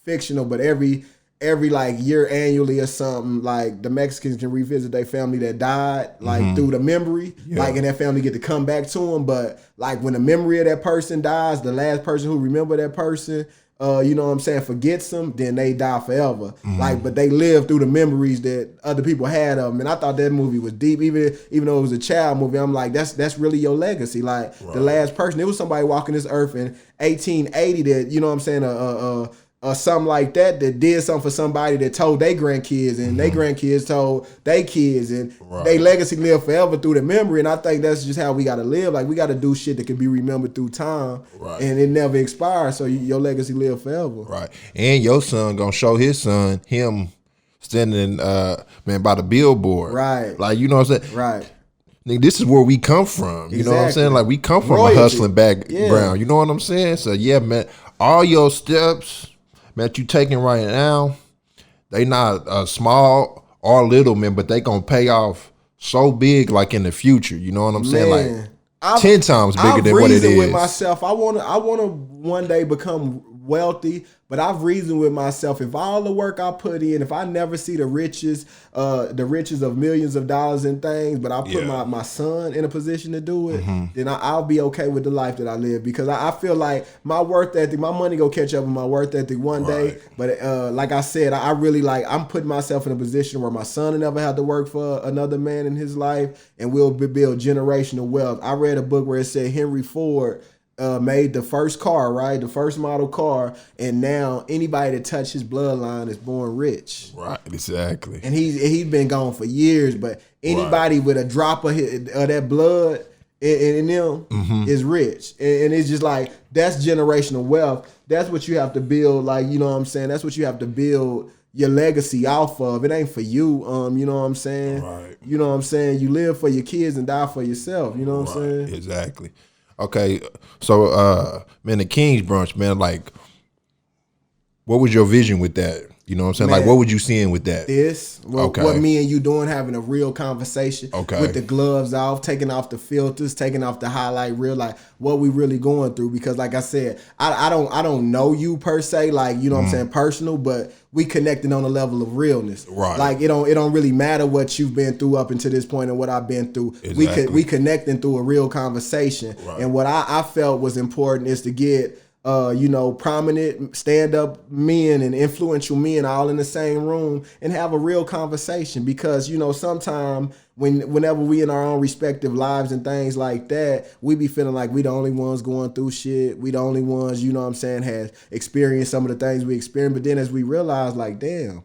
fictional, but every like year annually or something, like the Mexicans can revisit their family that died, like through the memory, like, and that family get to come back to them. But like when the memory of that person dies, the last person who remember that person, you know what I'm saying, forgets them, then they die forever. Like, but they live through the memories that other people had of them. And I thought that movie was deep, even though it was a child movie. I'm like, that's really your legacy. Like the last person, it was somebody walking this earth in 1880 that, you know what I'm saying, or something like that did something for somebody that told their grandkids, and their grandkids told their kids, and their legacy lived forever through the memory. And I think that's just how we got to live. Like, we got to do shit that can be remembered through time, and it never expires, so your legacy live forever. Right. And your son gonna show his son him standing by the billboard. Right. Like, you know what I'm saying? Right. Nigga, this is where we come from. You know what I'm saying? Like, we come from a hustling background. You know what I'm saying? So yeah, man, all your steps, man, that you taking right now, they not small or little, man, but they gonna pay off so big, like in the future. You know what I'm saying? Like 10 times bigger than what it is. With myself, I wanna one day become wealthy, but I've reasoned with myself, if all the work I put in, if I never see the riches of millions of dollars in things, but I put my son in a position to do it, then I'll be okay with the life that I live, because I feel like my work ethic, my money go catch up with my work ethic one day. But like I said, I really like, I'm putting myself in a position where my son will never have to work for another man in his life, and we'll build generational wealth. I read a book where it said Henry Ford made the first car, right? The first model car, and now anybody that touched his bloodline is born rich. Right, exactly. And he's been gone for years, but anybody with a drop of that blood in them is rich. And it's just like, that's generational wealth. That's what you have to build, like, you know what I'm saying? That's what you have to build your legacy off of. It ain't for you, you know what I'm saying? Right. You know what I'm saying? You live for your kids and die for yourself, you know what I'm saying? Exactly. Okay, so man, the King's Brunch, man, like, what was your vision with that? You know what I'm saying? Man, like, what would you seeing with that? What me and you doing, having a real conversation with the gloves off, taking off the filters, taking off the highlight reel, like what we really going through. Because like I said, I don't know you per se, like, you know what I'm saying, personal, but we connecting on a level of realness. Right. Like it don't really matter what you've been through up until this point and what I've been through. Exactly. We connecting through a real conversation. Right. And what I felt was important is to get prominent stand-up men and influential men all in the same room and have a real conversation, because, you know, sometimes whenever we in our own respective lives and things like that, we be feeling like we the only ones going through shit. We the only ones, you know what I'm saying, has experienced some of the things we experienced. But then as we realize, like, damn,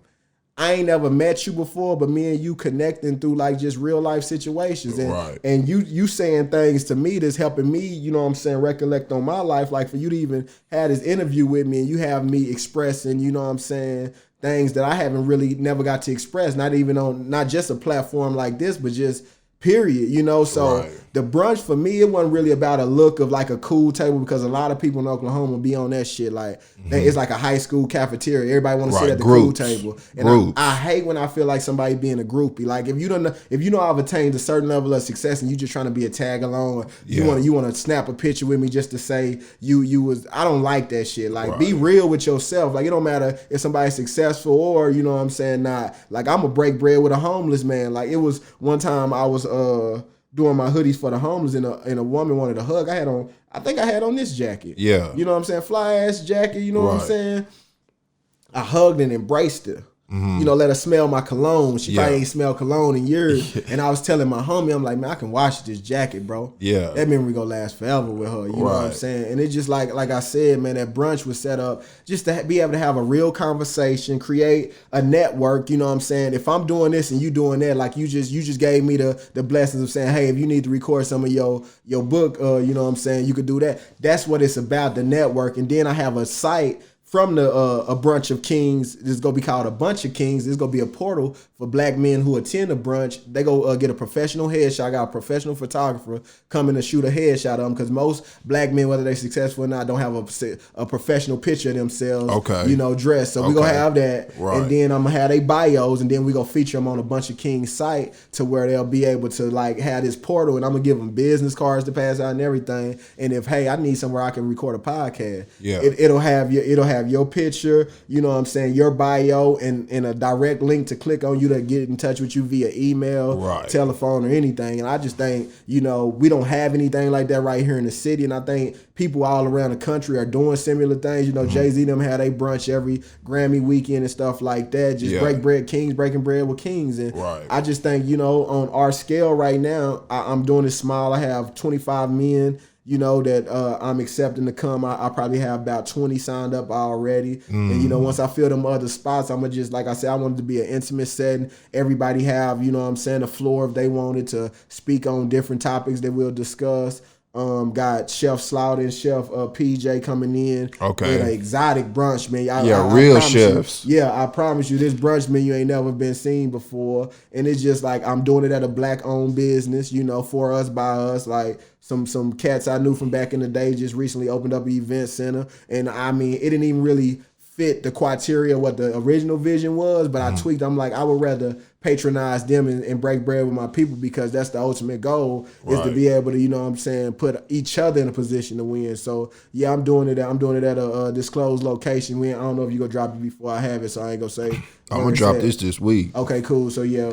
I ain't never met you before, but me and you connecting through like just real life situations. And you saying things to me that's helping me, you know what I'm saying, recollect on my life. Like for you to even have this interview with me and you have me expressing, you know what I'm saying, things that I haven't really never got to express, not even on, not just a platform like this, but just period, you know. So the brunch for me, it wasn't really about a look of like a cool table, because a lot of people in Oklahoma be on that shit. Like it's like a high school cafeteria. Everybody want to sit at the cool table. And I hate when I feel like somebody being a groupie. Like if you know I've attained a certain level of success and you just trying to be a tag along, you want to snap a picture with me just to say you was, I don't like that shit. Like be real with yourself. Like it don't matter if somebody's successful or, you know what I'm saying, not. Like I'm a break bread with a homeless man. Like it was one time I was doing my hoodies for the homeless and a woman wanted a hug. I think I had on this jacket. Yeah. You know what I'm saying? Fly ass jacket, you know what I'm saying? I hugged and embraced her. You know, let her smell my cologne. She probably ain't smelled cologne in years. And I was telling my homie, I'm like, man, I can wash this jacket, bro. Yeah. That memory gonna last forever with her. You know what I'm saying? And it just like I said, man, that brunch was set up just to be able to have a real conversation, create a network. You know what I'm saying? If I'm doing this and you doing that, like you just gave me the blessings of saying, hey, if you need to record some of your book, you know what I'm saying, you could do that. That's what it's about, the network. And then I have a site from the a Brunch of Kings. This is gonna be called a Bunch of Kings. This is gonna be a portal for black men who attend a brunch. They go get a professional headshot. I got a professional photographer coming to shoot a headshot of them, because most black men, whether they're successful or not, don't have a professional picture of themselves, you know, dressed. So we gonna have that, and then I'm gonna have their bios, and then we gonna feature them on a Bunch of Kings site to where they'll be able to like have this portal, and I'm gonna give them business cards to pass out and everything. And if, hey, I need somewhere I can record a podcast, it'll have your picture, you know what I'm saying, your bio, and a direct link to click on you to get in touch with you via email, telephone, or anything. And I just think, you know, we don't have anything like that right here in the city. And I think people all around the country are doing similar things. You know, Jay-Z them had a brunch every Grammy weekend and stuff like that. Just breaking bread with kings. And I just think, you know, on our scale right now, I'm doing it small. I have 25 men, you know, that I'm accepting to come. I probably have about 20 signed up already. And, you know, once I fill them other spots, I'm going to just, like I said, I want it to be an intimate setting. Everybody have, you know what I'm saying, a floor if they wanted to speak on different topics that we'll discuss. Got Chef Slaughter and Chef PJ coming in. With an exotic brunch, man. Real chefs. I promise you, this brunch menu ain't never been seen before. And it's just like, I'm doing it at a black-owned business, you know, for us, by us. Like, some cats I knew from back in the day just recently opened up an event center. And, I mean, it didn't even really fit the criteria what the original vision was, but I tweaked. I'm like, I would rather patronize them and break bread with my people, because that's the ultimate goal, is to be able to, you know what I'm saying, put each other in a position to win. So yeah, I'm doing it at a disclosed location. I don't know if you're gonna drop it before I have it, so I ain't gonna say. I'm gonna drop this week. Okay, cool. So yeah,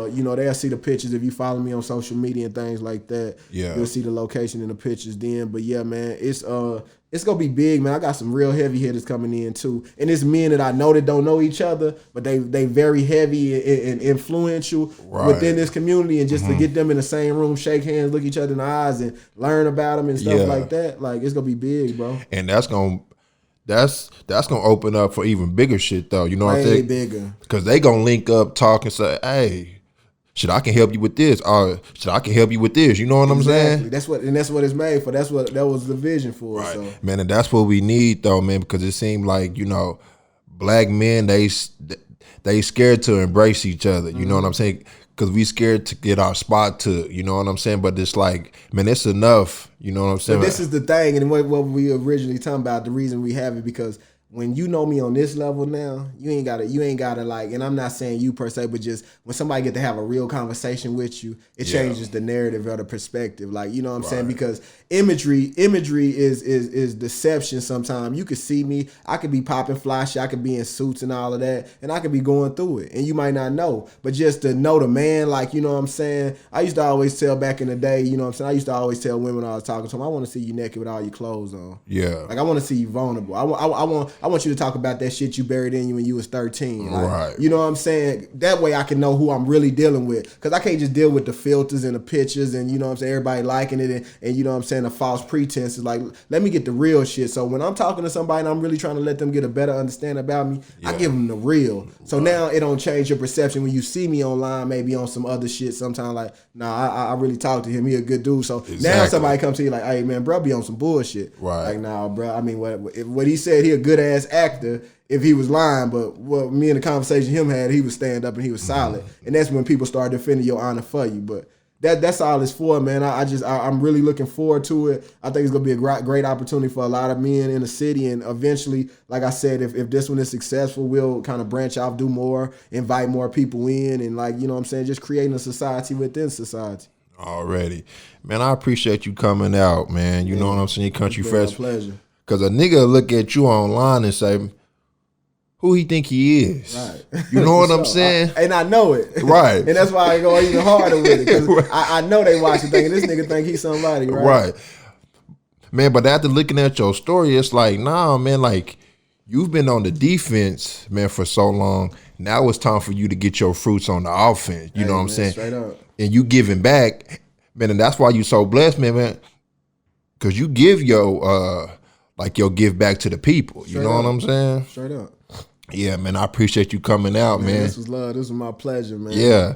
you know, they'll see the pictures if you follow me on social media and things like that. You'll see the location and the pictures then. But yeah, man, it's gonna be big, man. I got some real heavy hitters coming in too, and it's men that I know that don't know each other, but they very heavy and influential within this community, and just to get them in the same room, shake hands, look each other in the eyes, and learn about them and stuff like that. Like, it's gonna be big, bro. And that's gonna open up for even bigger shit, though. You know what I'm saying? Bigger, because they gonna link up, talk, and say, hey, shit, I can help you with this, or shit, I can help you with this. You know what I'm saying? That's what it's made for. That was the vision for. Right, so. Man, and that's what we need, though, man. Because it seemed like, you know, black men, they scared to embrace each other. You know what I'm saying? Because we scared to get our spot to. You know what I'm saying? But it's like, man, it's enough. You know what I'm saying? But this is the thing, and what we originally talking about. The reason we have it, because when you know me on this level now, you ain't gotta like, and I'm not saying you per se, but just when somebody get to have a real conversation with you, it changes the narrative or the perspective. Like, you know what I'm saying? Because imagery is deception sometimes. You could see me, I could be popping fly shit, I could be in suits and all of that, and I could be going through it. And you might not know. But just to know the man, like, you know what I'm saying? I used to always tell back in the day, you know what I'm saying? I used to always tell women when I was talking to them, I want to see you naked with all your clothes on. Yeah. Like, I want to see you vulnerable. I want you to talk about that shit you buried in you when you was 13. Like, right. You know what I'm saying? That way I can know who I'm really dealing with. Because I can't just deal with the filters and the pictures and, you know what I'm saying, everybody liking it and you know what I'm saying, the false pretenses. Like, let me get the real shit. So when I'm talking to somebody and I'm really trying to let them get a better understanding about me, I give them the real. So now it don't change your perception when you see me online, maybe on some other shit sometime like, nah, I really talk to him. He a good dude. So now somebody comes to you like, hey, man, bro, be on some bullshit. Right. Like, nah, bro, I mean, what he said, he a good ass actor if he was lying, but what me and the conversation him had, he was stand up and he was solid. And that's when people start defending your honor for you. But that's all it's for, man. I'm really looking forward to it. I think it's gonna be a great opportunity for a lot of men in the city, and eventually, like I said, if this one is successful, we'll kind of branch off, do more, invite more people in, and like, you know what I'm saying, just creating a society within society. Already, man. I appreciate you coming out, man. You know what I'm saying, Country Fresh. Pleasure. Because a nigga look at you online and say, who he think he is? Right. You know what I'm saying? And I know it. Right. And that's why I go even harder with it. Because I know they watching thinking this nigga think he's somebody, right? Right. Man, but after looking at your story, it's like, nah, man, like, you've been on the defense, man, for so long. Now it's time for you to get your fruits on the offense. You know what I'm saying? Straight up. And you giving back, man, and that's why you so blessed, man. Because you give your give back to the people. You know what I'm saying? Straight up. Yeah, man, I appreciate you coming out, man. This was love. This was my pleasure, man. Yeah.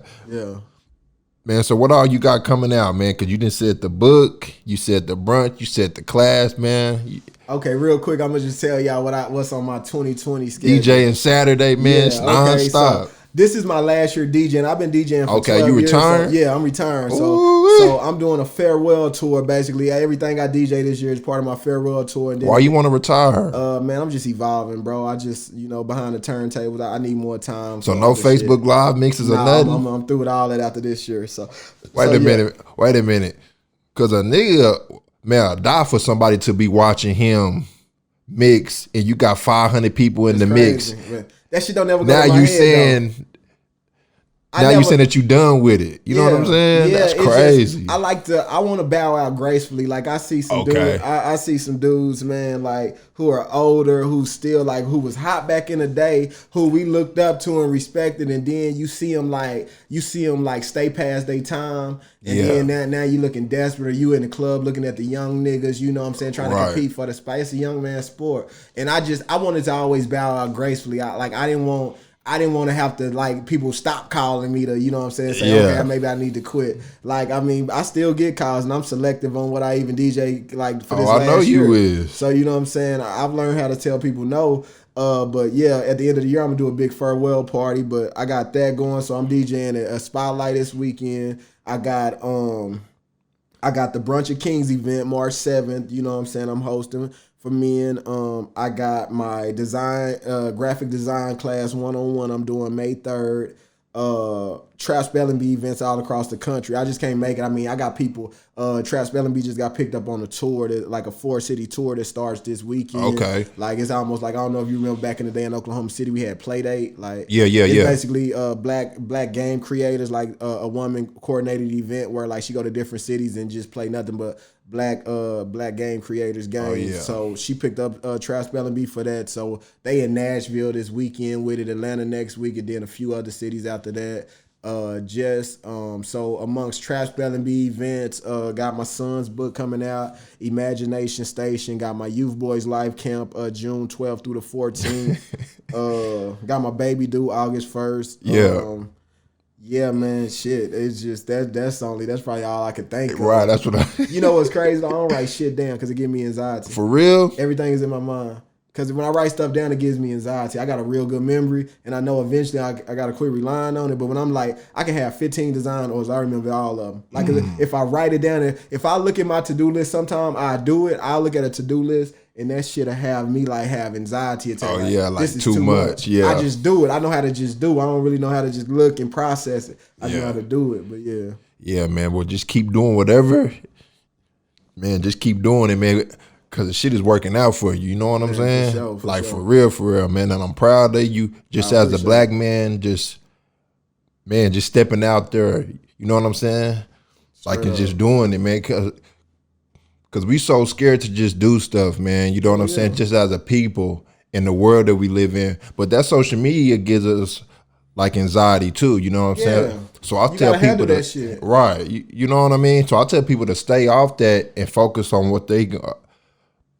Man, so what all you got coming out, man? Because you didn't said the book, you said the brunch, you said the class, man. Okay, real quick, I'm going to just tell y'all what's on my 2020 schedule. DJing Saturday, man, it's nonstop. So this is my last year DJing. I've been DJing for 12 years. Okay, you retired? So, yeah, I'm retiring. So I'm doing a farewell tour, basically. Everything I DJ this year is part of my farewell tour. And then, why you want to retire? Man, I'm just evolving, bro. I just, behind the turntables, I need more time. So no Facebook shit. Live mixes or nothing? I'm through with all that after this year. So Wait a minute. Because a nigga, man, I'll die for somebody to be watching him mix and you got 500 people in the crazy, mix. Man. That shit don't never go now in my you head, saying you saying that you done with it. You know what I'm saying? Yeah, that's crazy. Just, I want to bow out gracefully. Like I see some dudes, I see some dudes, man, like who are older, who still like who was hot back in the day, who we looked up to and respected, and then you see them like stay past their time, and then now you looking desperate, or you in the club looking at the young niggas, you know what I'm saying, trying to compete for the spot. It's a young man's sport, and I wanted to always bow out gracefully. I didn't want to have to like people stop calling me to, you know what I'm saying, say, okay, maybe I need to quit. Like, I mean, I still get calls and I'm selective on what I even DJ like for this last year. I know you is. So, you know what I'm saying? I've learned how to tell people no. But yeah, at the end of the year, I'm gonna do a big farewell party, but I got that going. So I'm DJing at a Spotlight this weekend. I got the Brunch of Kings event March 7th. You know what I'm saying? I'm hosting for men. I got my graphic design class 101 I'm doing May 3rd. Trap Spelling Bee events all across the country. I just can't make it. I mean, I got people. Trap Spelling Bee just got picked up on a tour, like a 4-city tour that starts this weekend. Okay. Like it's almost like, I don't know if you remember back in the day in Oklahoma City, we had Playdate. Like it's basically black game creators, like a woman coordinated event where like she go to different cities and just play nothing but black game creators games. So she picked up Trap Spelling Bee for that. So they in Nashville this weekend with it, Atlanta next week, and then a few other cities after that. So amongst Trap Spelling Bee events, got my son's book coming out, Imagination Station, got my Youth Boys Life Camp, June 12th through the 14th. Got my baby due August 1st. Yeah, man, shit. It's just that's probably all I could think of. Right, that's what You know what's crazy? I don't write shit down because it gives me anxiety. For real? Everything is in my mind. Because when I write stuff down, it gives me anxiety. I got a real good memory, and I know eventually I got to quit relying on it. But when I'm like, I can have 15 design orders, I remember all of them. Like if I write it down, if I look at my to-do list sometime, I do it. I'll look at a to-do list, and that shit'll have me like have anxiety attack. Oh yeah, like this is too much. Yeah, I just do it. I know how to just do. I don't really know how to just look and process it. I know how to do it, but yeah. Yeah, man. Well, just keep doing whatever. Man, just keep doing it, man. Cause the shit is working out for you. You know what I'm saying? For real, man. And I'm proud of you. Just as a black man, just stepping out there. You know what I'm saying? Like and just doing it, man. Cause we so scared to just do stuff, man. You know what I'm saying? Just as a people in the world that we live in. But that social media gives us like anxiety too. You know what I'm saying? So I'll tell people that shit. Right. You know what I mean? So I tell people to stay off that and focus on what they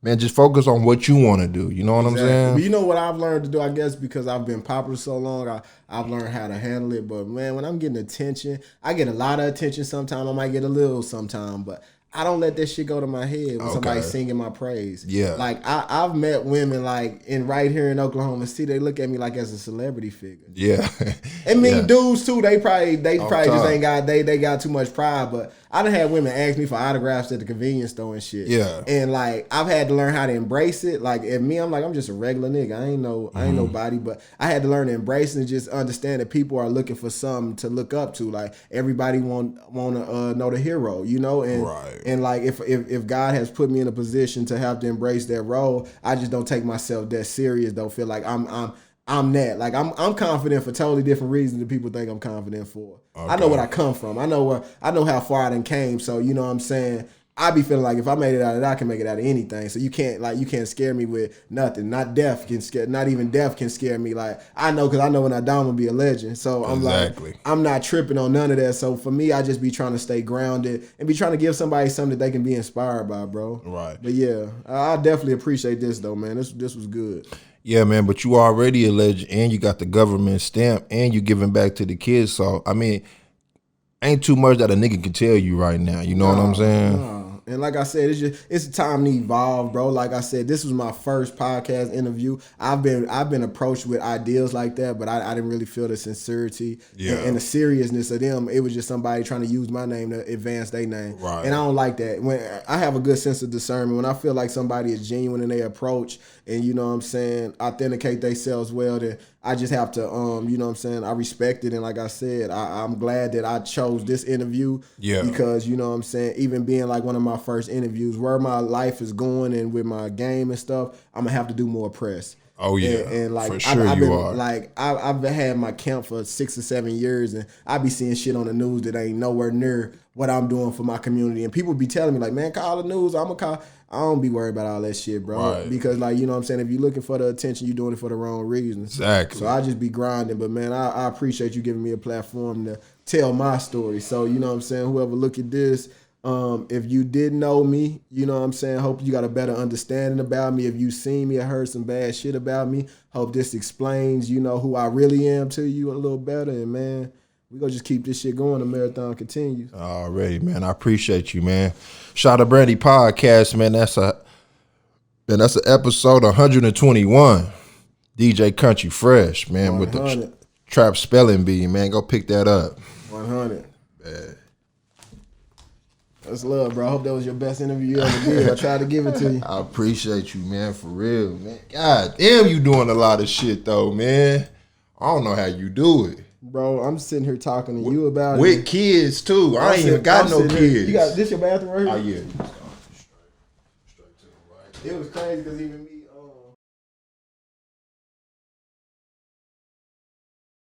man, just focus on what you want to do. You know what I'm saying? But you know what I've learned to do, I guess, because I've been popular so long, I've learned how to handle it. But, man, when I'm getting attention, I get a lot of attention sometimes. I might get a little sometimes. But I don't let that shit go to my head when somebody's singing my praise. Yeah. Like, I've met women, like, right here in Oklahoma City, they look at me like as a celebrity figure. Yeah. And dudes, too, they probably just ain't got, they got too much pride. But I done had women ask me for autographs at the convenience store and shit. Yeah. And like I've had to learn how to embrace it. Like at me, I'm like, I'm just a regular nigga. I ain't nobody, but I had to learn to embrace it and just understand that people are looking for something to look up to. Like everybody wanna know the hero, you know? And and like if God has put me in a position to have to embrace that role, I just don't take myself that serious. Don't feel like I'm that. Like I'm confident for totally different reasons than people think I'm confident for. Okay. I know what I come from. I know how far I done came. So you know what I'm saying? I be feeling like if I made it out of that, I can make it out of anything. So you can't scare me with nothing. Not even death can scare me. Like I know because I know when I die I'm gonna be a legend. So I'm like I'm not tripping on none of that. So for me, I just be trying to stay grounded and be trying to give somebody something that they can be inspired by, bro. Right. But yeah, I definitely appreciate this though, man. This was good. Yeah, man, but you already a legend and you got the government stamp and you giving back to the kids. So, I mean, ain't too much that a nigga can tell you right now. You know what I'm saying? No. And like I said, it's time to evolve, bro. Like I said, this was my first podcast interview. I've been approached with ideas like that, but I didn't really feel the sincerity and the seriousness of them. It was just somebody trying to use my name to advance their name. Right. And I don't like that. When I have a good sense of discernment, when I feel like somebody is genuine in their approach and, you know what I'm saying, authenticate themselves well, then I just have to, you know what I'm saying, I respect it. And like I said, I'm glad that I chose this interview because, you know what I'm saying, even being like one of my first interviews, where my life is going and with my game and stuff, I'm going to have to do more press. Oh, yeah. And like, for sure I've you been, are. Like, I've had my camp for 6 or 7 years, and I be seeing shit on the news that ain't nowhere near what I'm doing for my community. And people be telling me, like, man, call the news. I'm going to call. I don't be worried about all that shit, bro. Right. Because, like, you know what I'm saying? If you're looking for the attention, you're doing it for the wrong reasons. Exactly. So I just be grinding. But, man, I appreciate you giving me a platform to tell my story. So, you know what I'm saying? Whoever look at this, if you didn't know me, you know what I'm saying? Hope you got a better understanding about me. If you seen me or heard some bad shit about me, hope this explains, you know, who I really am to you a little better. And, man, we gonna just keep this shit going. The marathon continues. Already, man. I appreciate you, man. Shot of Brandy Podcast, man. That's an episode 121. DJ Country Fresh, man, 100. With the trap spelling bee, man. Go pick that up. 100. Man. That's love, bro. I hope that was your best interview you ever did. I tried to give it to you. I appreciate you, man, for real, man. God damn, you doing a lot of shit, though, man. I don't know how you do it. Bro, I'm sitting here talking to you about it. With kids, too. I ain't even got no kids. You got this your bathroom right here? Oh, yeah. Straight to the right. It was crazy because even me,